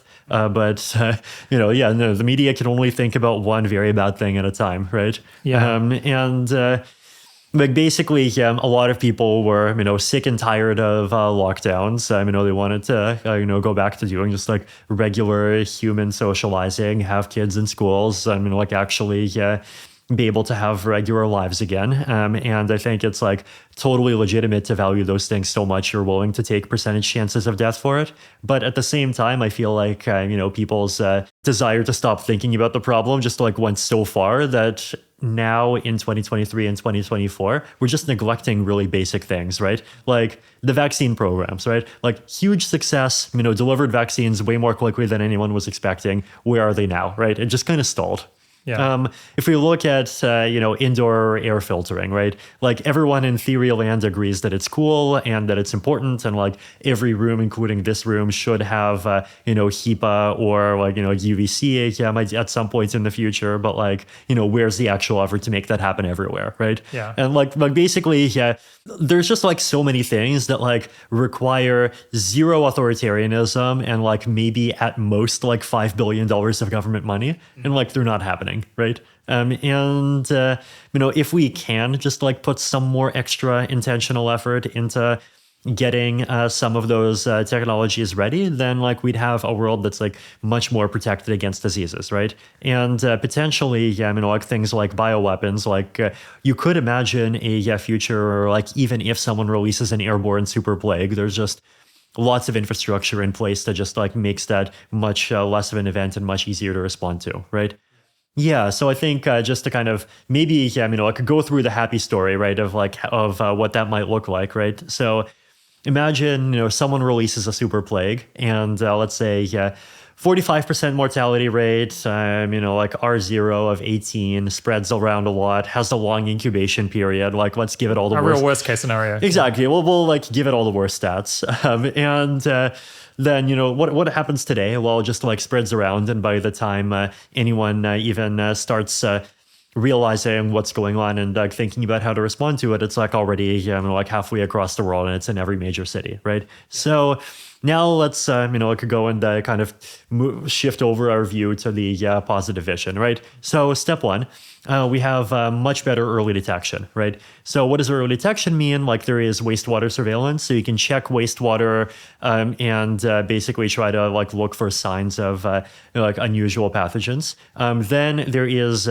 The media can only think about one very bad thing at a time, right? Yeah. Like basically, a lot of people were, sick and tired of lockdowns. They wanted to, go back to doing just like regular human socializing, have kids in schools, actually be able to have regular lives again. And I think it's like totally legitimate to value those things so much you're willing to take percentage chances of death for it. But at the same time, I feel like, people's desire to stop thinking about the problem just like went so far that now in 2023 and 2024, we're just neglecting really basic things, right? Like the vaccine programs, right? Like huge success, delivered vaccines way more quickly than anyone was expecting. Where are they now, right? It just kind of stalled. Yeah. If we look at, indoor air filtering, right? Like everyone in theory land agrees that it's cool and that it's important. And like every room, including this room, should have, HEPA or like, UVC at some point in the future. But like, where's the actual effort to make that happen everywhere, right? Yeah. And like basically, there's just like so many things that like require zero authoritarianism and like maybe at most like $5 billion of government money. And like they're not happening, right? If we can just like put some more extra intentional effort into getting some of those technologies ready, then like we'd have a world that's like much more protected against diseases, right? And potentially, like things like bioweapons, like you could imagine a future, like even if someone releases an airborne super plague, there's just lots of infrastructure in place that just like makes that much less of an event and much easier to respond to, right? Yeah, so I think just to kind of maybe, I could go through the happy story, right, of what that might look like, right? So imagine, someone releases a super plague and let's say 45% mortality rate, like R0 of 18, spreads around a lot, has a long incubation period. Like, let's give it all the A worst. real worst case scenario. Exactly. We'll like give it all the worst stats. Then, what happens today? Well, it just like spreads around. And by the time anyone even starts realizing what's going on and thinking about how to respond to it, it's like already like halfway across the world and it's in every major city, right? So now let's I could go and kind of shift over our view to the positive vision, right? So step one, we have much better early detection, right? So what does early detection mean? Like there is wastewater surveillance, so you can check wastewater and basically try to like look for signs of like unusual pathogens. Then there is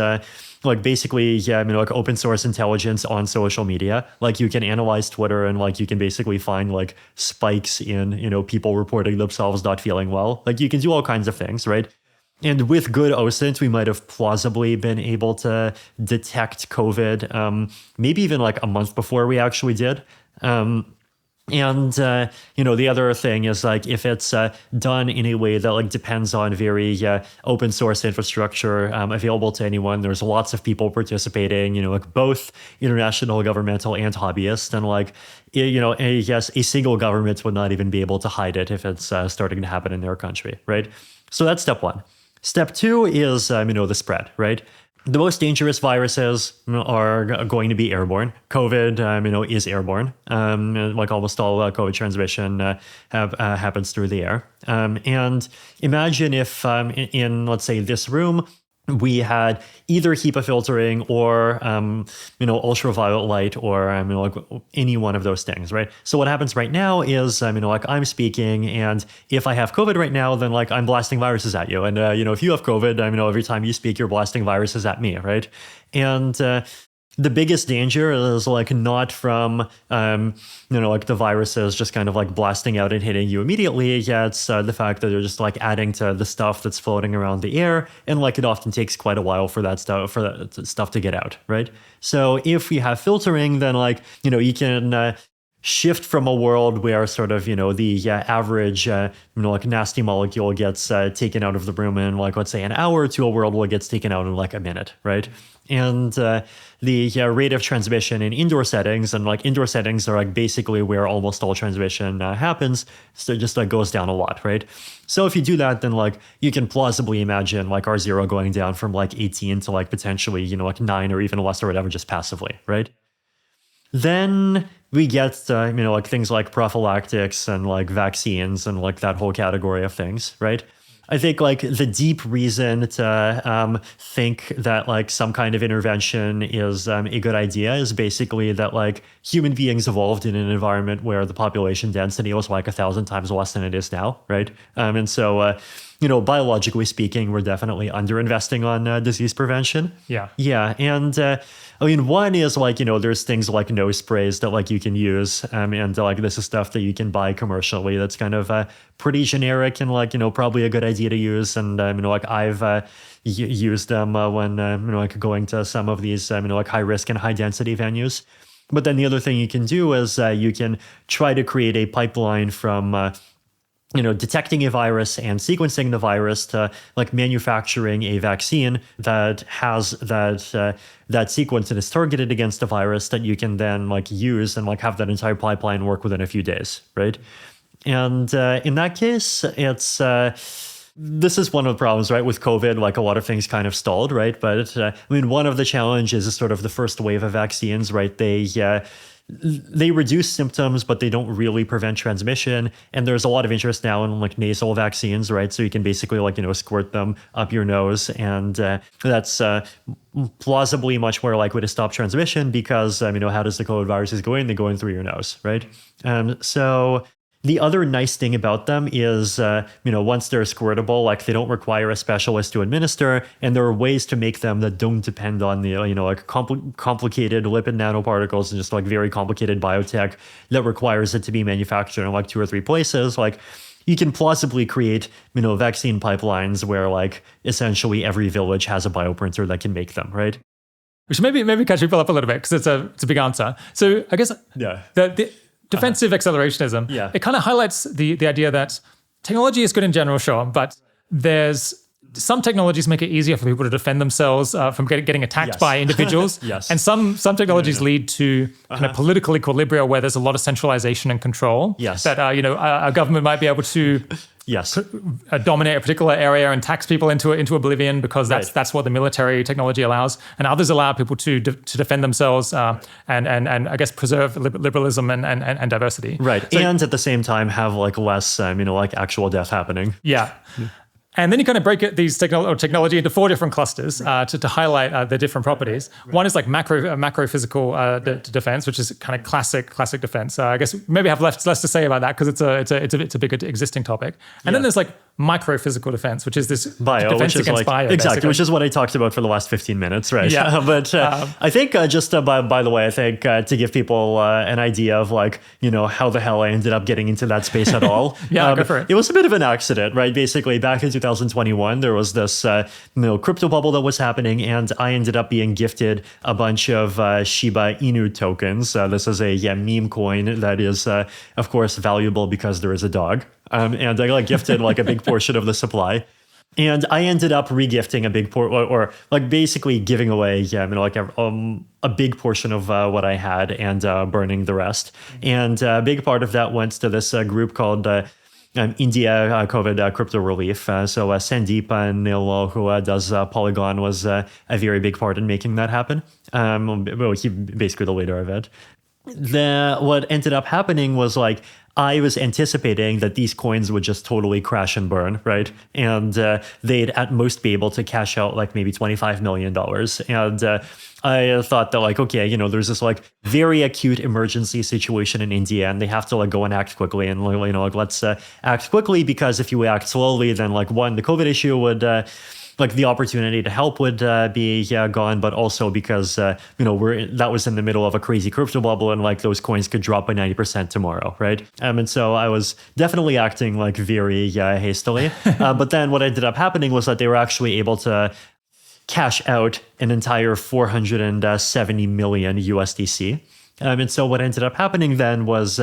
like basically, like open source intelligence on social media. Like you can analyze Twitter and like you can basically find like spikes in, people reporting themselves not feeling well. Like you can do all kinds of things, right? And with good OSINT, we might have plausibly been able to detect COVID, maybe even like a month before we actually did. The other thing is like if it's done in a way that like depends on very open source infrastructure available to anyone, there's lots of people participating, like both international, governmental, and hobbyists, and like a single government would not even be able to hide it if it's starting to happen in their country, right? So that's step one. Step two is the spread, right? The most dangerous viruses are going to be airborne. COVID, is airborne. Like almost all COVID transmission happens through the air. And imagine if in, let's say, this room, we had either HEPA filtering or, ultraviolet light or, like any one of those things, right? So what happens right now is, like I'm speaking, and if I have COVID right now, then like I'm blasting viruses at you. And, if you have COVID, every time you speak, you're blasting viruses at me, right? And the biggest danger is like not from, like the viruses just kind of like blasting out and hitting you immediately. Yeah, it's the fact that they're just like adding to the stuff that's floating around the air. And like it often takes quite a while for that stuff to get out, right? So if we have filtering, then like, you can shift from a world where sort of, the average, like nasty molecule gets taken out of the room in like, let's say an hour, to a world where it gets taken out in like a minute, right? And the rate of transmission in indoor settings, and like indoor settings are like basically where almost all transmission happens, so it just like goes down a lot, right? So if you do that, then like you can plausibly imagine like R0 going down from like 18 to like potentially, like 9 or even less or whatever, just passively, right? Then we get, like things like prophylactics and like vaccines and like that whole category of things, right? I think like the deep reason to think that like some kind of intervention is a good idea is basically that like human beings evolved in an environment where the population density was like 1,000 times less than it is now, right? And so, biologically speaking, we're definitely underinvesting on disease prevention. Yeah. Yeah. And one is like, there's things like nose sprays that like you can use. And like this is stuff that you can buy commercially that's kind of pretty generic and like, probably a good idea to use. And, like I've used them when, like going to some of these, like high risk and high density venues. But then the other thing you can do is you can try to create a pipeline from detecting a virus and sequencing the virus to like manufacturing a vaccine that has that sequence and is targeted against a virus that you can then like use and like have that entire pipeline work within a few days, right? And in that case, it's this is one of the problems, right? With COVID, like a lot of things kind of stalled, right? But one of the challenges is sort of the first wave of vaccines, right? They reduce symptoms, but they don't really prevent transmission. And there's a lot of interest now in like nasal vaccines, right? So you can basically like, squirt them up your nose. And that's plausibly much more likely to stop transmission because, how does the COVID viruses go in? They go in through your nose, right? So the other nice thing about them is, once they're squirtable, like they don't require a specialist to administer, and there are ways to make them that don't depend on the, complicated lipid nanoparticles and just like very complicated biotech that requires it to be manufactured in like 2 or 3 places. Like you can plausibly create, vaccine pipelines where like essentially every village has a bioprinter that can make them, right? We should maybe catch people up a little bit because it's a big answer. So I guess the defensive accelerationism, it kind of highlights the idea that technology is good in general, sure, but there's some technologies make it easier for people to defend themselves from getting attacked by individuals. And some technologies lead to kind of political equilibria where there's a lot of centralization and control. That a government might be able to dominate a particular area and tax people into oblivion because that's what the military technology allows, and others allow people to defend themselves and I guess preserve liberalism and diversity. Right, so, and at the same time have like less like actual death happening. And then you kind of break these technology into 4 different clusters to highlight the different properties. One is like macro physical defense, which is kind of classic defense. I guess maybe have less to say about that because it's a big existing topic. And then there's like micro physical defense, which is this defense against bio. Exactly, basically. which is what I talked about for the last 15 minutes, right? But I think just by the way, I think to give people an idea of like how the hell I ended up getting into that space at all. Go for it. It was a bit of an accident, right? Basically, back in 2021, there was this crypto bubble that was happening, and I ended up being gifted a bunch of Shiba Inu tokens. This is a meme coin that is, of course, valuable because there is a dog. And I like gifted like a big portion of the supply. And I ended up regifting a big or like basically giving away, a big portion of what I had and burning the rest. And a big part of that went to this group called India COVID Crypto Relief. So Sandeep Nilal, who does Polygon, was a very big part in making that happen. He basically the leader of it. What ended up happening was like I was anticipating that these coins would just totally crash and burn, right? And they'd at most be able to cash out like maybe $25 million. And I thought that like, okay, there's this like very acute emergency situation in India and they have to like go and act quickly. And, like let's act quickly because if you act slowly, then like one, the COVID issue would... like the opportunity to help would be gone, but also because that was in the middle of a crazy crypto bubble, and like those coins could drop by 90% tomorrow, right? And so I was definitely acting like very hastily. But then what ended up happening was that they were actually able to cash out an entire 470 million USDC. And so what ended up happening then was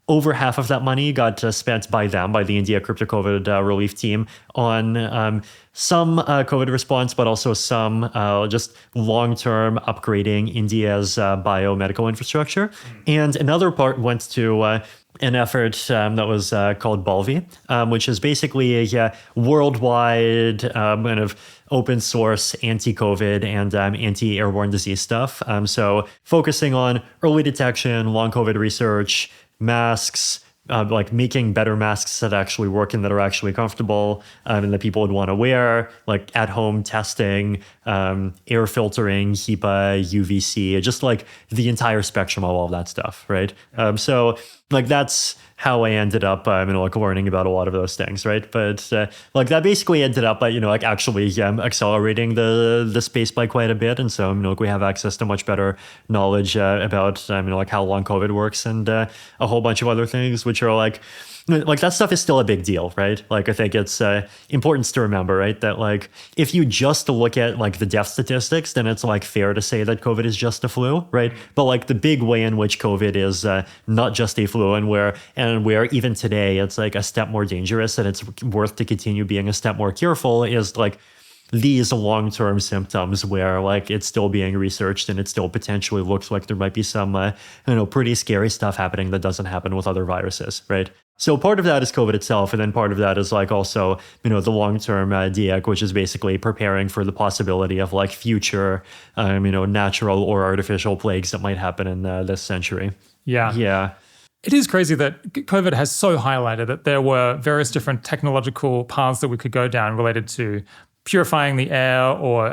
over half of that money got spent by the India Crypto COVID Relief Team on some COVID response, but also some just long-term upgrading India's biomedical infrastructure. And another part went to an effort that was called Balvi, which is basically a worldwide kind of open source anti-COVID and anti-airborne disease stuff. So focusing on early detection, long COVID research, masks, like making better masks that actually work and that are actually comfortable and that people would want to wear, like at-home testing, air filtering, HEPA, UVC, just like the entire spectrum of all of that stuff, right? So like that's how I ended up, like learning about a lot of those things, right? But like that basically ended up, like actually accelerating the space by quite a bit, and so like we have access to much better knowledge about like how long COVID works and a whole bunch of other things, which are like like that stuff is still a big deal, right? Like I think it's important to remember, right, that like if you just look at like the death statistics, then it's like fair to say that COVID is just a flu, right? But like the big way in which COVID is not just a flu, and where even today it's like a step more dangerous and it's worth to continue being a step more careful, is like these long-term symptoms where like it's still being researched and it still potentially looks like there might be some pretty scary stuff happening that doesn't happen with other viruses, right? So part of that is COVID itself, and then part of that is like also the long-term DEC, which is basically preparing for the possibility of like future natural or artificial plagues that might happen in this century. Yeah. It is crazy that COVID has so highlighted that there were various different technological paths that we could go down related to purifying the air, or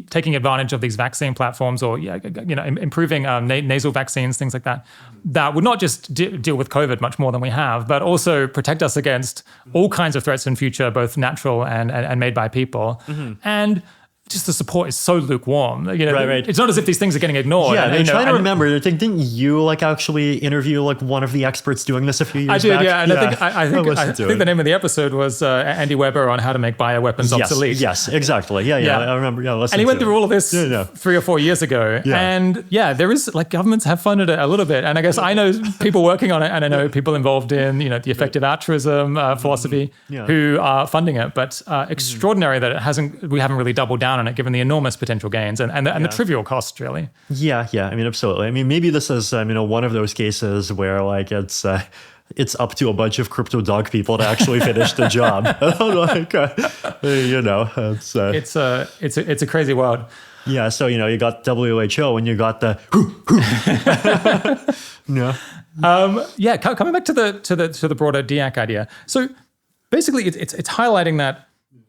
taking advantage of these vaccine platforms, or improving nasal vaccines, things like that. That would not just deal with COVID much more than we have, but also protect us against all kinds of threats in future, both natural and made by people. And just the support is so lukewarm. Right. It's not as if these things are getting ignored. Yeah, I'm trying to remember. I think, didn't you like actually interview like one of the experts doing this a few years back? I did, yeah. And I think the name of the episode was Andy Weber on how to make bioweapons obsolete. Yes, exactly. Yeah. I remember. Yeah, and he went through all of this 3 or 4 years ago. Yeah. And there is like governments have funded it a little bit. And I guess I know people working on it, and I know people involved in the effective altruism philosophy who are funding it. But extraordinary that we haven't really doubled down on it, given the enormous potential gains and the trivial costs, really. Yeah. I mean, absolutely. I mean, maybe this is one of those cases where like it's up to a bunch of crypto dog people to actually finish the job. It's a crazy world. Yeah. So you got WHO and you got the Coming back to the broader DEC idea. So basically, it's highlighting that.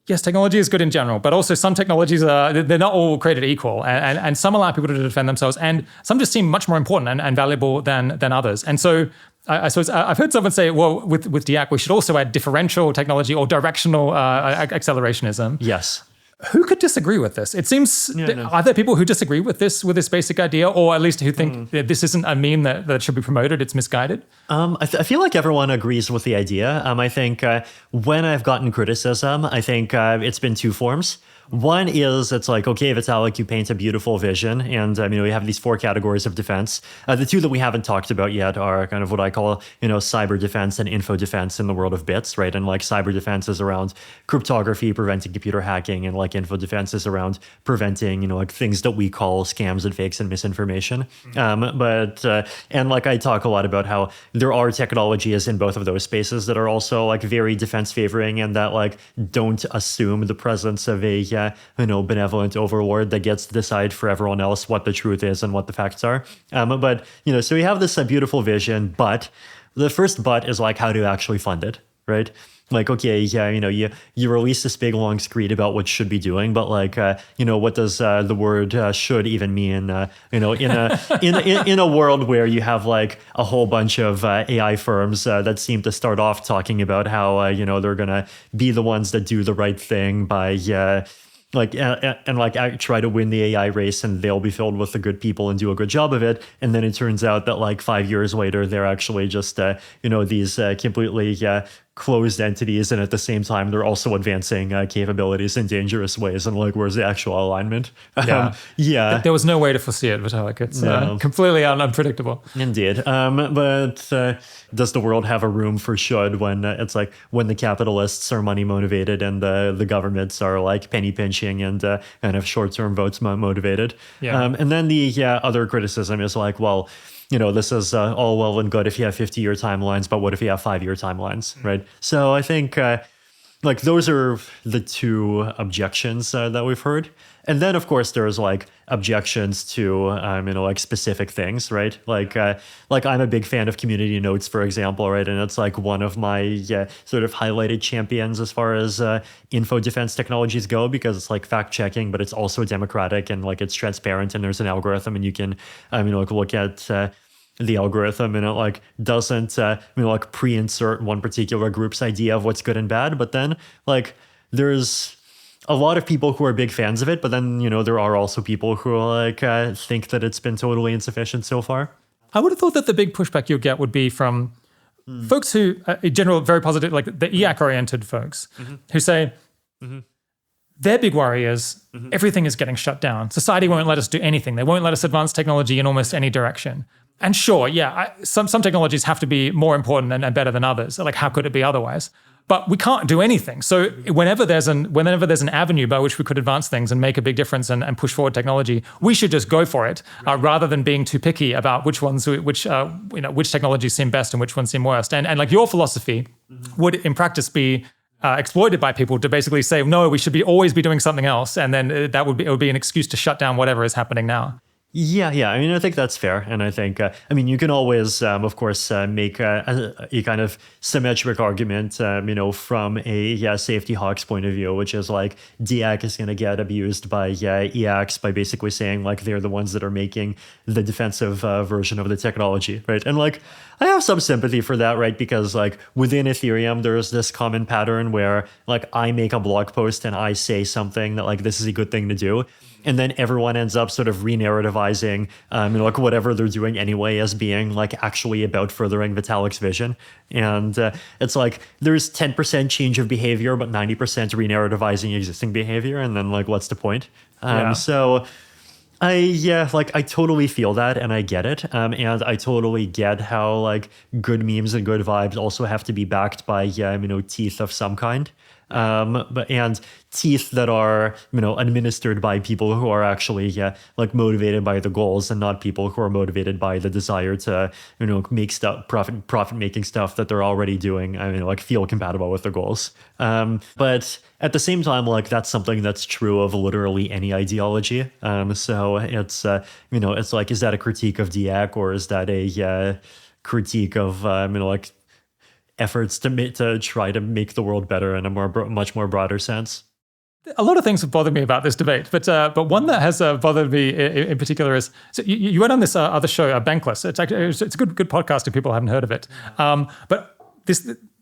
Yes, technology is good in general, but also some technologies they're not all created equal, and some allow people to defend themselves, and some just seem much more important and valuable than others. And so I suppose I've heard someone say, well, with DEC, we should also add differential technology or directional accelerationism. Yes. Who could disagree with this? It seems, are there people who disagree with this basic idea, or at least who think that this isn't a meme that should be promoted, it's misguided? I feel like everyone agrees with the idea. I think when I've gotten criticism, I think it's been two forms. One is it's like, okay, Vitalik, you paint a beautiful vision. And we have these 4 categories of defense. The 2 that we haven't talked about yet are kind of what I call, cyber defense and info defense in the world of bits, right? And like cyber defense is around cryptography, preventing computer hacking, and like info defense is around preventing, like things that we call scams and fakes and misinformation. And like I talk a lot about how there are technologies in both of those spaces that are also like very defense favoring, and that like don't assume the presence of a benevolent overlord that gets to decide for everyone else what the truth is and what the facts are. So we have this beautiful vision, but the first but is like how to actually fund it, right? Like, okay, you release this big long screed about what you should be doing, but like, what does the word should even mean? In a world where you have like a whole bunch of AI firms that seem to start off talking about how they're gonna be the ones that do the right thing by try to win the AI race, and they'll be filled with the good people and do a good job of it. And then it turns out that like 5 years later, they're actually just, these completely closed entities. And at the same time, they're also advancing capabilities in dangerous ways. And like, where's the actual alignment? There was no way to foresee it, Vitalik. It's completely unpredictable. Indeed. But does the world have a room for should when it's like when the capitalists are money motivated and the governments are like penny pinching and kind of short-term votes motivated? And then the other criticism is like, well, this is all well and good if you have 50-year timelines, but what if you have 5-year timelines, right? So I think like those are the 2 objections that we've heard. And then, of course, there's like objections to, like specific things, right? Like I'm a big fan of community notes, for example, right? And it's like one of my sort of highlighted champions as far as info defense technologies go, because it's like fact checking, but it's also democratic and like it's transparent, and there's an algorithm, and you can, look at the algorithm, and it like doesn't, like pre-insert one particular group's idea of what's good and bad, but then like there's a lot of people who are big fans of it, but then, there are also people who like think that it's been totally insufficient so far. I would have thought that the big pushback you'll get would be from folks who, in general, very positive, like the EAC-oriented folks, who say, their big worry is everything is getting shut down. Society won't let us do anything. They won't let us advance technology in almost any direction. And sure, some technologies have to be more important and better than others. Like, how could it be otherwise? But we can't do anything. So whenever there's an avenue by which we could advance things and make a big difference and push forward technology, we should just go for it, rather than being too picky about which technologies seem best and which ones seem worst. And like, your philosophy would, in practice, be exploited by people to basically say, no, we should always be doing something else, and then it would be an excuse to shut down whatever is happening now. Yeah. I mean, I think that's fair. And I think, you can always, of course, make a kind of symmetric argument, from a safety hawks point of view, which is like DAC is going to get abused by EACs by basically saying like they're the ones that are making the defensive version of the technology, right? And like, I have some sympathy for that, right? Because like within Ethereum, there's this common pattern where like I make a blog post and I say something that like this is a good thing to do. And then everyone ends up sort of re-narrativizing, like whatever they're doing anyway as being like actually about furthering Vitalik's vision. And it's like there's 10% change of behavior, but 90% re-narrativizing existing behavior. And then like, what's the point? So I totally feel that and I get it. And I totally get how like good memes and good vibes also have to be backed by, teeth of some kind. And teeth that are, administered by people who are actually, like motivated by the goals and not people who are motivated by the desire to, make stuff, profit making stuff that they're already doing. Like feel compatible with their goals. But at the same time, like that's something that's true of literally any ideology. So it's, it's like, is that a critique of DAC or is that a critique of, like efforts to try to make the world better in a much more broader sense? A lot of things have bothered me about this debate, but one that has bothered me in particular is, so you went on this other show, Bankless. It's a good podcast if people haven't heard of it. But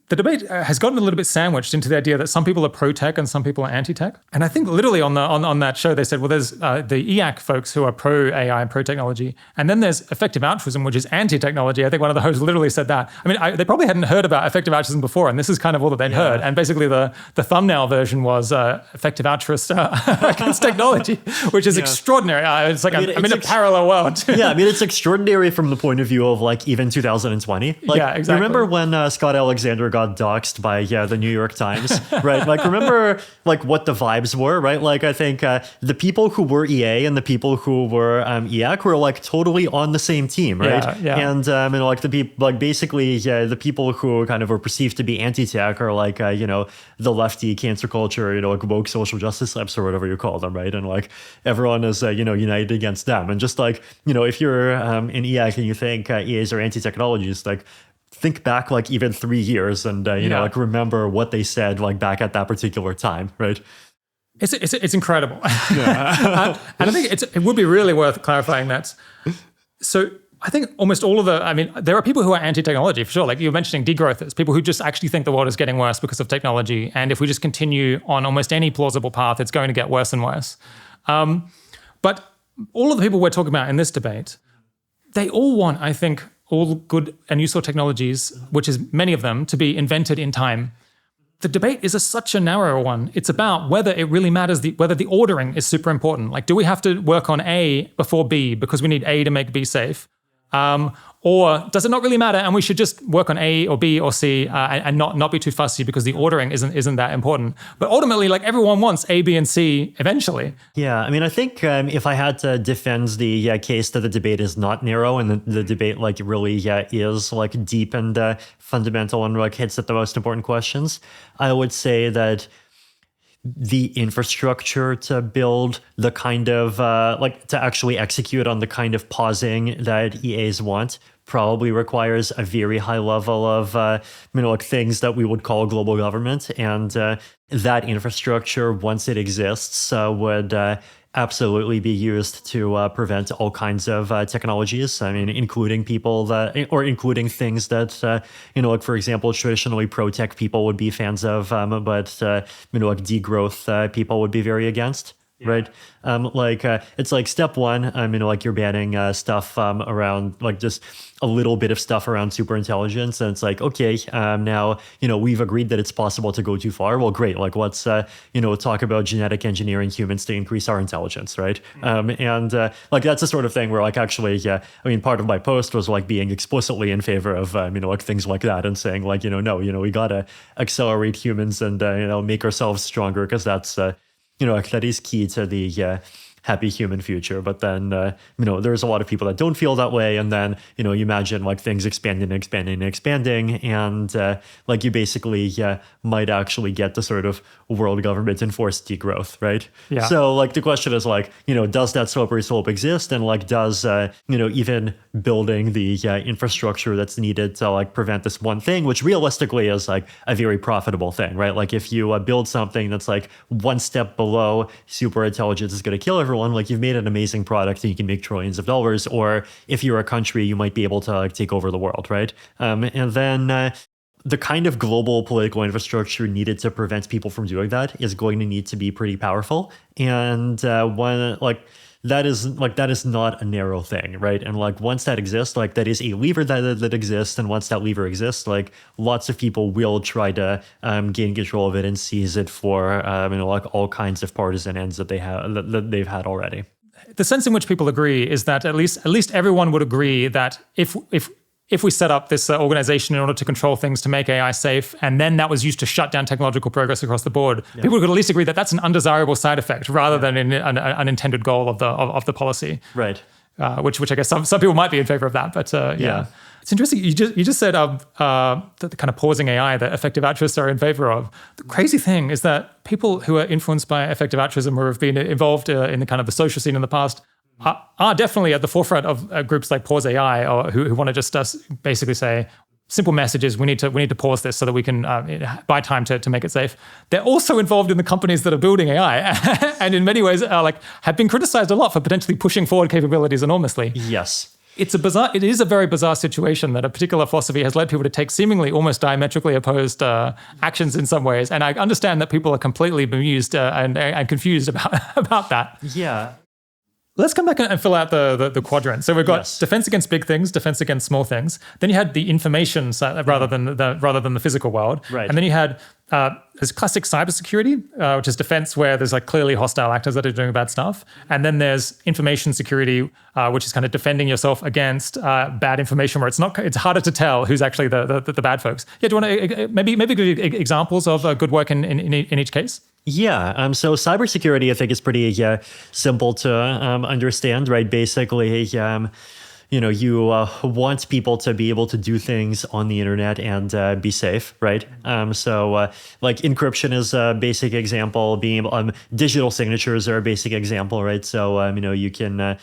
the debate has gotten a little bit sandwiched into the idea that some people are pro-tech and some people are anti-tech. And I think literally on that show, they said, well, there's the EAC folks who are pro-AI and pro-technology. And then there's effective altruism, which is anti-technology. I think one of the hosts literally said that. I mean, they probably hadn't heard about effective altruism before, and this is kind of all that they'd heard. And basically the thumbnail version was effective altruist against technology, which is extraordinary. It's like I'm in a parallel world. It's extraordinary from the point of view of like even 2020. Like, yeah, exactly. Remember when Scott Alexander got doxxed by the New York Times, right? Like, remember like what the vibes were, right? Like, I think the people who were EA and the people who were EAC were like totally on the same team, right? Yeah. And like the people, like basically, the people who kind of were perceived to be anti-tech are like, the lefty cancer culture, like woke social justice labs or whatever you call them, right? And like everyone is, united against them. And just like, if you're in EAC and you think EAs are anti-technology, just like think back like even 3 years and like remember what they said like back at that particular time, right? It's incredible. And I think it would be really worth clarifying that. So I think almost all of there are people who are anti-technology for sure. Like you were mentioning degrowthers, people who just actually think the world is getting worse because of technology. And if we just continue on almost any plausible path, it's going to get worse and worse. But all of the people we're talking about in this debate, they all want, I think, all good and useful technologies, which is many of them, to be invented in time. The debate is such a narrow one. It's about whether it really matters, whether the ordering is super important. Like, do we have to work on A before B because we need A to make B safe? Or does it not really matter and we should just work on A or B or C and not be too fussy because the ordering isn't that important? But ultimately, like everyone wants A, B, and C eventually. Yeah, I think if I had to defend the case that the debate is not narrow and the debate like really is like deep and fundamental and like hits at the most important questions, I would say that the infrastructure to build the kind of to actually execute on the kind of pausing that EAs want probably requires a very high level of like things that we would call global government, and that infrastructure, once it exists, would absolutely be used to prevent all kinds of technologies. Including including things that, like for example, traditionally pro-tech people would be fans of, but like degrowth people would be very against. right? It's like step one, like you're banning stuff around like just a little bit of stuff around superintelligence. And it's like, okay, now, we've agreed that it's possible to go too far. Well, great. Like let's, talk about genetic engineering humans to increase our intelligence, right? Like that's the sort of thing where like actually, part of my post was like being explicitly in favor of, like things like that and saying like, no, we got to accelerate humans and, make ourselves stronger because that's, like that is key to the happy human future. But then, there's a lot of people that don't feel that way. And then, you imagine like things expanding and expanding. And like you basically might actually get the sort of world government enforced degrowth, right? Yeah. So like the question is like, does that slippery slope exist? And like, does, even building the infrastructure that's needed to like prevent this one thing, which realistically is like a very profitable thing, right? Like if you build something that's like one step below super intelligence is going to kill everyone, like you've made an amazing product and you can make trillions of dollars. Or if you're a country, you might be able to like take over the world, right? And then the kind of global political infrastructure needed to prevent people from doing that is going to need to be pretty powerful. And that is not a narrow thing, right? And like once that exists, like that is a lever that exists, and once that lever exists, like lots of people will try to gain control of it and seize it for like all kinds of partisan ends that they've had already. The sense in which people agree is that at least everyone would agree that if we set up this organization in order to control things to make AI safe, and then that was used to shut down technological progress across the board, people could at least agree that that's an undesirable side effect rather than an unintended goal of the policy. Right. Which I guess some people might be in favor of that, but yeah. It's interesting. You just said that the kind of pausing AI that effective altruists are in favor of. The crazy thing is that people who are influenced by effective altruism or have been involved in the kind of the social scene in the past are definitely at the forefront of groups like Pause AI, or who want to just basically say simple messages. We need to pause this so that we can buy time to make it safe. They're also involved in the companies that are building AI, and in many ways have been criticized a lot for potentially pushing forward capabilities enormously. Yes. It is a very bizarre situation that a particular philosophy has led people to take seemingly almost diametrically opposed actions in some ways. And I understand that people are completely bemused and confused about that. Yeah. Let's come back and fill out the quadrant. So we've got defense against big things, defense against small things. Then you had the information side rather than the physical world. Right. And then you had there's classic cybersecurity, which is defense where there's like clearly hostile actors that are doing bad stuff. And then there's information security, which is kind of defending yourself against bad information where it's harder to tell who's actually the bad folks. Yeah, do you want to maybe give examples of good work in each case? Yeah. So cybersecurity, I think, is pretty simple to understand, right? Basically, you want people to be able to do things on the internet and be safe, right? So like encryption is a basic example. Digital signatures are a basic example, right? So you can.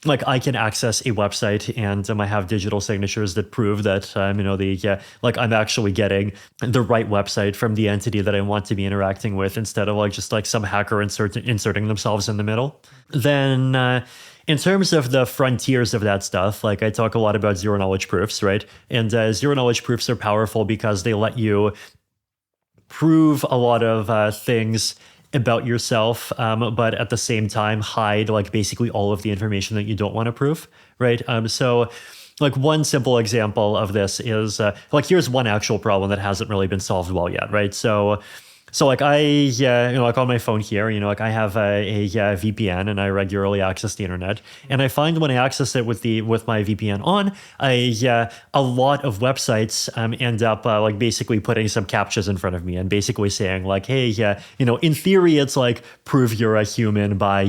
Like I can access a website and I have digital signatures that prove that I'm actually getting the right website from the entity that I want to be interacting with, instead of like just like some hacker inserting themselves in the middle. Then in terms of the frontiers of that stuff, like I talk a lot about zero knowledge proofs, right? And zero knowledge proofs are powerful because they let you prove a lot of things about yourself, but at the same time hide like basically all of the information that you don't want to prove, right? So like one simple example of this is like here's one actual problem that hasn't really been solved well yet, right? So like I, like on my phone here, like I have a VPN and I regularly access the internet. And I find when I access it with my VPN on, a lot of websites end up like basically putting some captchas in front of me and basically saying like, hey, in theory, it's like prove you're a human by,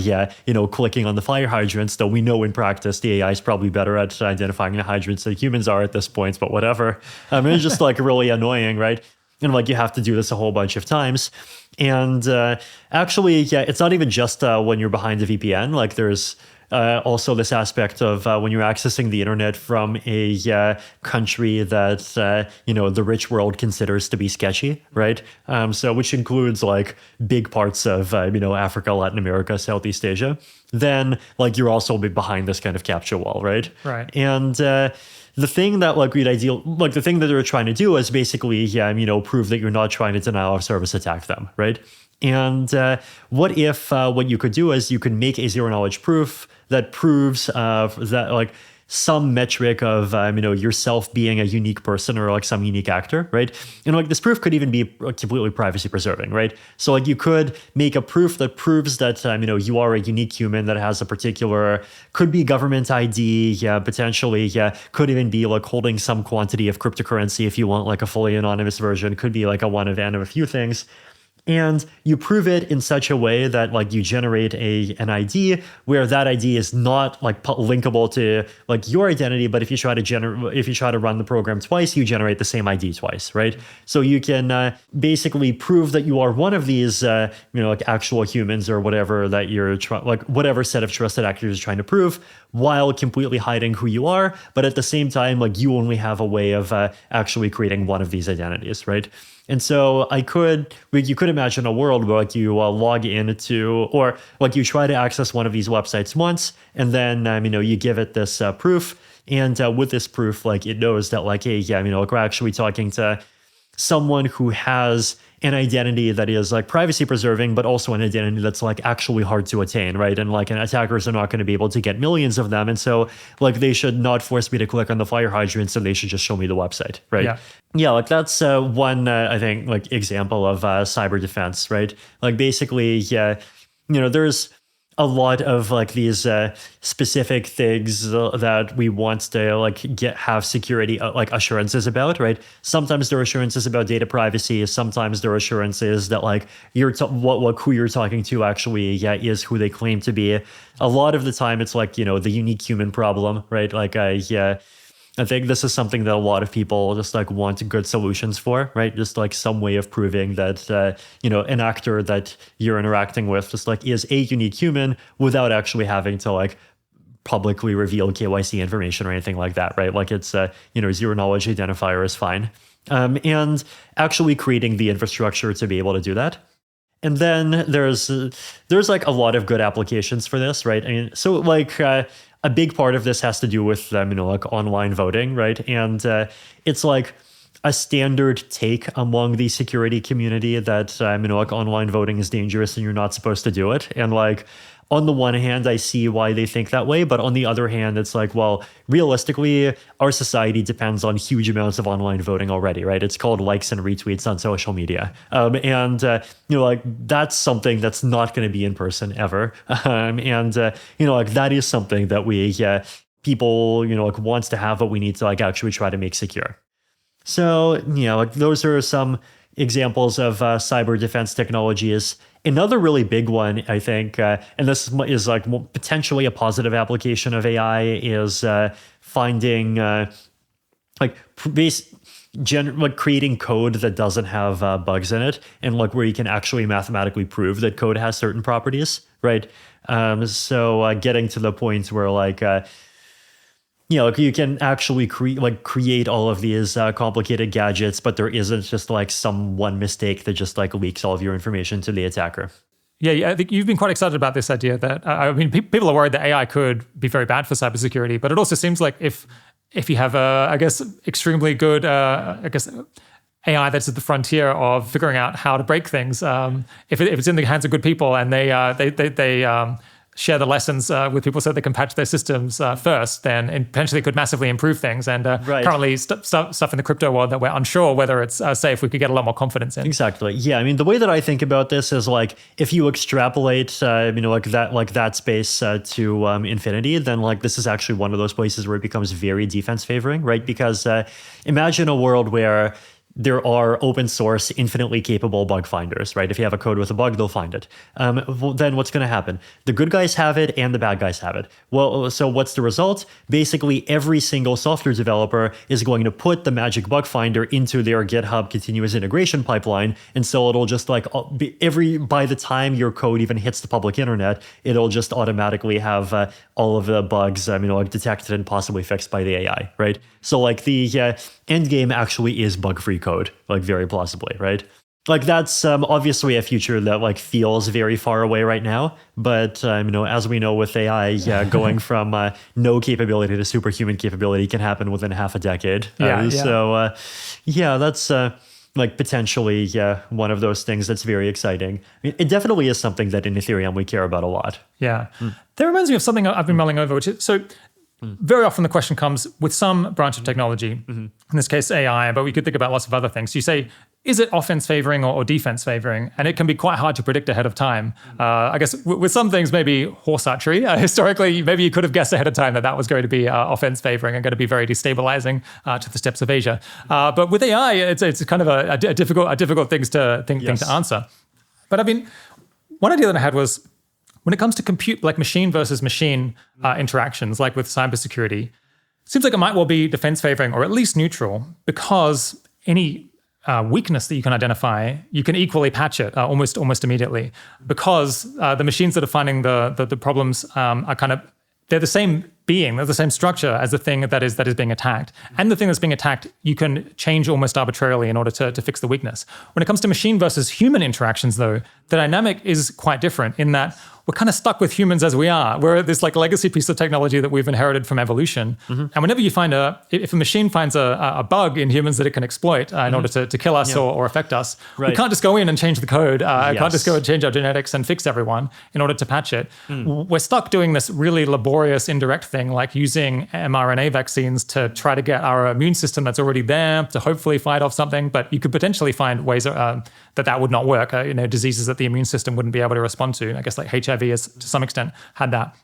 clicking on the fire hydrants, though we know in practice the AI is probably better at identifying the hydrants than humans are at this point, but whatever. It's just like really annoying, right? And like you have to do this a whole bunch of times. And actually, it's not even just when you're behind a VPN. Like there's also this aspect of when you're accessing the internet from a country that, the rich world considers to be sketchy, right? So which includes like big parts of, Africa, Latin America, Southeast Asia. Then like you're also behind this kind of captcha wall, right? Right. And the thing that the thing that they're trying to do is basically, prove that you're not trying to denial of service attack them, right? And what if what you could do is you could make a zero knowledge proof that proves that like some metric of yourself being a unique person or like some unique actor, right? And like this proof could even be completely privacy preserving, right? So like you could make a proof that proves that you are a unique human that has a particular, could be government ID, potentially, could even be like holding some quantity of cryptocurrency if you want like a fully anonymous version, could be like a one of a few things. And you prove it in such a way that like you generate an ID where that ID is not like linkable to like your identity, but if you try to run the program twice, you generate the same ID twice, right? So you can basically prove that you are one of these like actual humans or whatever that you're whatever set of trusted actors is trying to prove, while completely hiding who you are, but at the same time like you only have a way of actually creating one of these identities, right? And so you could imagine a world where like you log into, or like you try to access one of these websites once, and then you give it this proof, and with this proof, like it knows that like, hey, like we're actually talking to someone who has an identity that is like privacy preserving, but also an identity that's like actually hard to attain, right? And like, attackers are not going to be able to get millions of them. And so like they should not force me to click on the fire hydrant, so they should just show me the website, right? Yeah, like that's one, I think, like example of cyber defense, right? Like basically, there's a lot of like these specific things that we want to like have security like assurances about, right? Sometimes there are assurances about data privacy. Sometimes there are assurances that like who you're talking to actually is who they claim to be. A lot of the time, it's like the unique human problem, right? Like I think this is something that a lot of people just like want good solutions for, right? Just like some way of proving that, an actor that you're interacting with just like is a unique human without actually having to like publicly reveal KYC information or anything like that, right? Like it's, zero knowledge identifier is fine. And actually creating the infrastructure to be able to do that. And then there's like a lot of good applications for this, right? I mean, so like, a big part of this has to do with like online voting, right? And it's like a standard take among the security community that like online voting is dangerous and you're not supposed to do it. And like on the one hand, I see why they think that way, but on the other hand, it's like, well, realistically, our society depends on huge amounts of online voting already, right? It's called likes and retweets on social media, and like that's something that's not going to be in person ever, and like that is something that we people like wants to have, but we need to like actually try to make secure. So like those are some examples of cyber defense technologies. Another really big one, I think, and this is like potentially a positive application of AI, is finding creating code that doesn't have bugs in it, and like where you can actually mathematically prove that code has certain properties, right? So getting to the point where like like you can actually create all of these complicated gadgets, but there isn't just like some one mistake that just like leaks all of your information to the attacker. Yeah, I think you've been quite excited about this idea that, people are worried that AI could be very bad for cybersecurity, but it also seems like if you have extremely good, AI that's at the frontier of figuring out how to break things, if it's in the hands of good people and they share the lessons with people so they can patch their systems first, then it potentially could massively improve things. And currently stuff in the crypto world that we're unsure whether it's safe, we could get a lot more confidence in. Exactly. Yeah. I mean, the way that I think about this is like, if you extrapolate, like that space to infinity, then like this is actually one of those places where it becomes very defense favoring, right? Because imagine a world where there are open source, infinitely capable bug finders, right? If you have a code with a bug, they'll find it. Then what's going to happen? The good guys have it and the bad guys have it. Well, so what's the result? Basically, every single software developer is going to put the magic bug finder into their GitHub continuous integration pipeline. And so it'll just like by the time your code even hits the public internet, it'll just automatically have all of the bugs, like detected and possibly fixed by the AI, right? So like the end game actually is bug-free code, like very plausibly, right? Like that's obviously a future that like feels very far away right now, but as we know with AI, going from no capability to superhuman capability can happen within half a decade. So that's like potentially one of those things that's very exciting. I mean, it definitely is something that in Ethereum we care about a lot. Yeah. That reminds me of something I've been mulling over, which is, so very often the question comes with some branch of technology, in this case AI, but we could think about lots of other things. You say, is it offense favoring or defense favoring? And it can be quite hard to predict ahead of time. I guess with some things, maybe horse archery. Historically, maybe you could have guessed ahead of time that that was going to be offense favoring and going to be very destabilizing to the steppes of Asia. But with AI, it's kind of a difficult thing to answer. But I mean, one idea that I had was when it comes to compute, like machine versus machine interactions, like with cybersecurity, it seems like it might well be defense favoring or at least neutral, because any weakness that you can identify, you can equally patch it almost immediately, because the machines that are finding the problems are kind of, they're the same being, they're the same structure as the thing that is being attacked. And the thing that's being attacked, you can change almost arbitrarily in order to fix the weakness. When it comes to machine versus human interactions, though, the dynamic is quite different in that we're kind of stuck with humans as we are. We're this like legacy piece of technology that we've inherited from evolution. And whenever you find if a machine finds a bug in humans that it can exploit in order to kill us or affect us, we can't just go in and change the code. Can't just go and change our genetics and fix everyone in order to patch it. We're stuck doing this really laborious indirect thing, like using mRNA vaccines to try to get our immune system that's already there to hopefully fight off something. But you could potentially find ways that would not work. Diseases that the immune system wouldn't be able to respond to. I guess like HIV has to some extent had that.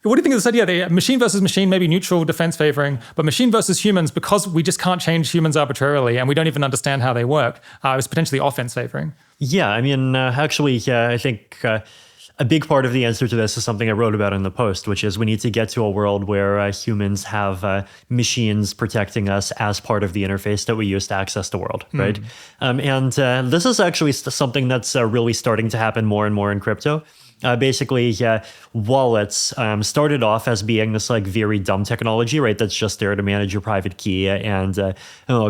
What do you think of this idea? The machine versus machine, maybe neutral, defense favoring, but machine versus humans, because we just can't change humans arbitrarily and we don't even understand how they work, is potentially offense favoring. Yeah, I mean, actually, I think a big part of the answer to this is something I wrote about in the post, which is we need to get to a world where humans have machines protecting us as part of the interface that we use to access the world, right? And this is actually something that's really starting to happen more and more in crypto. Basically, wallets started off as being this like very dumb technology, right? That's just there to manage your private key and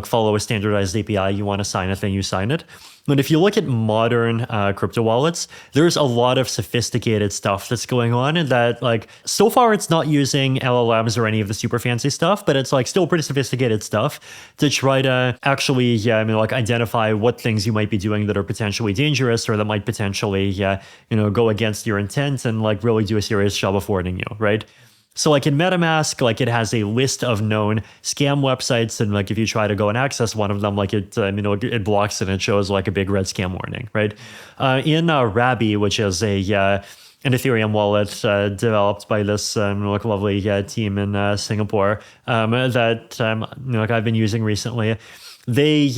follow a standardized API. You want to sign a thing, you sign it. But if you look at modern crypto wallets, there's a lot of sophisticated stuff that's going on, and that like so far it's not using LLMs or any of the super fancy stuff, but it's like still pretty sophisticated stuff to try to actually identify what things you might be doing that are potentially dangerous or that might potentially go against your intent, and like really do a serious job of warning you, right? So like in MetaMask, like it has a list of known scam websites, and like if you try to go and access one of them, like it blocks it and it shows like a big red scam warning, right? In Rabby, which is an Ethereum wallet developed by this lovely team in Singapore that I've been using recently. They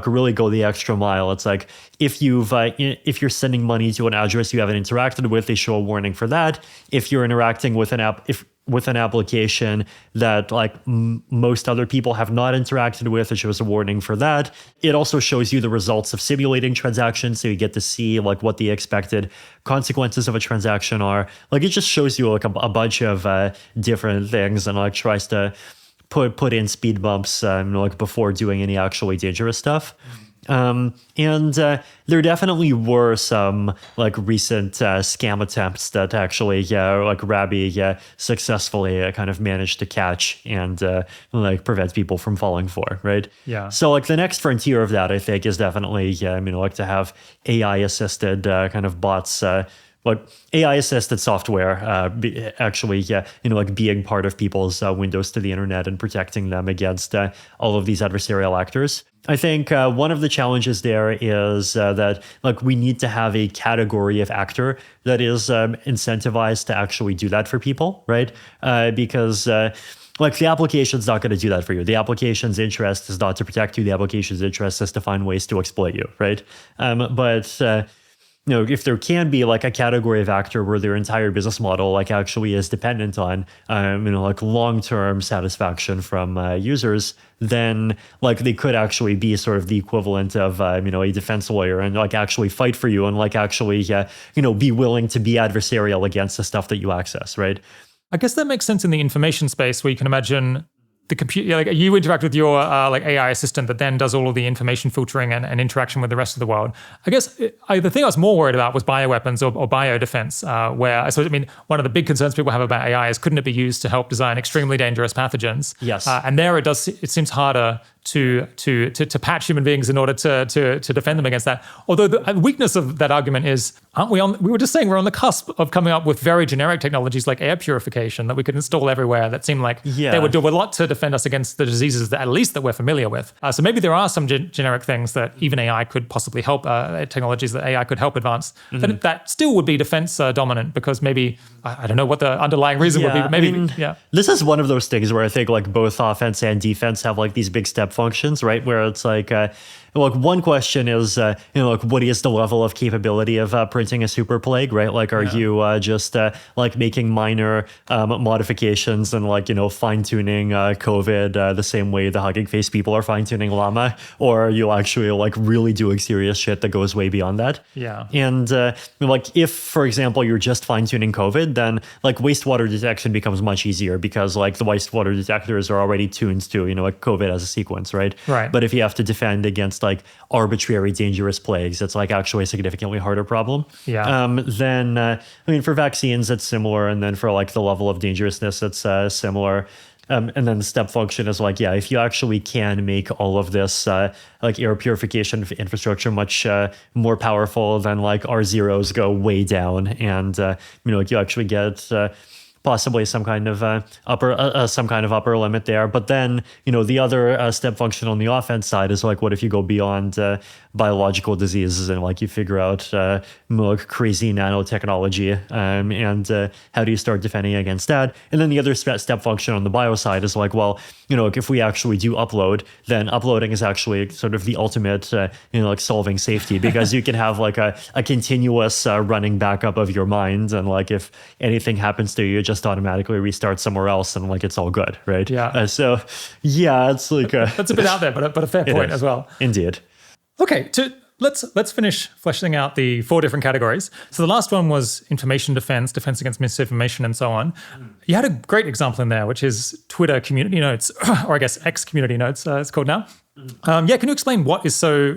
really go the extra mile. It's like if you're sending money to an address you haven't interacted with, they show a warning for that. If you're interacting with an application that like most other people have not interacted with, it shows a warning for that. It also shows you the results of simulating transactions, so you get to see like what the expected consequences of a transaction are. Like it just shows you like a bunch of different things, and like tries to put in speed bumps before doing any actually dangerous stuff. And there definitely were some like recent scam attempts that actually Rabby successfully kind of managed to catch and prevent people from falling for, right? Yeah. So like the next frontier of that, I think, is definitely to have AI assisted kind of bots, like AI-assisted software being part of people's windows to the internet and protecting them against all of these adversarial actors. I think one of the challenges there is that like we need to have a category of actor that is incentivized to actually do that for people, right? Because like the application's not going to do that for you. The application's interest is not to protect you. The application's interest is to find ways to exploit you, right? If there can be like a category of actor where their entire business model like actually is dependent on long-term satisfaction from users, then like they could actually be sort of the equivalent of a defense lawyer and like actually fight for you and like actually be willing to be adversarial against the stuff that you access, right? I guess that makes sense in the information space, where you can imagine the computer, like you interact with your AI assistant that then does all of the information filtering and interaction with the rest of the world. I guess the thing I was more worried about was bioweapons or biodefense, where one of the big concerns people have about AI is couldn't it be used to help design extremely dangerous pathogens? Yes. And there it seems harder to patch human beings in order to defend them against that. Although the weakness of that argument is, we were just saying we're on the cusp of coming up with very generic technologies like air purification that we could install everywhere that seem like they would do a lot to defend us against the diseases that at least that we're familiar with. So maybe there are some generic things that even AI could possibly help, technologies that AI could help advance, that still would be defense dominant, because maybe, I don't know what the underlying reason would be, but maybe, This is one of those things where I think like both offense and defense have like these big step functions, right? Where it's like, one question is, what is the level of capability of printing a super plague, right? Like, are you just like making minor modifications and like, fine tuning COVID the same way the Hugging Face people are fine tuning llama, or are you actually like really doing serious shit that goes way beyond that? Yeah. And like if, for example, you're just fine tuning COVID, then like wastewater detection becomes much easier because like the wastewater detectors are already tuned to, like COVID as a sequence, right? Right. But if you have to defend against like arbitrary dangerous plagues, it's like actually a significantly harder problem. Then for vaccines it's similar, and then for like the level of dangerousness it's similar. And then the step function is like, if you actually can make all of this like air purification infrastructure much more powerful, then like our zeros go way down, and like you actually get possibly some kind of upper limit there. But then, the other step function on the offense side is like, what if you go beyond biological diseases and like you figure out more crazy nanotechnology, and how do you start defending against that? And then the other step function on the bio side is like, well, if we actually do upload, then uploading is actually sort of the ultimate, like solving safety, because you can have like a continuous running backup of your mind, and like if anything happens to you, you just automatically restart somewhere else, and like it's all good, right? It's like that's a bit out there, but a fair point as well. Indeed. Okay, let's finish fleshing out the 4 different categories. So the last one was information defense, defense against misinformation, and so on. You had a great example in there, which is Twitter community notes, or I guess X community notes, it's called now. Can you explain what is so?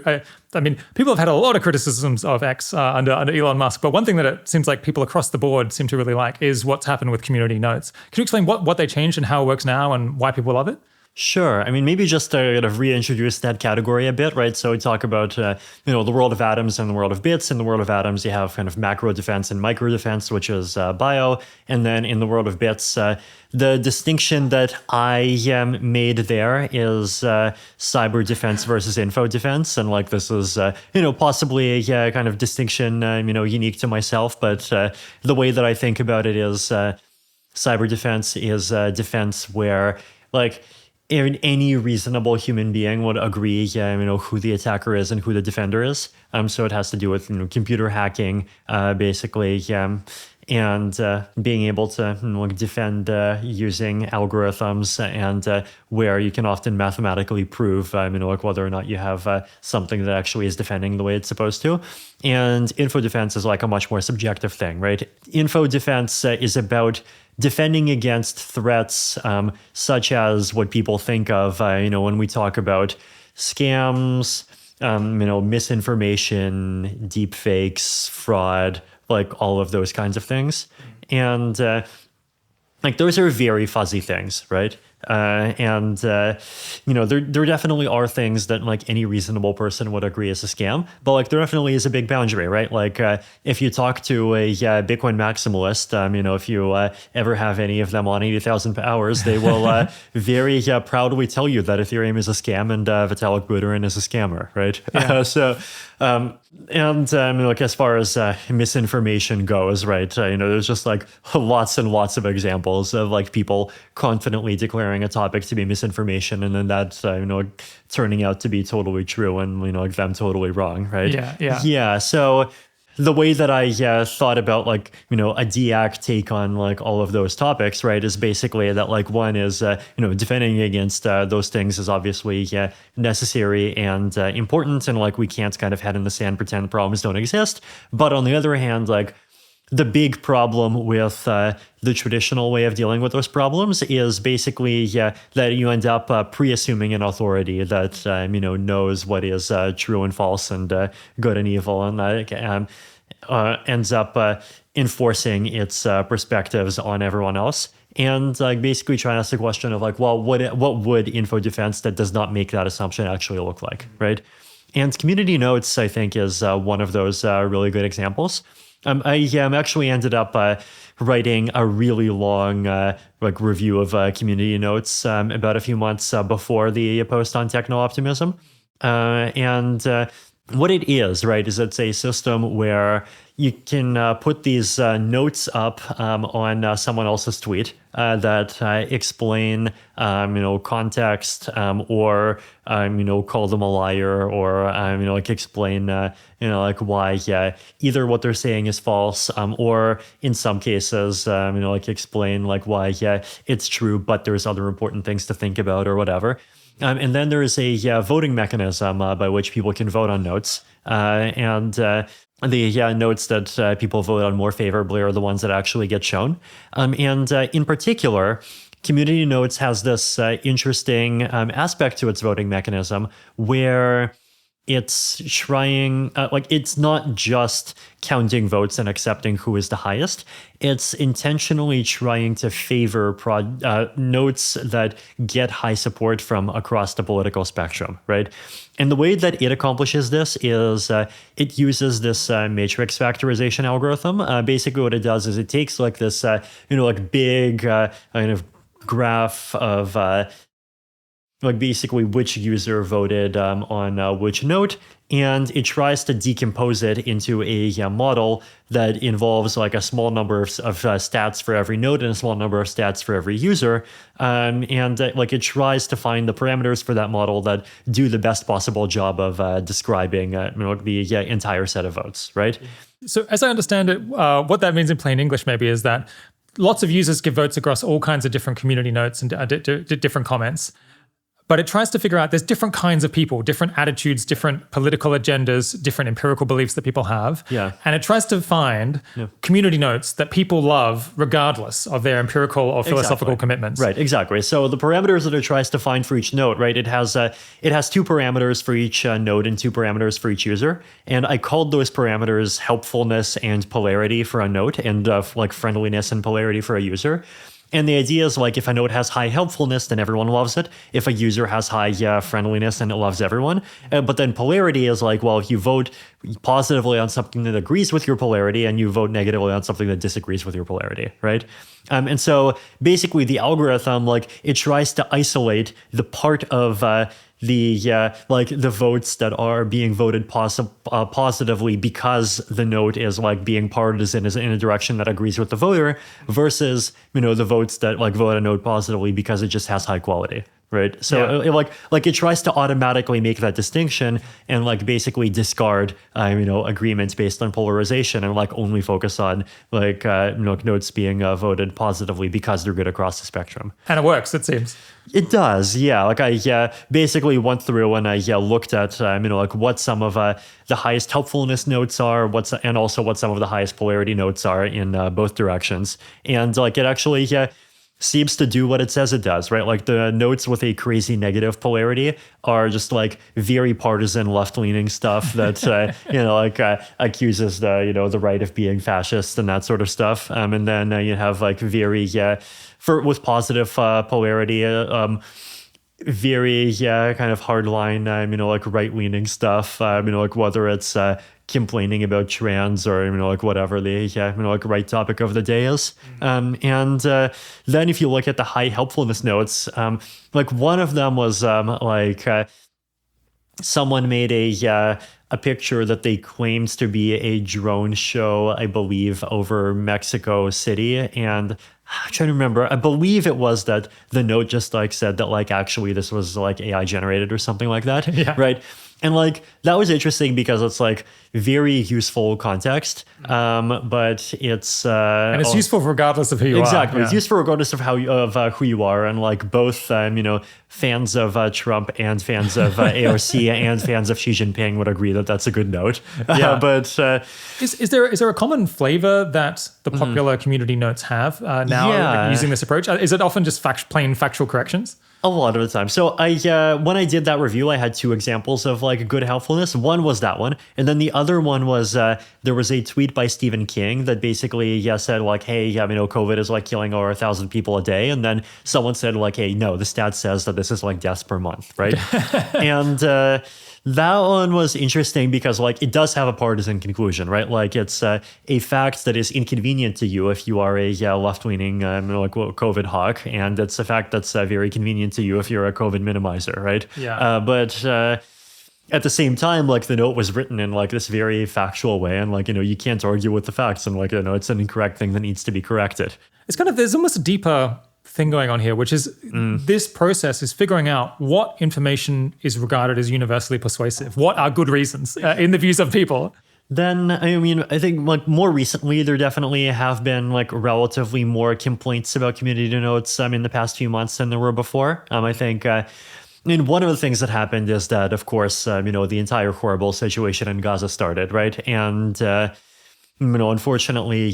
People have had a lot of criticisms of X under Elon Musk, but one thing that it seems like people across the board seem to really like is what's happened with community notes. Can you explain what they changed and how it works now and why people love it? Sure. Maybe just to kind of reintroduce that category a bit, right? So we talk about, the world of atoms and the world of bits. In the world of atoms, you have kind of macro defense and micro defense, which is bio. And then in the world of bits, the distinction that I made there is cyber defense versus info defense. And like this is, possibly a kind of distinction, unique to myself. But the way that I think about it is cyber defense is defense where like any reasonable human being would agree, who the attacker is and who the defender is. So it has to do with computer hacking, basically, and being able to defend using algorithms, and where you can often mathematically prove, whether or not you have something that actually is defending the way it's supposed to. And info defense is like a much more subjective thing, right? Info defense is about defending against threats such as what people think of, when we talk about scams, misinformation, deep fakes, fraud, like all of those kinds of things. And like those are very fuzzy things, right? There definitely are things that like any reasonable person would agree is a scam, but like there definitely is a big boundary, right? Like if you talk to a Bitcoin maximalist, if you ever have any of them on 80,000 hours, they will very proudly tell you that Ethereum is a scam and Vitalik Buterin is a scammer, right? Like as far as misinformation goes, right? There's just like lots and lots of examples of like people confidently declaring a topic to be misinformation, and then that turning out to be totally true, and like them totally wrong, right? Yeah. So the way that I thought about like, a DAC take on like all of those topics, right, is basically that like one is, defending against those things is obviously necessary and important. And like we can't kind of head in the sand pretend problems don't exist. But on the other hand, like the big problem with the traditional way of dealing with those problems is basically that you end up pre-assuming an authority that knows what is true and false and good and evil, and ends up enforcing its perspectives on everyone else. and like basically trying to ask the question of like, well, what would info defense that does not make that assumption actually look like, right? And community notes, I think, is one of those really good examples. I actually ended up writing a really long like review of community notes about a few months before the post on techno-optimism. And what it is, right, is it's a system where you can put these notes up on someone else's tweet that explain, context or, call them a liar or, like explain, like why either what they're saying is false or in some cases, like explain like why it's true, but there's other important things to think about or whatever. And then there is a voting mechanism by which people can vote on notes. And the notes that people vote on more favorably are the ones that actually get shown. And in particular, community notes has this interesting aspect to its voting mechanism where it's trying, it's not just counting votes and accepting who is the highest. It's intentionally trying to favor notes that get high support from across the political spectrum, right? And the way that it accomplishes this is it uses this matrix factorization algorithm. Basically what it does is it takes like this, big kind of graph of like basically which user voted on which note, and it tries to decompose it into a model that involves like a small number of stats for every node and a small number of stats for every user. And it tries to find the parameters for that model that do the best possible job of describing the entire set of votes, right? So as I understand it, what that means in plain English maybe is that lots of users give votes across all kinds of different community notes and different comments. But it tries to figure out there's different kinds of people, different attitudes, different political agendas, different empirical beliefs that people have. Yeah. And it tries to find community notes that people love regardless of their empirical or philosophical commitments. Right, exactly. So the parameters that it tries to find for each note, right, it has 2 parameters for each node and 2 parameters for each user. And I called those parameters helpfulness and polarity for a note and like friendliness and polarity for a user. And the idea is like if a node has high helpfulness, then everyone loves it. If a user has high friendliness, then it loves everyone. But then polarity is like, well, if you vote positively on something that agrees with your polarity and you vote negatively on something that disagrees with your polarity, right? And so basically the algorithm, like it tries to isolate the part of the votes that are being voted positively because the note is like being partisan is in a direction that agrees with the voter versus the votes that like vote a note positively because it just has high quality, right? So it tries to automatically make that distinction and like basically discard agreements based on polarization and like only focus on like notes being voted positively because they're good across the spectrum. And it works, it seems. It does, yeah. Like I basically went through and I looked at what some of the highest helpfulness notes are, and also what some of the highest polarity notes are in both directions, and like it actually seems to do what it says it does, right? Like the notes with a crazy negative polarity are just like very partisan left-leaning stuff that accuses the right of being fascist and that sort of stuff. And then you have like very with positive polarity, very kind of hardline, like right-leaning stuff. Like whether it's complaining about trans or like whatever the right topic of the day is. And then if you look at the high helpfulness notes, like one of them was someone made a picture that they claimed to be a drone show, I believe, over Mexico City. And I'm trying to remember, I believe it was that the note just like said that like actually this was like AI generated or something like that. Yeah. Right. And like that was interesting because it's like very useful context, but it's and it's useful regardless of who you are. Exactly, it's useful regardless of who you are, and like both fans of Trump and fans of ARC and fans of Xi Jinping would agree that that's a good note. Yeah. But is there a common flavor that the popular community notes have now using this approach? Is it often just plain factual corrections? A lot of the time. So when I did that review, I had two examples of like good helpfulness. One was that one, and then the other one was there was a tweet by Stephen King that basically said like, hey, COVID is like killing over 1,000 people a day, and then someone said like, hey, no, the stat says that this is like deaths per month, right? And that one was interesting because like it does have a partisan conclusion, right? Like it's a fact that is inconvenient to you if you are a left-leaning like COVID hawk, and it's a fact that's very convenient to you if you're a COVID minimizer, right? Yeah. But at the same time, like the note was written in like this very factual way, and like you can't argue with the facts, and like it's an incorrect thing that needs to be corrected. It's kind of, there's almost a deeper thing going on here, which is this process is figuring out what information is regarded as universally persuasive. What are good reasons in the views of people? Then, I think like more recently, there definitely have been like relatively more complaints about community notes in the past few months than there were before. I think one of the things that happened is that, of course, the entire horrible situation in Gaza started, right? And, unfortunately,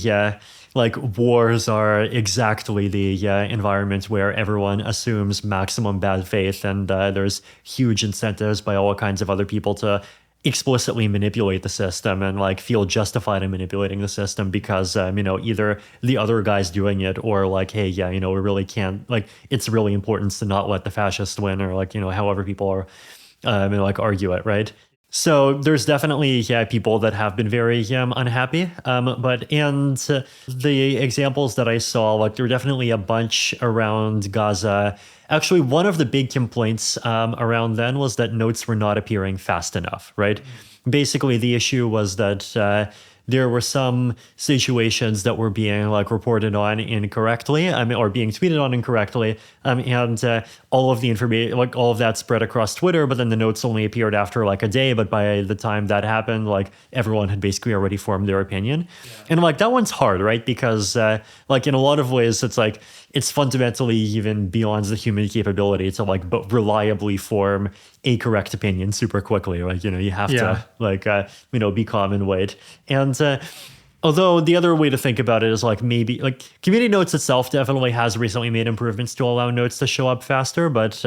like wars are exactly the environment where everyone assumes maximum bad faith, and there's huge incentives by all kinds of other people to explicitly manipulate the system and like feel justified in manipulating the system because either the other guy's doing it or like, hey, we really can't, like it's really important to not let the fascists win, or like however people are like argue it, right? So there's definitely people that have been very unhappy, but the examples that I saw, like there were definitely a bunch around Gaza. Actually, one of the big complaints around then was that notes were not appearing fast enough, right? Basically, the issue was that there were some situations that were being like reported on incorrectly, or being tweeted on incorrectly, and all of the information, like all of that spread across Twitter, but then the notes only appeared after like a day. But by the time that happened, like everyone had basically already formed their opinion. And like that one's hard, right? Because like in a lot of ways, it's like it's fundamentally even beyond the human capability to like reliably form a correct opinion super quickly. Like, you have to like, be calm and wait. And although the other way to think about it is like maybe like community notes itself definitely has recently made improvements to allow notes to show up faster. But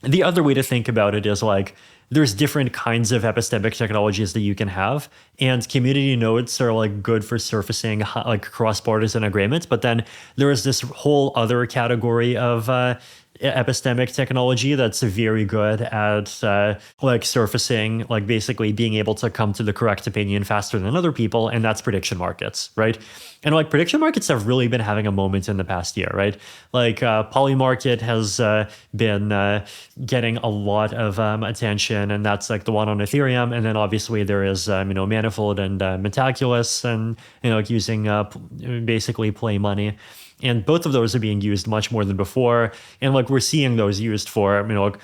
the other way to think about it is like there's different kinds of epistemic technologies that you can have, and community notes are like good for surfacing like cross-partisan agreements. But then there is this whole other category of epistemic technology that's very good at like surfacing, like basically being able to come to the correct opinion faster than other people, and that's prediction markets, right? And like prediction markets have really been having a moment in the past year, right? Like Polymarket has been getting a lot of attention, and that's like the one on Ethereum. And then obviously there is Manifold and Metaculus, and using basically play money. And both of those are being used much more than before. And like we're seeing those used for, like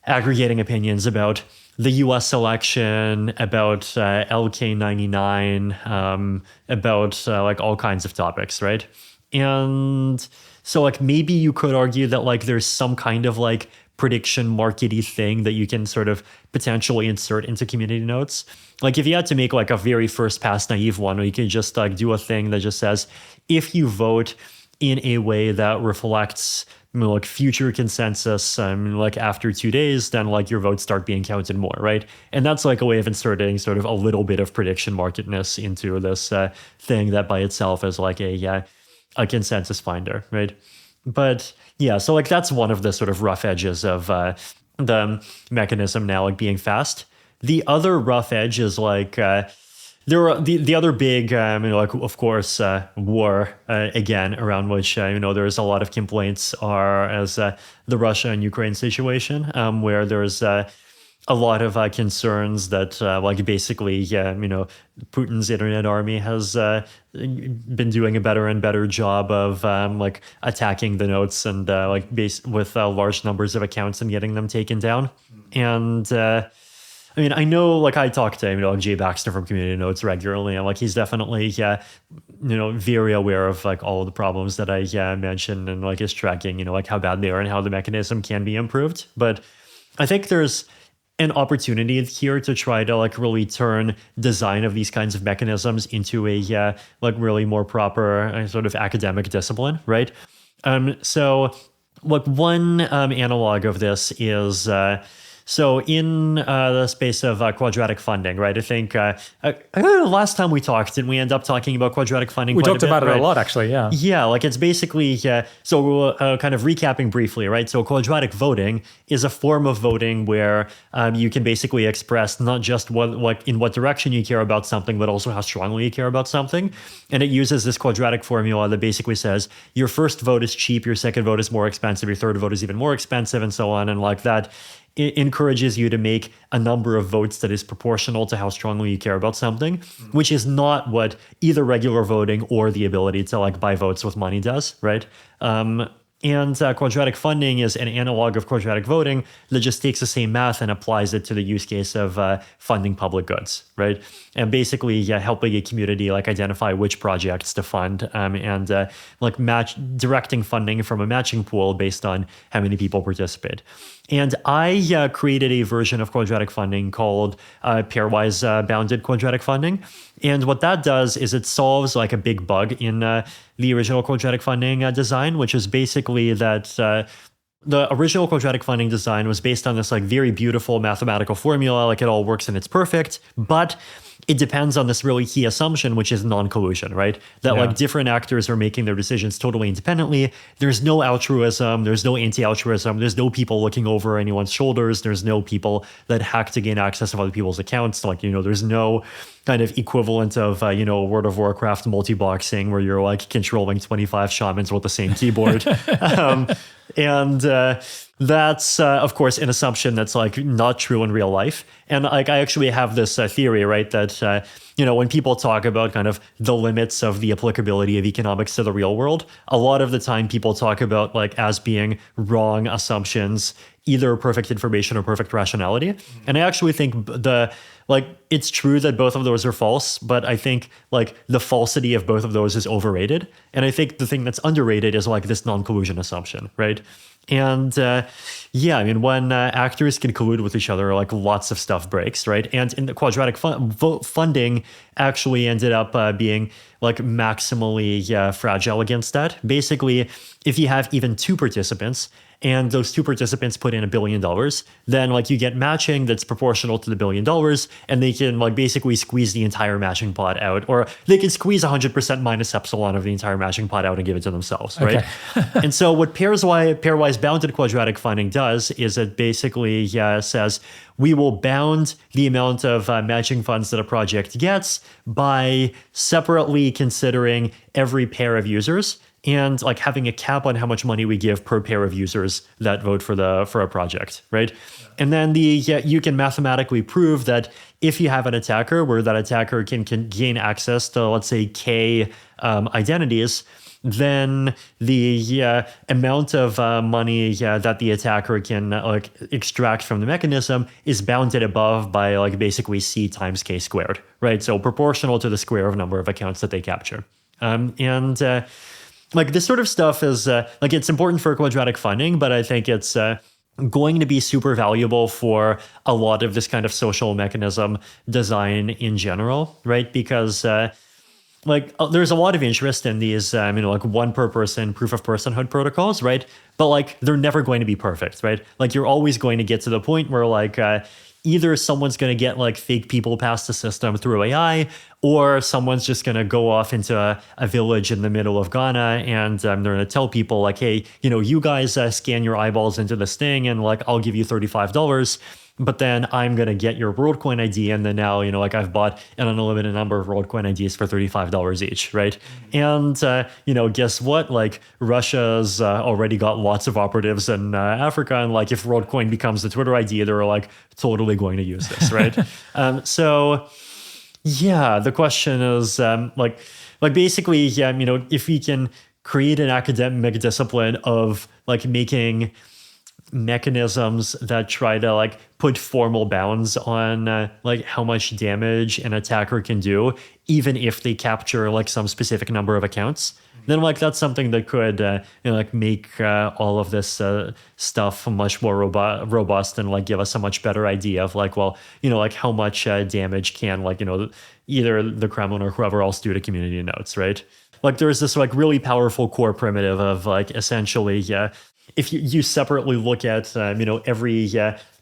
aggregating opinions about the US election, about LK99, about like all kinds of topics, right? And so like maybe you could argue that like there's some kind of like prediction markety thing that you can sort of potentially insert into community notes. Like if you had to make like a very first pass naive one, or you could just like do a thing that just says, if you vote in a way that reflects like future consensus, like after 2 days, then like your votes start being counted more, right? And that's like a way of inserting sort of a little bit of prediction marketness into this thing that by itself is like a consensus finder, right? But yeah, so like that's one of the sort of rough edges of the mechanism now, like being fast. The other rough edge is like there are the other big, like of course, war again, around which there's a lot of complaints are as the Russia and Ukraine situation, where there's a lot of concerns that like basically, Putin's internet army has been doing a better and better job of like attacking the notes and like with large numbers of accounts and getting them taken down. And I know, like, I talk to, Jay Baxter from Community Notes regularly, and, like, he's definitely, very aware of, like, all of the problems that I mentioned, and, like, is tracking, like, how bad they are and how the mechanism can be improved. But I think there's an opportunity here to try to, like, really turn design of these kinds of mechanisms into a, like, really more proper sort of academic discipline, right? So Look, one analog of this is so in the space of quadratic funding, right? I think I don't know, last time we talked, didn't we end up talking about quadratic funding? We quite talked a bit, about it right? a lot, actually, yeah. Yeah, like it's basically, so kind of recapping briefly, right? So quadratic voting is a form of voting where you can basically express not just in what direction you care about something, but also how strongly you care about something. And it uses this quadratic formula that basically says your first vote is cheap, your second vote is more expensive, your third vote is even more expensive, and so on. And like that, it encourages you to make a number of votes that is proportional to how strongly you care about something, which is not what either regular voting or the ability to like buy votes with money does, right? And quadratic funding is an analog of quadratic voting that just takes the same math and applies it to the use case of funding public goods, right? And basically helping a community like identify which projects to fund and like directing funding from a matching pool based on how many people participate. And I created a version of quadratic funding called pairwise bounded quadratic funding. And what that does is it solves like a big bug in the original quadratic funding design, which is basically that the original quadratic funding design was based on this like very beautiful mathematical formula, like it all works and it's perfect, but it depends on this really key assumption, which is non-collusion, right? That like different actors are making their decisions totally independently. There's no altruism, there's no anti-altruism, there's no people looking over anyone's shoulders, there's no people that hack to gain access to other people's accounts. Like, there's no kind of equivalent of, World of Warcraft multi-boxing where you're like controlling 25 shamans with the same keyboard. That's, of course, an assumption that's like not true in real life. And like I actually have this theory, right, that, when people talk about kind of the limits of the applicability of economics to the real world, a lot of the time people talk about like as being wrong assumptions, either perfect information or perfect rationality. And I actually think it's true that both of those are false, but I think like the falsity of both of those is overrated. And I think the thing that's underrated is like this non-collusion assumption, right? And when actors can collude with each other, like lots of stuff breaks, right? And in the quadratic funding actually ended up being like maximally fragile against that. Basically, if you have even two participants, and those two participants put in $1 billion, then like you get matching that's proportional to the $1 billion, and they can like basically squeeze the entire matching pot out, or they can squeeze 100% minus epsilon of the entire matching pot out and give it to themselves, right? Okay. And so what pairwise bounded quadratic funding does is it basically says we will bound the amount of matching funds that a project gets by separately considering every pair of users and like having a cap on how much money we give per pair of users that vote for a project, right? Yeah. And then you can mathematically prove that if you have an attacker where that attacker can gain access to, let's say, K identities, then the amount of money that the attacker can extract from the mechanism is bounded above by like basically C times K squared, right? So proportional to the square of number of accounts that they capture. Like this sort of stuff is like it's important for quadratic funding, but I think it's going to be super valuable for a lot of this kind of social mechanism design in general, right? Because there's a lot of interest in these, like one per person proof of personhood protocols, right? But like they're never going to be perfect, right? Like you're always going to get to the point where like either someone's going to get like fake people past the system through AI, or someone's just going to go off into a village in the middle of Ghana and they're going to tell people like, hey, you guys scan your eyeballs into this thing and like I'll give you $35. But then I'm going to get your WorldCoin ID. And then now, like I've bought an unlimited number of WorldCoin IDs for $35 each, right? And, guess what? Like Russia's already got lots of operatives in Africa. And like if WorldCoin becomes the Twitter ID, they're like totally going to use this, right? So yeah, the question is basically, if we can create an academic discipline of like making mechanisms that try to like put formal bounds on like how much damage an attacker can do, even if they capture like some specific number of accounts, then like that's something that could make all of this stuff much more robust and like give us a much better idea of like, well, like how much damage can like, either the Kremlin or whoever else do to community nodes, right? Like there's this like really powerful core primitive of like essentially if you separately look at every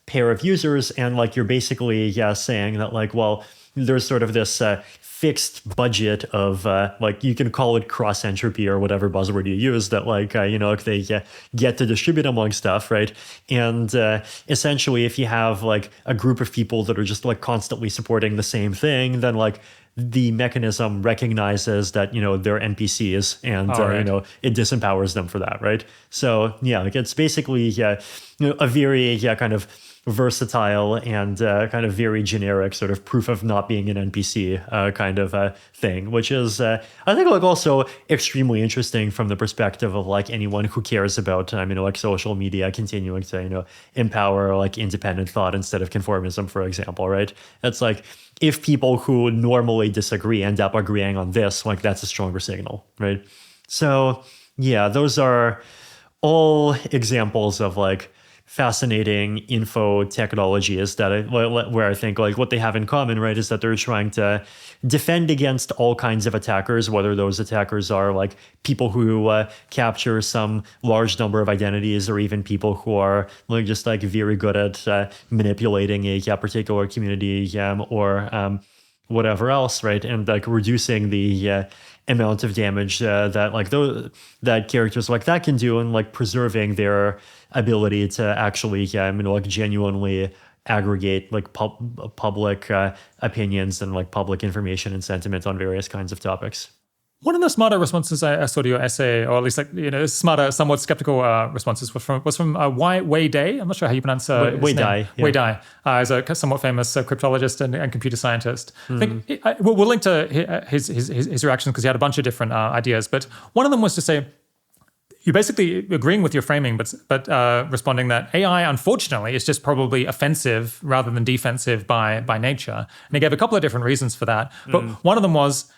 pair of users, and like you're basically saying that like, well, there's sort of this fixed budget of like, you can call it cross entropy or whatever buzzword you use, that like they get to distribute among stuff, right? And essentially, if you have like a group of people that are just like constantly supporting the same thing, then like the mechanism recognizes that they're NPCs, and right. it disempowers them for that, right? So yeah, like it's basically a very kind of versatile and kind of very generic sort of proof of not being an NPC kind of thing, which is I think like also extremely interesting from the perspective of like anyone who cares about like social media continuing to empower like independent thought instead of conformism, for example, right? It's like, if people who normally disagree end up agreeing on this, like that's a stronger signal, right? So yeah, those are all examples of like fascinating info technologies that where I think like what they have in common, right, is that they're trying to defend against all kinds of attackers, whether those attackers are like people who capture some large number of identities, or even people who are like just like very good at manipulating a particular community or whatever else, right? And like reducing the amount of damage that like those that characters like that can do, and like preserving their ability to actually like genuinely aggregate like public opinions and like public information and sentiment on various kinds of topics. One of the smarter responses I saw to your essay, or at least like smarter, somewhat skeptical responses, was from Wei Dai. I'm not sure how you pronounce his Wei name. Dai. Wei Dai is a somewhat famous cryptologist and computer scientist. I think we'll link to his reactions, because he had a bunch of different ideas. But one of them was to say, you're basically agreeing with your framing, but responding that AI, unfortunately, is just probably offensive rather than defensive by nature. And he gave a couple of different reasons for that. But one of them was,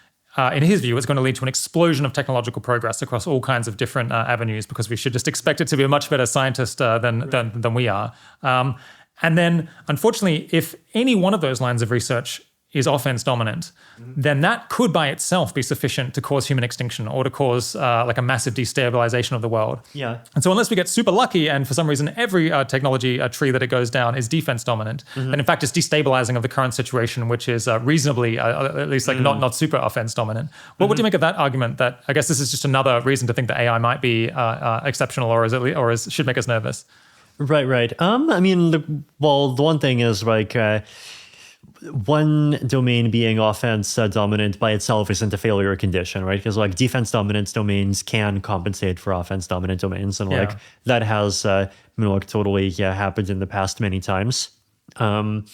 in his view, it's going to lead to an explosion of technological progress across all kinds of different avenues, because we should just expect it to be a much better scientist than we are. And then, unfortunately, if any one of those lines of research is offense-dominant, then that could by itself be sufficient to cause human extinction, or to cause like a massive destabilization of the world. Yeah. And so unless we get super lucky, and for some reason every technology tree that it goes down is defense-dominant, then in fact it's destabilizing of the current situation, which is reasonably, at least like not super offense-dominant. What do you make of that argument, that I guess this is just another reason to think that AI might be exceptional, or should make us nervous? Right. I mean, the one thing is like, one domain being offense dominant by itself isn't a failure condition, right? Because like defense dominant domains can compensate for offense dominant domains, and like that has like totally happened in the past many times. If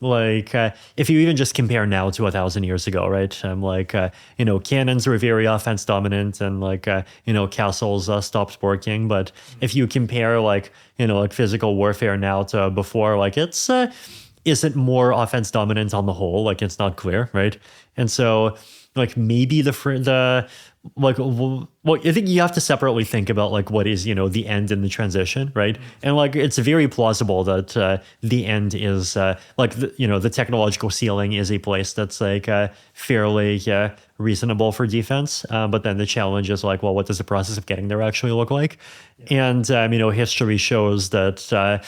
you even just compare now to 1,000 years ago, right? Cannons were very offense dominant, and castles stopped working. But if you compare like physical warfare now to before, like it's isn't more offense dominant on the whole. Like it's not clear, right? And so like maybe I think you have to separately think about like what is the end and the transition, right? And like it's very plausible that the end is the technological ceiling is a place that's like fairly reasonable for defense, but then the challenge is like, well, what does the process of getting there actually look like? And history shows that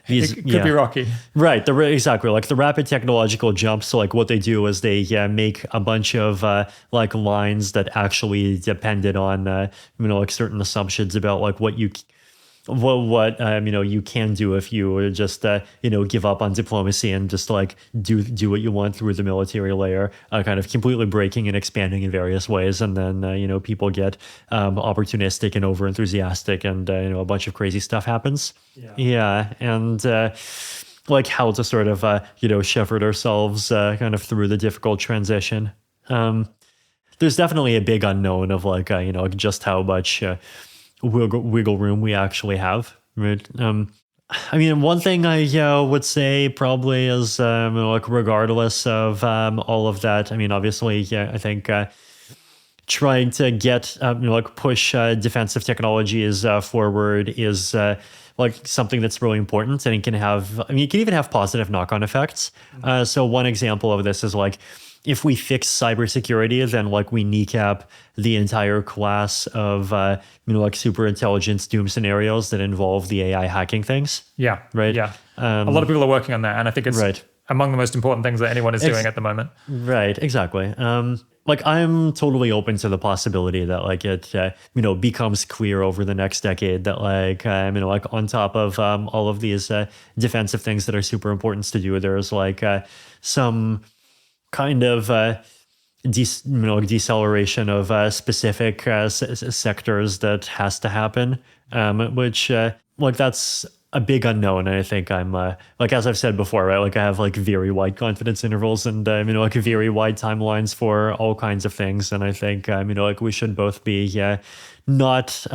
it could be rocky. Right. Exactly. Like the rapid technological jumps. So like what they do is they make a bunch of like lines that actually depended on like certain assumptions about like what you can do if you just give up on diplomacy and just like do what you want through the military layer, kind of completely breaking and expanding in various ways, and then people get opportunistic and over enthusiastic, and a bunch of crazy stuff happens. And like how to sort of shepherd ourselves kind of through the difficult transition. There's definitely a big unknown of like just how much wiggle room we actually have, right? I mean, one thing I would say probably is like regardless of all of that, I mean, obviously, I think trying to get push defensive technologies forward is like something that's really important, and it can even have positive knock-on effects. So one example of this is like, if we fix cybersecurity, then like we kneecap the entire class of like super intelligence doom scenarios that involve the AI hacking things. Yeah. Right. Yeah. A lot of people are working on that, and I think it's right. among the most important things that anyone is doing at the moment. Right. Exactly. Like I'm totally open to the possibility that like it becomes clear over the next decade that like like on top of all of these defensive things that are super important to do, there's like some kind of deceleration of specific sectors that has to happen, which like that's a big unknown. And I think I'm like, as I've said before, right, like I have like very wide confidence intervals and like very wide timelines for all kinds of things. And I think like we should both be not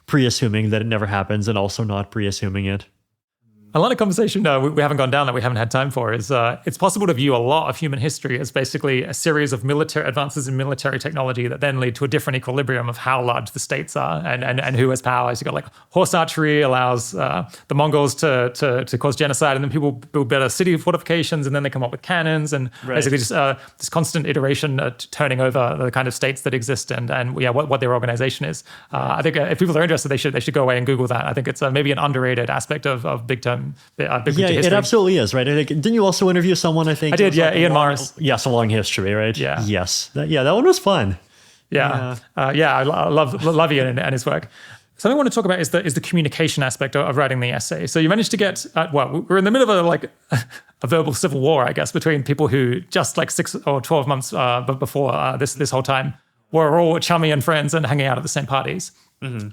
pre-assuming that it never happens and also not pre-assuming it. A lot of conversation we haven't gone down that we haven't had time for is it's possible to view a lot of human history as basically a series of military advances in military technology that then lead to a different equilibrium of how large the states are and who has powers. You've got like horse archery allows the Mongols to cause genocide, and then people build better city fortifications, and then they come up with cannons, and basically just this constant iteration turning over the kind of states that exist and what their organization is. I think if people are interested, they should go away and Google that. I think it's maybe an underrated aspect of big term. It absolutely is, right? I think, didn't you also interview someone, I think? I did, yeah, Ian Morris. Yes, a long history, right? Yeah. Yes. That one was fun. Yeah. I love Ian and his work. Something I want to talk about is the communication aspect of writing the essay. So you managed to get, we're in the middle of a verbal civil war, I guess, between people who just like 6 or 12 months before this whole time were all chummy and friends and hanging out at the same parties. Mm-hmm.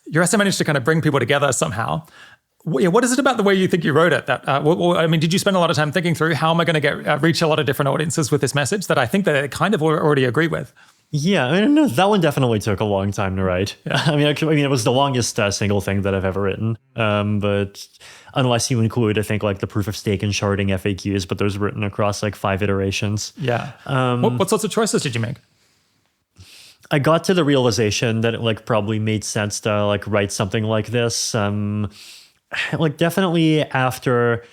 Your essay managed to kind of bring people together somehow. What is it about the way you think you wrote it? Did you spend a lot of time thinking through how am I going to reach a lot of different audiences with this message that I think that I kind of already agree with? Yeah, I mean, that one definitely took a long time to write. Yeah. I mean, it was the longest single thing that I've ever written. But unless you include, I think, like the proof of stake and sharding FAQs, but those were written across like 5 iterations. Yeah. What sorts of choices did you make? I got to the realization that it like probably made sense to like write something like this. Like definitely after,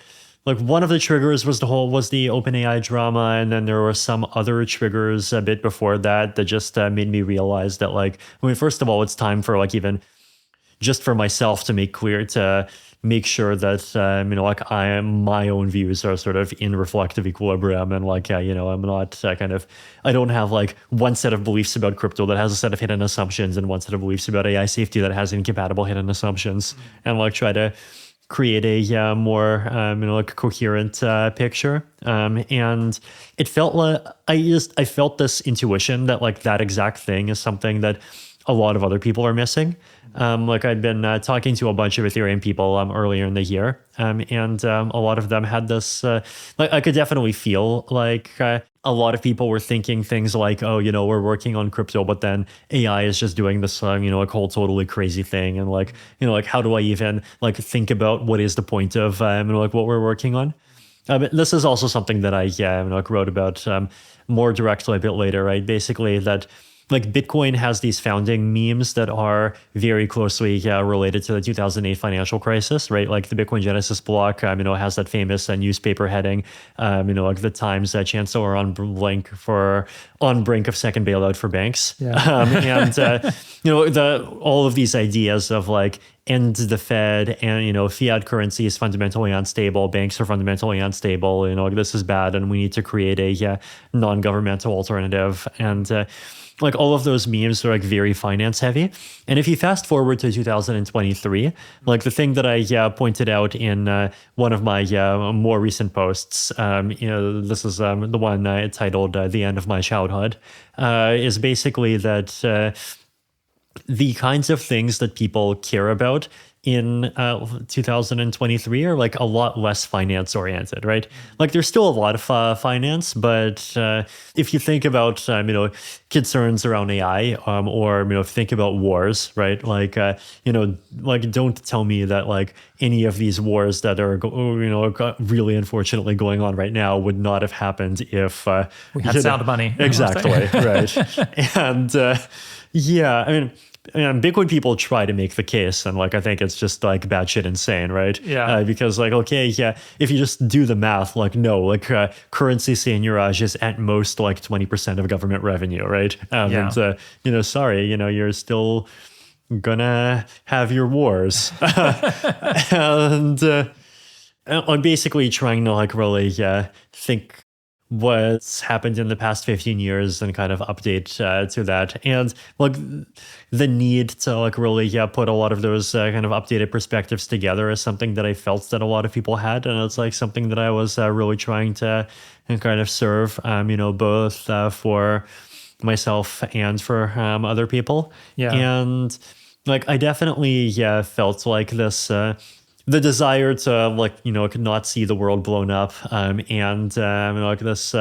like one of the triggers was the OpenAI drama, and then there were some other triggers a bit before that just made me realize that like, I mean, first of all, it's time for like even just for myself to make clear to make sure that like my own views are sort of in reflective equilibrium, and like I'm not I don't have like one set of beliefs about crypto that has a set of hidden assumptions and one set of beliefs about AI safety that has incompatible hidden assumptions, and like try to create a more like coherent picture. And it felt like I felt this intuition that like that exact thing is something that a lot of other people are missing. Like I'd been talking to a bunch of Ethereum people earlier in the year, and a lot of them had this, like I could definitely feel like a lot of people were thinking things like, oh, we're working on crypto, but then AI is just doing this, like whole totally crazy thing. And like, like how do I even like think about what is the point of like what we're working on? This is also something that I like wrote about more directly a bit later, right? Basically that like Bitcoin has these founding memes that are very closely related to the 2008 financial crisis, right? Like the Bitcoin Genesis block, has that famous newspaper heading, like the Times chancellor on brink of second bailout for banks. Yeah. And all of these ideas of like end the Fed and fiat currency is fundamentally unstable, banks are fundamentally unstable, this is bad, and we need to create a non-governmental alternative. And like all of those memes are like very finance heavy. And if you fast forward to 2023, like the thing that I pointed out in one of my more recent posts, this is the one titled The End of My Childhood, is basically that the kinds of things that people care about in 2023 are like a lot less finance oriented, right? Like there's still a lot of finance, but if you think about concerns around AI, or if you think about wars, right? Like like don't tell me that like any of these wars that are really unfortunately going on right now would not have happened if we had sound money. Exactly, right? And I mean, Bitcoin people try to make the case, and like I think it's just like batshit insane, right? Yeah. Because like, okay, yeah, if you just do the math, like no, like currency seigniorage is at most like 20% of government revenue, right? Yeah. And sorry, you're still gonna have your wars, and I'm basically trying to like really think what's happened in the past 15 years and kind of update to that, and like the need to like really put a lot of those kind of updated perspectives together is something that I felt that a lot of people had, and it's like something that I was really trying to kind of serve both for myself and for other people. And like I definitely felt like this the desire to like not see the world blown up, and like this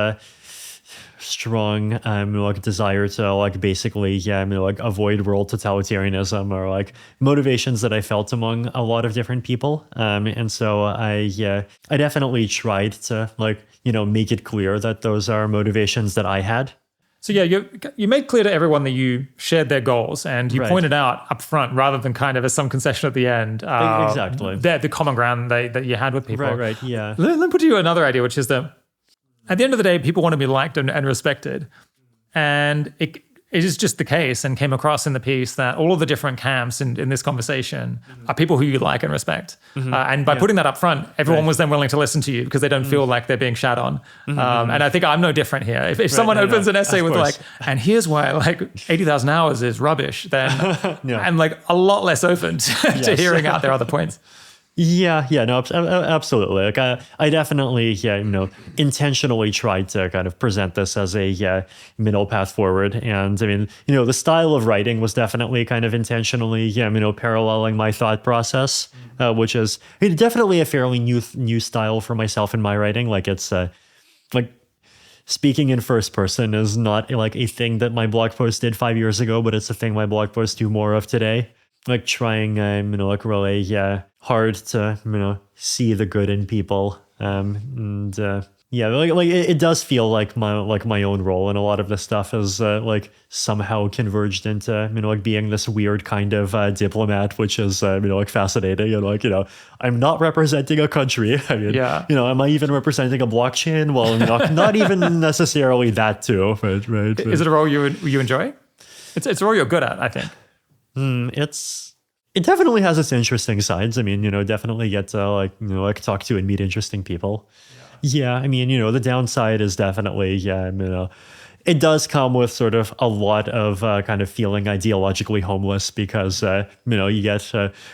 strong like desire to like basically like avoid world totalitarianism, or like motivations that I felt among a lot of different people, and so I definitely tried to like make it clear that those are motivations that I had. So yeah, you made clear to everyone that you shared their goals, and you pointed out up front, rather than kind of as some concession at the end, exactly the common ground that you had with people. Right, yeah. Let me put to you another idea, which is that at the end of the day, people want to be liked and respected. And it is just the case, and came across in the piece, that all of the different camps in this conversation are people who you like and respect. And by putting that up front, everyone was then willing to listen to you because they don't feel like they're being shat on. And I think I'm no different here. If someone opens an essay with like, and here's why like 80,000 hours is rubbish, then I'm like a lot less open to hearing out their other points. Yeah, no, absolutely. Like I definitely, intentionally tried to kind of present this as a middle path forward. And I mean, the style of writing was definitely kind of intentionally, paralleling my thought process, which is definitely a fairly new style for myself in my writing. Like it's like speaking in first person is not like a thing that my blog post did 5 years ago, but it's a thing my blog posts do more of today. Like trying, like really, hard to, see the good in people, and like it does feel like my own role in a lot of this stuff is like somehow converged into like being this weird kind of diplomat, which is like fascinating, and like I'm not representing a country. I mean, am I even representing a blockchain? Well, not even necessarily that too. Right. Is it a role you enjoy? It's a role you're good at, I think. It definitely has its interesting sides. I mean, definitely get to like talk to and meet interesting people. Yeah, I mean, the downside is definitely, it does come with sort of a lot of kind of feeling ideologically homeless, because, you get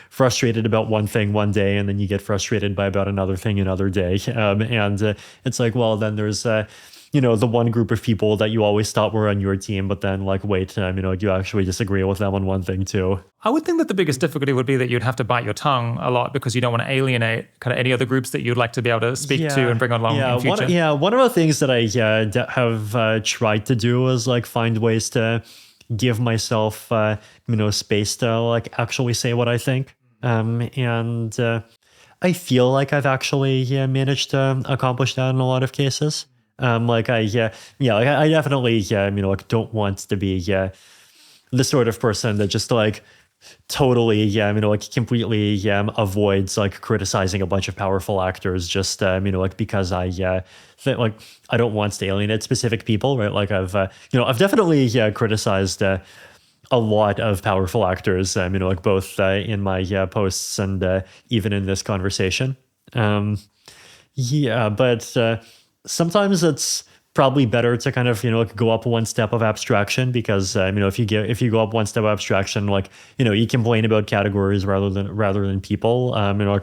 frustrated about one thing one day, and then you get frustrated by about another thing another day. And it's like, well, then there's the one group of people that you always thought were on your team, but then like, wait, you actually disagree with them on one thing too. I would think that the biggest difficulty would be that you'd have to bite your tongue a lot, because you don't want to alienate kind of any other groups that you'd like to be able to speak to and bring along in future. One of the things that I have tried to do is like find ways to give myself, space to like actually say what I think. And I feel like I've actually managed to accomplish that in a lot of cases. Like I definitely, like don't want to be, the sort of person that just like totally, like completely, avoids like criticizing a bunch of powerful actors just, like because I don't want to alienate specific people, right? Like I've definitely, criticized, a lot of powerful actors, like both, in my, posts and, even in this conversation. But, sometimes it's probably better to kind of go up one step of abstraction, because if you go up one step of abstraction, like you complain about categories rather than people,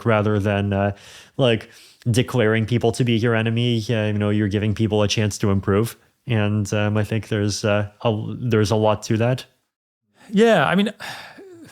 rather than like declaring people to be your enemy, you're giving people a chance to improve, and I think there's a lot to that. Yeah, I mean,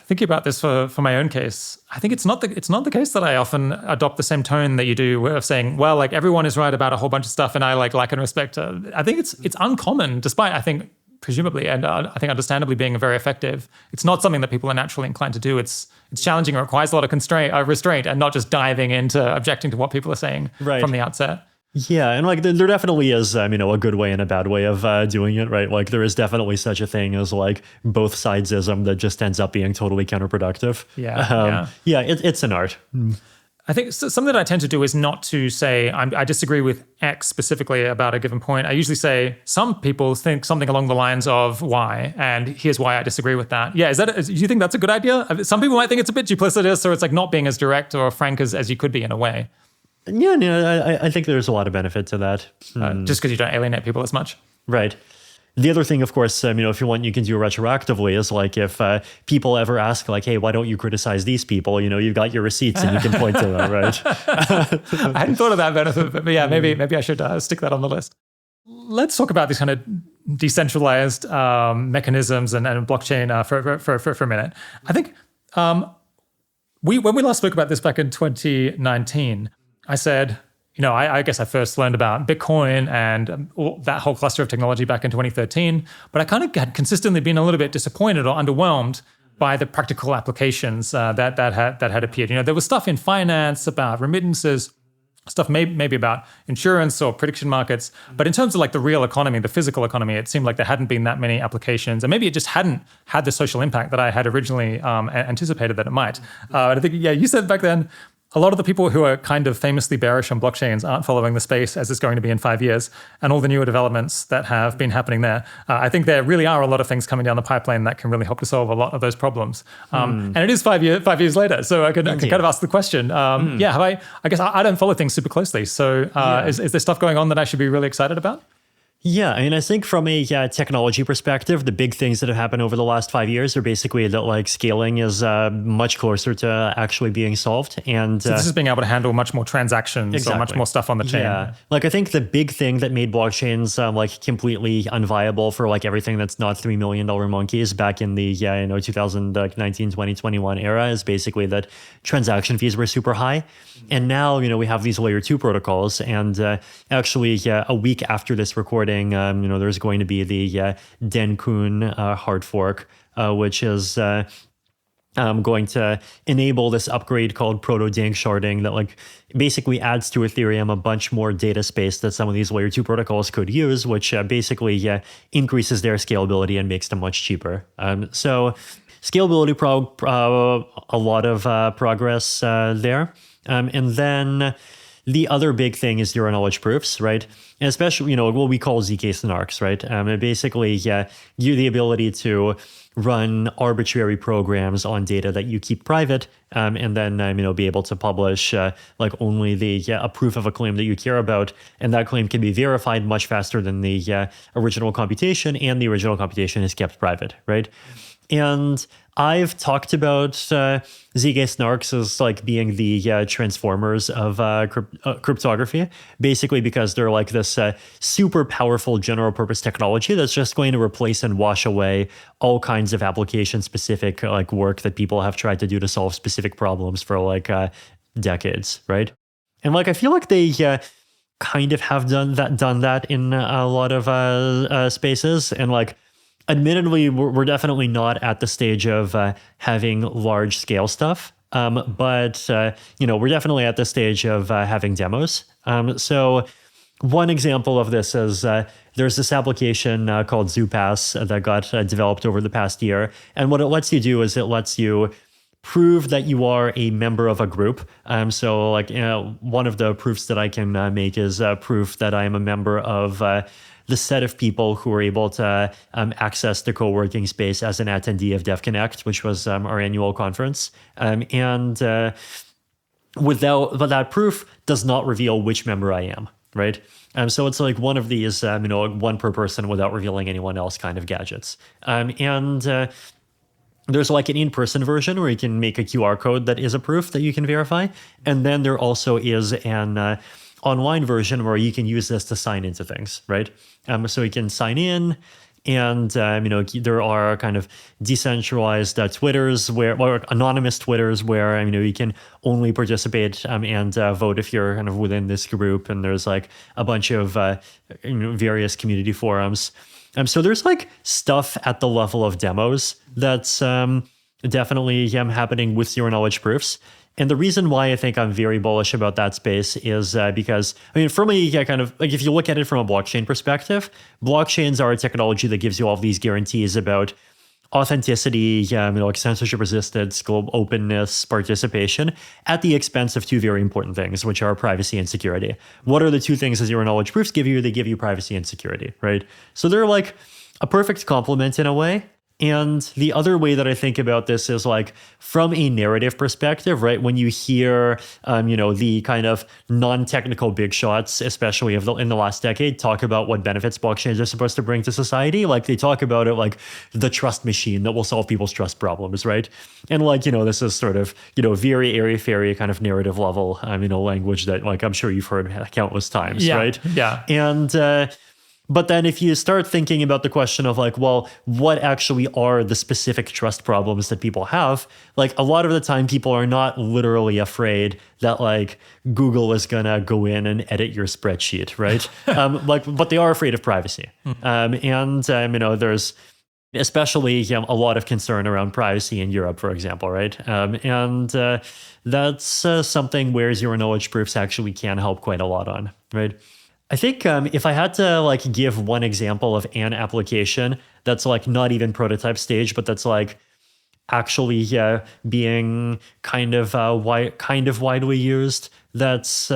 thinking about this for my own case, I think it's not the case that I often adopt the same tone that you do of saying, well, like everyone is right about a whole bunch of stuff, and I like and respect. I think it's uncommon, despite I think presumably and I think understandably being very effective. It's not something that people are naturally inclined to do. It's challenging. It requires a lot of restraint, and not just diving into objecting to what people are saying from the outset. Yeah, and like there definitely is, a good way and a bad way of doing it, right? Like there is definitely such a thing as like both sidesism that just ends up being totally counterproductive. Yeah, it's an art. I think something that I tend to do is not to say I disagree with X specifically about a given point. I usually say some people think something along the lines of Y, and here's why I disagree with that. Yeah, do you think that's a good idea? Some people might think it's a bit duplicitous, or it's like not being as direct or frank as you could be in a way. Yeah, no, I think there's a lot of benefit to that. Just because you don't alienate people as much. Right. The other thing, of course, if you want, you can do retroactively is like if people ever ask like, hey, why don't you criticize these people? You've got your receipts and you can point to them, right? I hadn't thought of that benefit, but yeah, maybe I should stick that on the list. Let's talk about these kind of decentralized mechanisms and blockchain for a minute. I think when we last spoke about this back in 2019, I said, I guess I first learned about Bitcoin and that whole cluster of technology back in 2013, but I kind of had consistently been a little bit disappointed or underwhelmed by the practical applications that had appeared. There was stuff in finance about remittances, stuff maybe about insurance or prediction markets, but in terms of like the real economy, the physical economy, it seemed like there hadn't been that many applications, and maybe it just hadn't had the social impact that I had originally anticipated that it might. And I think, you said back then, a lot of the people who are kind of famously bearish on blockchains aren't following the space as it's going to be in 5 years, and all the newer developments that have been happening there. I think there really are a lot of things coming down the pipeline that can really help to solve a lot of those problems. And it is 5 years later, so I can kind of ask the question. I guess I don't follow things super closely. So is there stuff going on that I should be really excited about? Yeah, I think from a technology perspective, the big things that have happened over the last 5 years are basically that like scaling is much closer to actually being solved. And so this is being able to handle much more transactions, exactly, or much more stuff on the chain. Yeah, like I think the big thing that made blockchains like completely unviable for like everything that's not $3 million monkeys back in the 2019, 2021 era is basically that transaction fees were super high. And now, we have these layer 2 protocols, and actually a week after this recording, there's going to be the Denkun hard fork, which is going to enable this upgrade called proto-dank sharding that like basically adds to Ethereum a bunch more data space that some of these layer 2 protocols could use, which basically increases their scalability and makes them much cheaper. So scalability, a lot of progress there. And then the other big thing is zero knowledge proofs, right? And especially, what we call ZK snarks, right? And basically, you the ability to run arbitrary programs on data that you keep private, and then be able to publish like only a proof of a claim that you care about, and that claim can be verified much faster than the original computation, and the original computation is kept private, right? And I've talked about ZK snarks as like being the transformers of cryptography, basically because they're like this super powerful general purpose technology that's just going to replace and wash away all kinds of application specific like work that people have tried to do to solve specific problems for like decades, right? And like I feel like they kind of have done that in a lot of spaces, and like admittedly, we're definitely not at the stage of having large scale stuff, but we're definitely at the stage of having demos. So one example of this is there's this application called ZooPass that got developed over the past year, and what it lets you do is it lets you prove that you are a member of a group. So like one of the proofs that I can make is proof that I am a member of the set of people who were able to access the co-working space as an attendee of DevConnect, which was our annual conference. And that proof does not reveal which member I am, right? So it's like one of these, one per person without revealing anyone else kind of gadgets. There's like an in-person version where you can make a QR code that is a proof that you can verify. And then there also is an online version where you can use this to sign into things, right? So you can sign in, and there are kind of decentralized Twitters or anonymous Twitters where you can only participate and vote if you're kind of within this group. And there's like a bunch of various community forums. So there's like stuff at the level of demos that's definitely happening with zero knowledge proofs. And the reason why I think I'm very bullish about that space is because, I mean, for me, kind of like if you look at it from a blockchain perspective, blockchains are a technology that gives you all of these guarantees about authenticity, like censorship resistance, global openness, participation, at the expense of two very important things, which are privacy and security. What are the two things that zero knowledge proofs give you? They give you privacy and security, right? So they're like a perfect complement in a way. And the other way that I think about this is like from a narrative perspective, right? When you hear, the kind of non-technical big shots, especially in the last decade, talk about what benefits blockchains are supposed to bring to society, like they talk about it like the trust machine that will solve people's trust problems, right? And like, this is sort of, very airy-fairy kind of narrative level, language that like I'm sure you've heard countless times, right? Yeah. And but then if you start thinking about the question of like, well, what actually are the specific trust problems that people have? Like a lot of the time people are not literally afraid that like Google is going to go in and edit your spreadsheet, right? But they are afraid of privacy. There's especially a lot of concern around privacy in Europe, for example, right? That's something where zero knowledge proofs actually can help quite a lot on, right? I think if I had to like give one example of an application that's like not even prototype stage, but that's like actually being kind of widely used, that's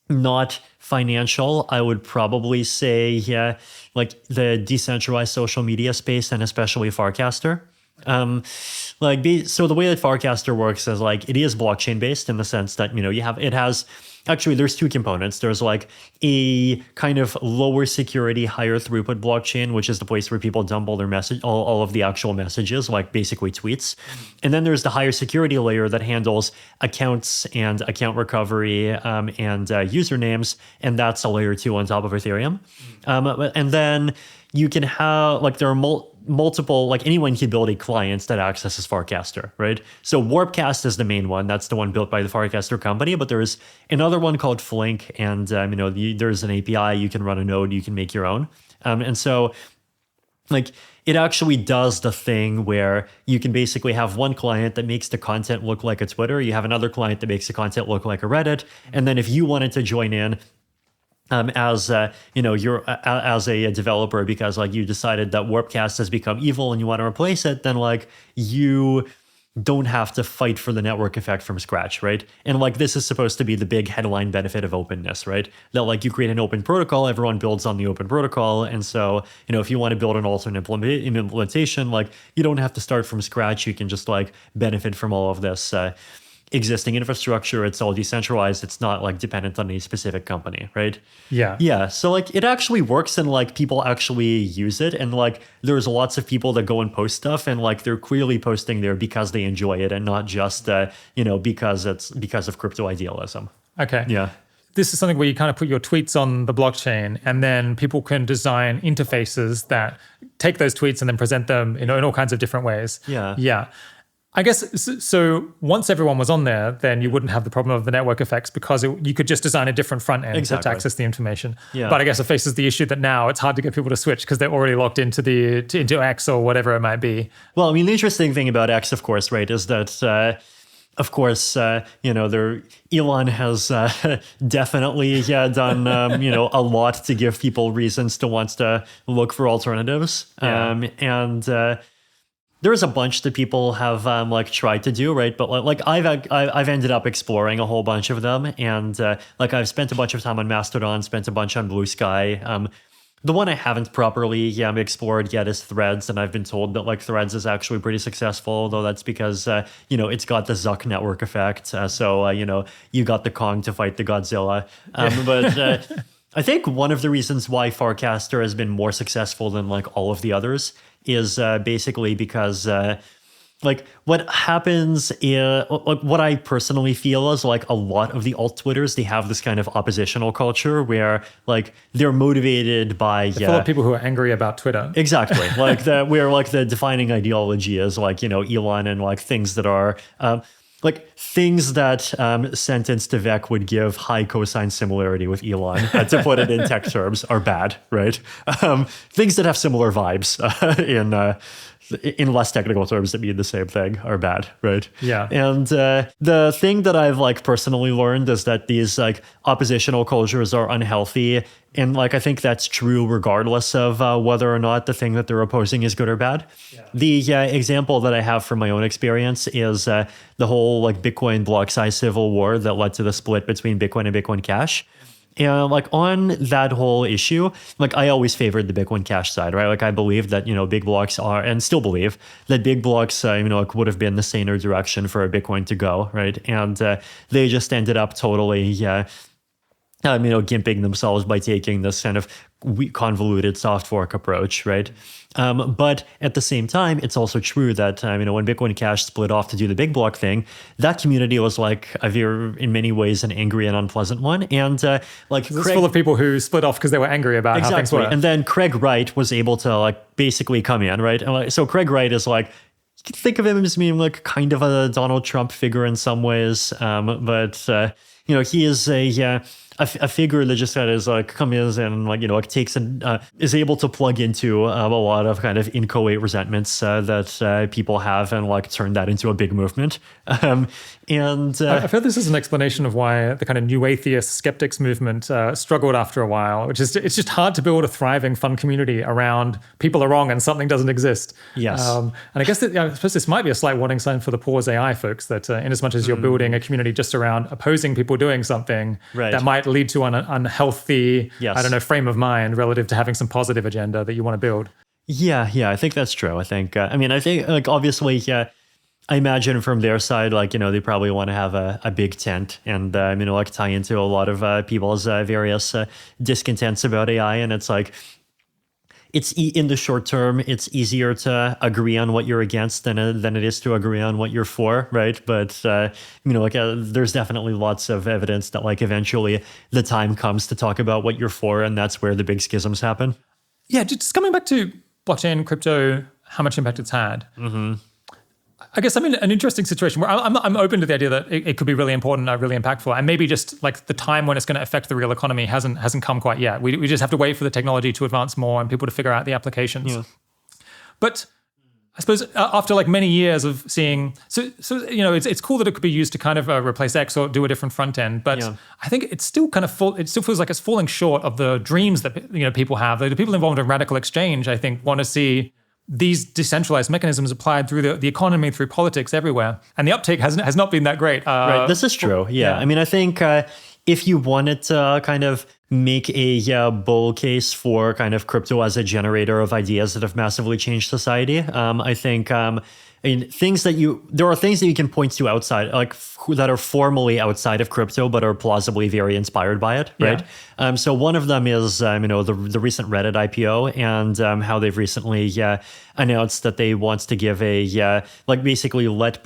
not financial, I would probably say like the decentralized social media space and especially Farcaster. So the way that Farcaster works is like it is blockchain based in the sense that there's two components. There's like a kind of lower security, higher throughput blockchain, which is the place where people dump all their all of the actual messages, like basically tweets. And then there's the higher security layer that handles accounts and account recovery and usernames, and that's a layer 2 on top of Ethereum. And then you can have like there are multiple, like anyone can build a client that accesses Farcaster, right? So Warpcast is the main one. That's the one built by the Farcaster company, but there's another one called Flink, and there's an API. You can run a node, you can make your own. And so like it actually does the thing where you can basically have one client that makes the content look like a Twitter. You have another client that makes the content look like a Reddit. And then if you wanted to join in, as a developer, because like you decided that Warpcast has become evil and you want to replace it, then like you don't have to fight for the network effect from scratch, right? And like this is supposed to be the big headline benefit of openness, right? That like you create an open protocol, everyone builds on the open protocol, and so if you want to build an alternate implementation, like you don't have to start from scratch. You can just like benefit from all of this existing infrastructure. It's all decentralized. It's not like dependent on any specific company, right? Yeah. So like it actually works and like people actually use it. And like there's lots of people that go and post stuff and like they're clearly posting there because they enjoy it and not just, because of crypto idealism. Okay. Yeah. This is something where you kind of put your tweets on the blockchain and then people can design interfaces that take those tweets and then present them in all kinds of different ways. Yeah. I guess, so once everyone was on there, then you wouldn't have the problem of the network effects because you could just design a different front end to access the information. Yeah. But I guess it faces the issue that now it's hard to get people to switch because they're already locked into into X or whatever it might be. Well, I mean, the interesting thing about X, of course, right, is that, Elon has definitely done, a lot to give people reasons to want to look for alternatives. Yeah. There's a bunch that people have tried to do, right? But like I've ended up exploring a whole bunch of them, and I've spent a bunch of time on Mastodon, spent a bunch on Blue Sky. The one I haven't properly explored yet is Threads, and I've been told that like Threads is actually pretty successful, though that's because it's got the Zuck network effect. So you got the Kong to fight the Godzilla, but. I think one of the reasons why Farcaster has been more successful than like all of the others is basically because what happens is what I personally feel is like a lot of the alt Twitters, they have this kind of oppositional culture where like they're motivated by full of people who are angry about Twitter. Exactly. Where like the defining ideology is like, Elon and like things that are things that Sentence to Vec would give high cosine similarity with Elon, to put it in tech terms, are bad, right? Things that have similar vibes in less technical terms that mean the same thing are bad, right? Yeah. And the thing that I've like personally learned is that these like oppositional cultures are unhealthy, and like I think that's true regardless of whether or not the thing that they're opposing is good or bad. Yeah. The example that I have from my own experience is the whole like Bitcoin block size civil war that led to the split between Bitcoin and Bitcoin Cash. And like on that whole issue, like I always favored the Bitcoin Cash side, right? Like I believe that, big blocks are, and still believe that big blocks, like would have been the saner direction for Bitcoin to go, right? And they just ended up totally, gimping themselves by taking this kind of convoluted soft fork approach, right? But at the same time, it's also true that, when Bitcoin Cash split off to do the big block thing, that community was like in many ways an angry and unpleasant one. And it's full of people who split off because they were angry about how things were. And then Craig Wright was able to like basically come in, right? And so Craig Wright is like, you can think of him as being like kind of a Donald Trump figure in some ways, but he is a figure that just kind of is like comes in and like takes and is able to plug into a lot of kind of inchoate resentments that people have and like turn that into a big movement. I feel this is an explanation of why the kind of new atheist skeptics movement struggled after a while, which is it's just hard to build a thriving, fun community around people are wrong and something doesn't exist. Yes. And I guess that, I suppose this might be a slight warning sign for the pause AI folks that in as much as you're building a community just around opposing people doing something that might lead to an unhealthy, frame of mind relative to having some positive agenda that you want to build. Yeah, I think that's true. I think, like obviously, I imagine from their side, like, they probably want to have a big tent and, like tie into a lot of people's various discontents about AI. And it's like, in the short term, it's easier to agree on what you're against than it is to agree on what you're for, right? But there's definitely lots of evidence that like eventually the time comes to talk about what you're for, and that's where the big schisms happen. Yeah, just coming back to blockchain, crypto, how much impact it's had. Mm-hmm. I guess I'm in an interesting situation where I'm open to the idea that it could be really important, really impactful, and maybe just like the time when it's going to affect the real economy hasn't come quite yet. We just have to wait for the technology to advance more and people to figure out the applications. Yeah. But I suppose after like many years of seeing, so it's cool that it could be used to kind of replace X or do a different front end. But I think it's still kind of it still feels like it's falling short of the dreams that people have. The people involved in radical exchange, I think, want to see these decentralized mechanisms applied through the economy, through politics, everywhere. And the uptake has not been that great. Right, this is true. Yeah. I think if you wanted to kind of make a bull case for kind of crypto as a generator of ideas that have massively changed society, I think there are things that you can point to outside, like that are formally outside of crypto, but are plausibly very inspired by it, right? Yeah. So one of them is, the recent Reddit IPO and how they've recently announced that they want to give basically let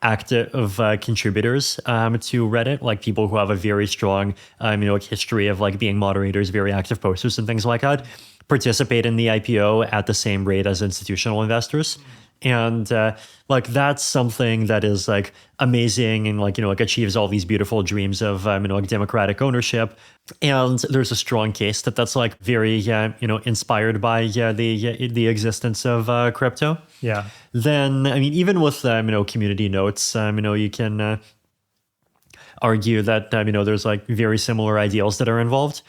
active contributors to Reddit, like people who have a very strong, history of like being moderators, very active posters and things like that, participate in the IPO at the same rate as institutional investors. And that's something that is like amazing and achieves all these beautiful dreams of democratic ownership. And there's a strong case that that's like very inspired by the existence of crypto. Yeah. Then even with community notes, you can argue that there's like very similar ideals that are involved.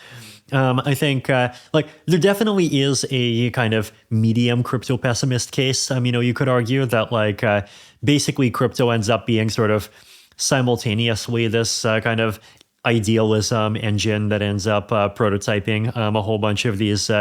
I think there definitely is a kind of medium crypto pessimist case. You could argue that basically crypto ends up being sort of simultaneously this kind of idealism engine that ends up prototyping a whole bunch of these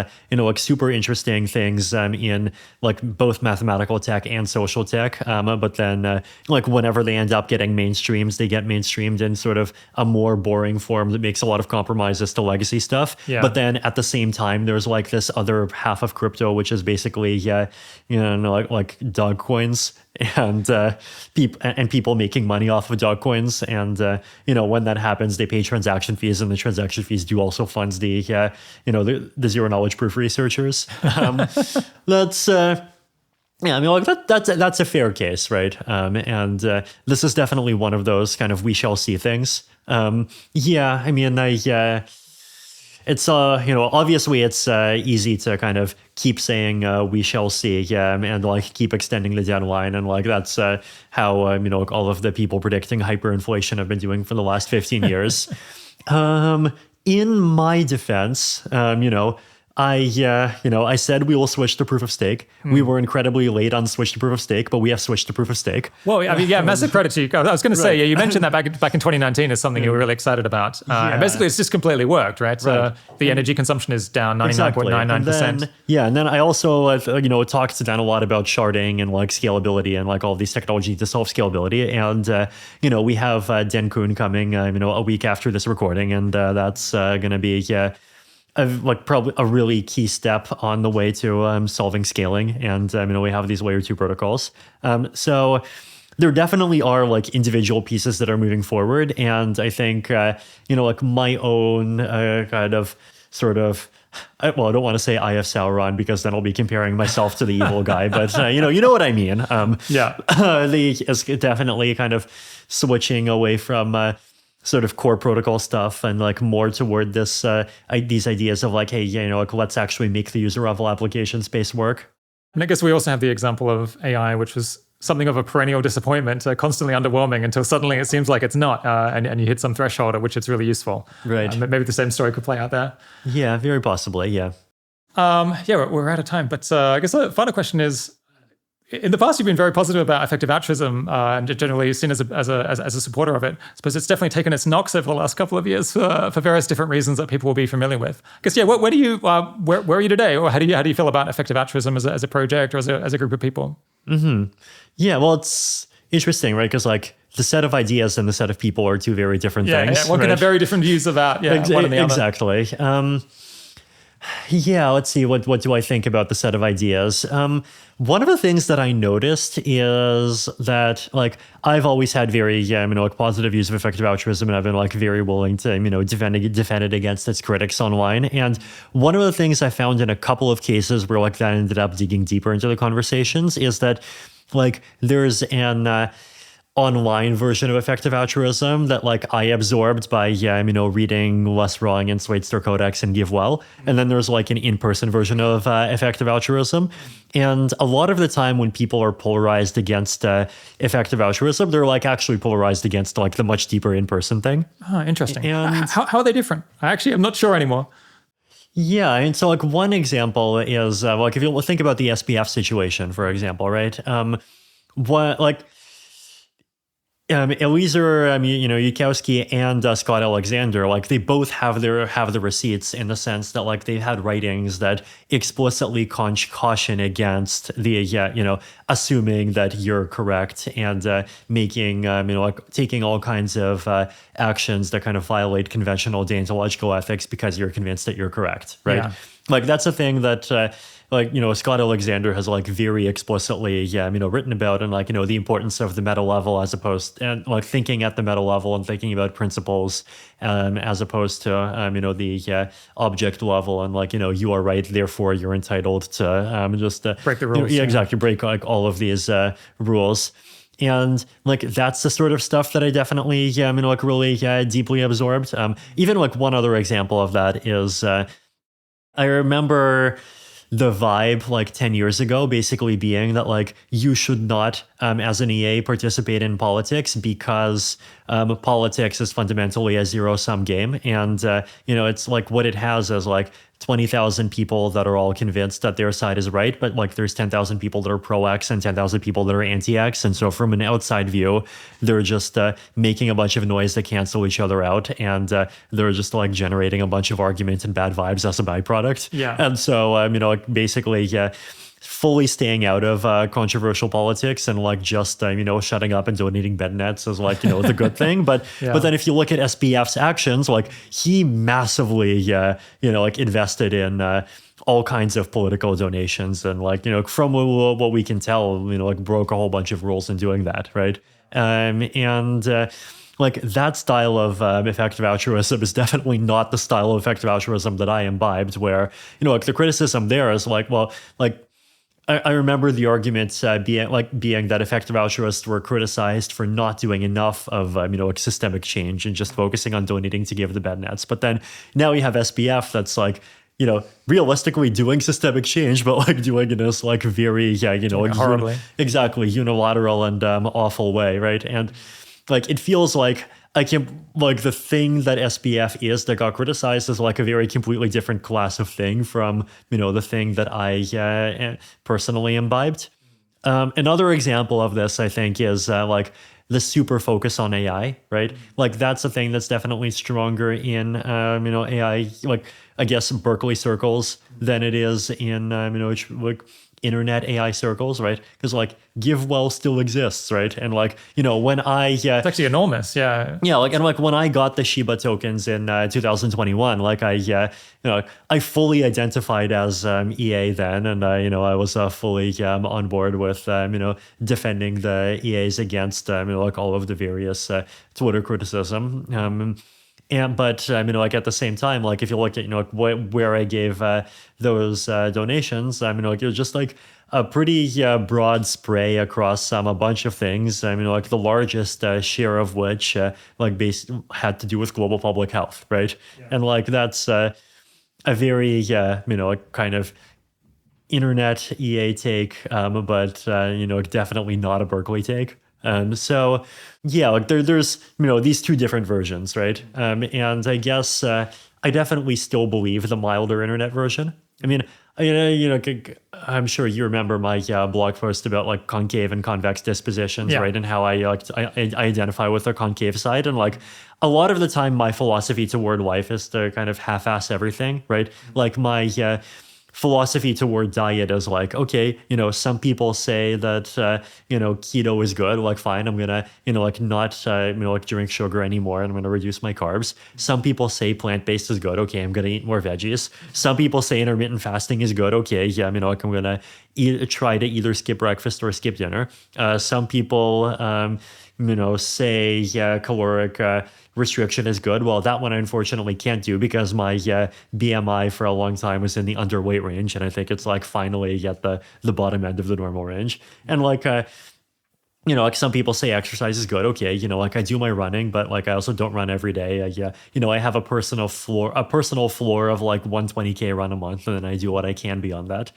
super interesting things in like both mathematical tech and social tech, but then whenever they end up getting mainstreams, they get mainstreamed in sort of a more boring form that makes a lot of compromises to legacy stuff. But then at the same time there's like this other half of crypto which is basically like dog coins and people making money off of dog coins, and when that happens, they pay transaction fees, and the transaction fees do also fund the zero knowledge proof researchers. That's that's a fair case, right? And this is definitely one of those kind of we shall see things. It's obviously it's easy to kind of keep saying we shall see, and like keep extending the deadline, and like that's how all of the people predicting hyperinflation have been doing for the last 15 years. In my defense, I said we will switch to proof of stake. We were incredibly late on switch to proof of stake, but we have switched to proof of stake. Well, I mean, massive credit to you. I was going to say, you mentioned that back in 2019 as something you were really excited about. And basically, it's just completely worked, right? The energy consumption is down 99.99%. And then I also, talked then a lot about sharding and like scalability and like all these technologies to solve scalability. And, we have Den Kun coming, a week after this recording, and that's going to be, probably a really key step on the way to solving scaling. And we have these layer 2 protocols. So there definitely are like individual pieces that are moving forward. And I think, like my own kind of sort of, I don't want to say Eye of Sauron because then I'll be comparing myself to the evil guy, but you know what I mean. It's definitely kind of switching away from sort of core protocol stuff and like more toward this these ideas of like, hey, let's actually make the user level application space work. And I guess we also have the example of AI, which was something of a perennial disappointment, constantly underwhelming until suddenly it seems like it's not, and you hit some threshold at which it's really useful. Right. Maybe the same story could play out there. Yeah, very possibly. Yeah. We're out of time, but I guess the final question is, in the past, you've been very positive about effective altruism and generally seen as a supporter of it. I suppose it's definitely taken its knocks over the last couple of years for various different reasons that people will be familiar with. I guess, where do you, where are you today? Or how do you feel about effective altruism as a project or as a group of people? Mm-hmm. Yeah, well, it's interesting, right? Because like the set of ideas and the set of people are two very different things. Yeah, one can have very different views about one and the other. Exactly. Let's see. What do I think about the set of ideas? One of the things that I noticed is that like I've always had very positive views of effective altruism, and I've been like very willing to defend it against its critics online. And one of the things I found in a couple of cases where like that ended up digging deeper into the conversations is that like there's an online version of effective altruism that like I absorbed by reading Les Wrong and Swaitster Codex and GiveWell, and then there's like an in-person version of effective altruism. And a lot of the time when people are polarized against effective altruism, they're like actually polarized against like the much deeper in-person thing. Oh, interesting. And how are they different? I'm not sure anymore. Yeah, and so like one example is like if you think about the SBF situation, for example, right? Eliezer, Yudkowsky and Scott Alexander, like they both have the receipts in the sense that like they've had writings that explicitly caution against the assuming that you're correct and making taking all kinds of actions that kind of violate conventional deontological ethics because you're convinced that you're correct, right? Yeah. Like that's a thing that Scott Alexander has like very explicitly written about, and like the importance of the meta level as opposed and like thinking at the meta level and thinking about principles as opposed to the object level, and like you are right, therefore you're entitled to just break the rules. Exactly, break like all of these rules. And like that's the sort of stuff that I definitely really deeply absorbed. Even like one other example of that is I remember the vibe like 10 years ago basically being that like you should not as an EA participate in politics because politics is fundamentally a zero-sum game, and it's like what it has is like 20,000 people that are all convinced that their side is right, but like there's 10,000 people that are pro-X and 10,000 people that are anti-X, and so from an outside view they're just making a bunch of noise that cancel each other out, and they're just like generating a bunch of arguments and bad vibes as a byproduct. And so basically fully staying out of controversial politics and like just shutting up and donating bed nets is like the good thing, but then if you look at SBF's actions, like he massively invested in all kinds of political donations, and like from what we can tell broke a whole bunch of rules in doing that, right? Like that style of effective altruism is definitely not the style of effective altruism that I imbibed, where like the criticism there is like, well, like I remember the arguments being that effective altruists were criticized for not doing enough of like systemic change and just focusing on donating to give the bed nets. But then now you have SBF that's like realistically doing systemic change, but like doing it in this like very, horribly. exactly unilateral and awful way, right? And like it feels like like the thing that SBF is that got criticized is like a very completely different class of thing from the thing that I personally imbibed. Another example of this, I think, is like the super focus on AI, right? Like that's a thing that's definitely stronger in AI, like I guess Berkeley circles than it is in like internet AI circles, right? Because like GiveWell still exists, right? And like when I It's actually enormous, yeah. yeah, like and like when I got the Shiba tokens in 2021, like I fully identified as EA then, and I was fully on board with defending the EAs against like all of the various Twitter criticism. But like at the same time, like if you look at like where I gave those donations, like it was just like a pretty broad spray across a bunch of things. Like the largest share of which had to do with global public health, right? Yeah. And like that's a very like kind of internet EA take, but definitely not a Berkeley take. So yeah, like there's these two different versions, right? And I guess I definitely still believe the milder internet version. I mean, I'm sure you remember my blog post about like concave and convex dispositions, right? And how I identify with the concave side, and like a lot of the time, my philosophy toward life is to kind of half-ass everything, right? Like my philosophy toward diet is like, okay, some people say that, keto is good. Like, fine, I'm going to, like not, like drink sugar anymore, and I'm going to reduce my carbs. Some people say plant-based is good. Okay, I'm going to eat more veggies. Some people say intermittent fasting is good. Okay, yeah, like I'm going to try to either skip breakfast or skip dinner. Some people, say caloric restriction is good. Well, that one I unfortunately can't do because my BMI for a long time was in the underweight range, and I think it's like finally at the bottom end of the normal range. And like like some people say exercise is good. Okay, like I do my running, but like I also don't run every day. I have a personal floor of like 120K run a month, and then I do what I can beyond that.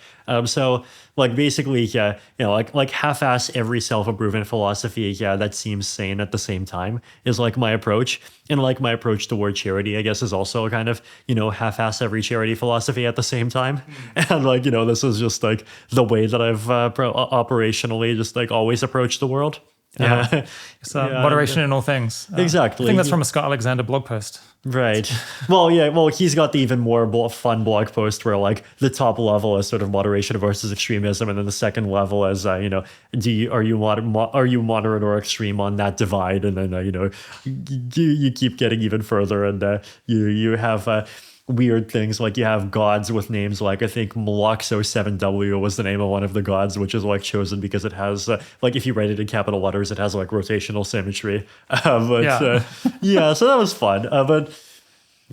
So like basically, like half-ass every self-improvement philosophy, that seems sane at the same time is like my approach. And like my approach toward charity, I guess, is also a kind of, half-ass every charity philosophy at the same time. And like, this is just like the way that I've operationally just like always approached the world. Yeah. So moderation in all things. Exactly. I think that's from a Scott Alexander blog post. Right. Well, yeah. Well, he's got the even more fun blog post where like the top level is sort of moderation versus extremism, and then the second level is are you moderate or extreme on that divide, and then you keep getting even further, and you have weird things like you have gods with names like I think Maloxo7W was the name of one of the gods, which is like chosen because it has like if you write it in capital letters, it has like rotational symmetry. So that was fun. But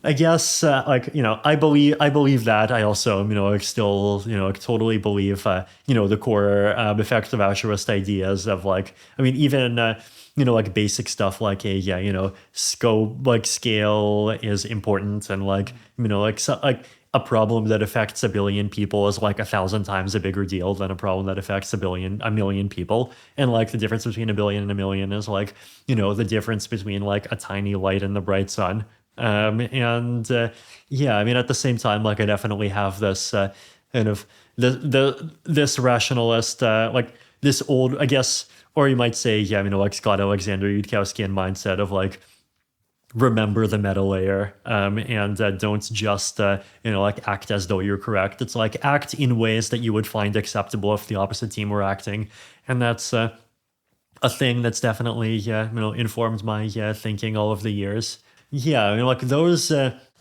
I guess I believe that. I also still totally believe the core effective altruist ideas of like even like basic stuff like a scope, like scale is important, and like like a problem that affects a billion people is like 1,000 times a bigger deal than a problem that affects a million people. And like the difference between a billion and a million is like the difference between like a tiny light and the bright sun. At the same time, like I definitely have this kind of this rationalist like this old, I guess, or you might say, like Scott Alexander Yudkowskian mindset of like remember the meta layer, and don't just like act as though you're correct. It's like act in ways that you would find acceptable if the opposite team were acting, and that's a thing that's definitely informed my thinking all of the years. Yeah, like those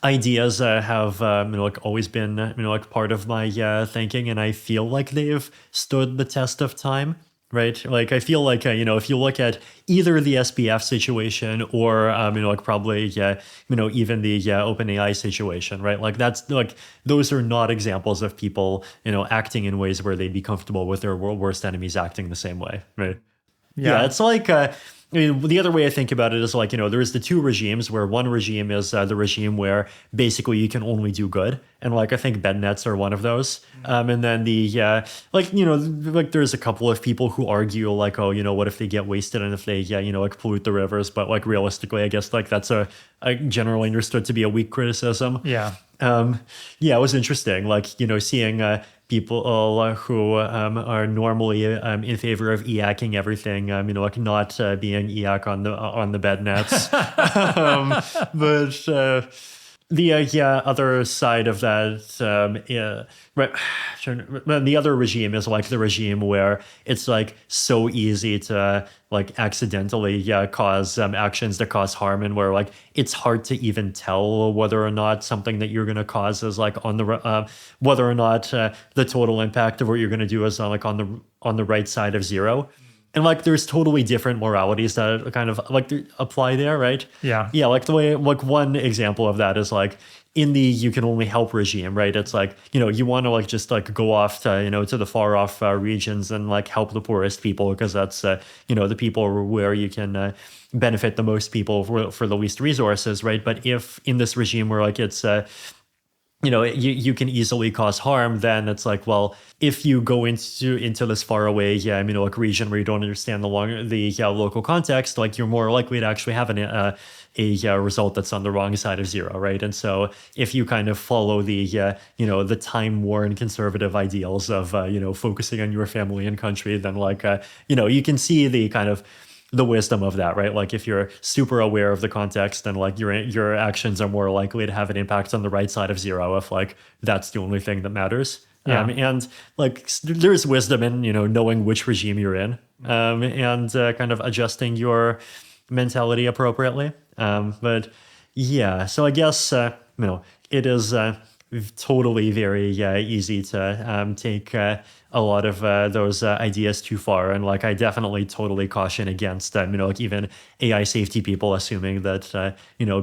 ideas have like always been like part of my thinking, and I feel like they've stood the test of time. Right. Like I feel like, if you look at either the SBF situation or, like probably, even the OpenAI situation, right? Like that's like those are not examples of people, acting in ways where they'd be comfortable with their worst enemies acting the same way. Right. Yeah. It's like I mean, the other way I think about it is like, there's the two regimes where one regime is the regime where basically you can only do good. And like, I think bed nets are one of those. And then like there's a couple of people who argue like, oh, what if they get wasted and if they, like pollute the rivers. But like realistically, I guess like that's a generally understood to be a weak criticism. Yeah. It was interesting, like, seeing people who are normally in favor of EACing everything, like not being EAC on the bed nets. But the other side of that, right. The other regime is like the regime where it's like so easy to like accidentally cause actions that cause harm, and where like it's hard to even tell whether or not something that you're going to cause is like on the whether or not the total impact of what you're going to do is like on the right side of zero. And like, there's totally different moralities that kind of like apply there, right? Yeah. Yeah, like the way, like one example of that is like in the you can only help regime, right? It's like, you want to like just like go off to, to the far off regions and like help the poorest people because that's, the people where you can benefit the most people for the least resources, right? But if in this regime where like it's, you can easily cause harm, then it's like, well, if you go into this far away, like region where you don't understand the local context, like you're more likely to actually have a result that's on the wrong side of zero, right? And so if you kind of follow the the time-worn conservative ideals of focusing on your family and country, then like you can see the kind of the wisdom of that, right? Like if you're super aware of the context, then like your actions are more likely to have an impact on the right side of zero if like that's the only thing that matters. Yeah. And like there's wisdom in knowing which regime you're in, and kind of adjusting your mentality appropriately. But yeah, so I guess it is totally very easy to take a lot of those ideas too far, and like I definitely totally caution against like even AI safety people assuming that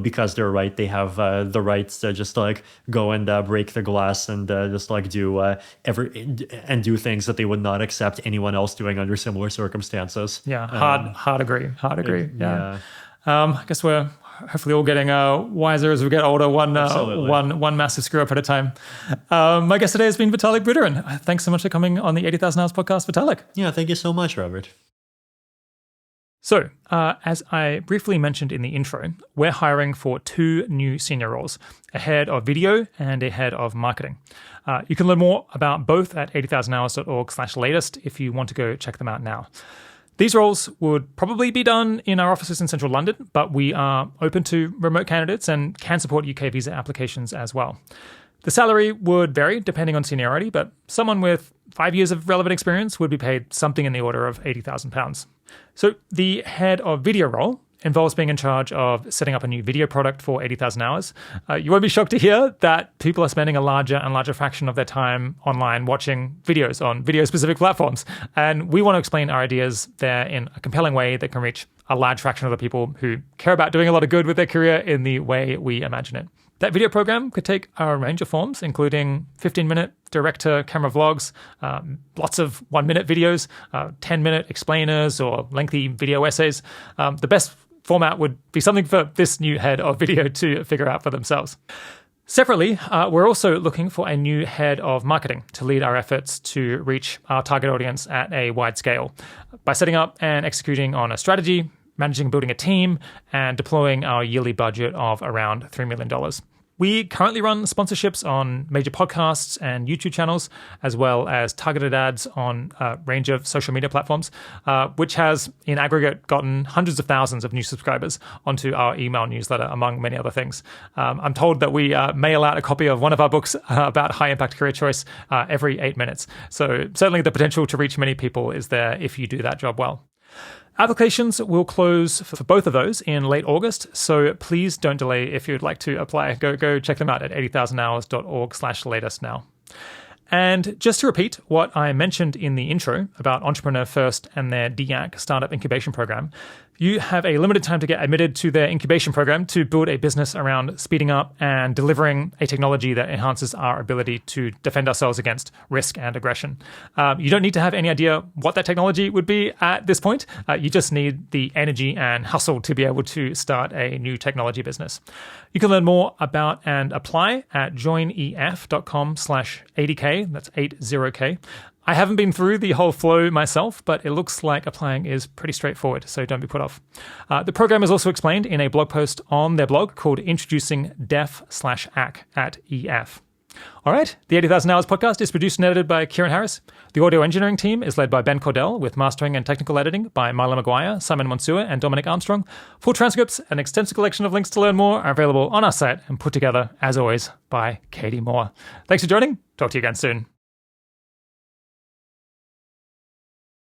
because they're right, they have the rights to just like go and break the glass and just like do do things that they would not accept anyone else doing under similar circumstances. Yeah, hard agree. Yeah. I guess we're hopefully all getting wiser as we get older, one massive screw up at a time. My guest today has been Vitalik Buterin. Thanks so much for coming on the 80,000 Hours podcast, Vitalik. Yeah, thank you so much, Robert. So, as I briefly mentioned in the intro, we're hiring for 2 new senior roles, a head of video and a head of marketing. You can learn more about both at 80,000hours.org/latest if you want to go check them out now. These roles would probably be done in our offices in central London, but we are open to remote candidates and can support UK visa applications as well. The salary would vary depending on seniority, but someone with 5 years of relevant experience would be paid something in the order of £80,000. So the head of video role involves being in charge of setting up a new video product for 80,000 hours. You won't be shocked to hear that people are spending a larger and larger fraction of their time online watching videos on video-specific platforms. And we want to explain our ideas there in a compelling way that can reach a large fraction of the people who care about doing a lot of good with their career in the way we imagine it. That video program could take a range of forms, including 15-minute direct-to-camera vlogs, lots of 1-minute videos, 10-minute explainers, or lengthy video essays. The best format would be something for this new head of video to figure out for themselves. Separately, we're also looking for a new head of marketing to lead our efforts to reach our target audience at a wide scale by setting up and executing on a strategy, managing and building a team, and deploying our yearly budget of around $3 million. We currently run sponsorships on major podcasts and YouTube channels, as well as targeted ads on a range of social media platforms, which has, in aggregate, gotten hundreds of thousands of new subscribers onto our email newsletter, among many other things. I'm told that we mail out a copy of one of our books about high-impact career choice every 8 minutes. So certainly the potential to reach many people is there if you do that job well. Applications will close for both of those in late August, so please don't delay if you'd like to apply. Go check them out at 80,000hours.org/latest now. And just to repeat what I mentioned in the intro about Entrepreneur First and their DIAC startup incubation program, you have a limited time to get admitted to their incubation program to build a business around speeding up and delivering a technology that enhances our ability to defend ourselves against risk and aggression. You don't need to have any idea what that technology would be at this point. You just need the energy and hustle to be able to start a new technology business. You can learn more about and apply at joinef.com/80k. That's 80k. I haven't been through the whole flow myself, but it looks like applying is pretty straightforward, so don't be put off. The program is also explained in a blog post on their blog called Introducing Def/AC at EF. All right, the 80,000 Hours podcast is produced and edited by Kieran Harris. The audio engineering team is led by Ben Cordell, with mastering and technical editing by Marla Maguire, Simon Monsua, and Dominic Armstrong. Full transcripts and extensive collection of links to learn more are available on our site and put together, as always, by Katie Moore. Thanks for joining. Talk to you again soon.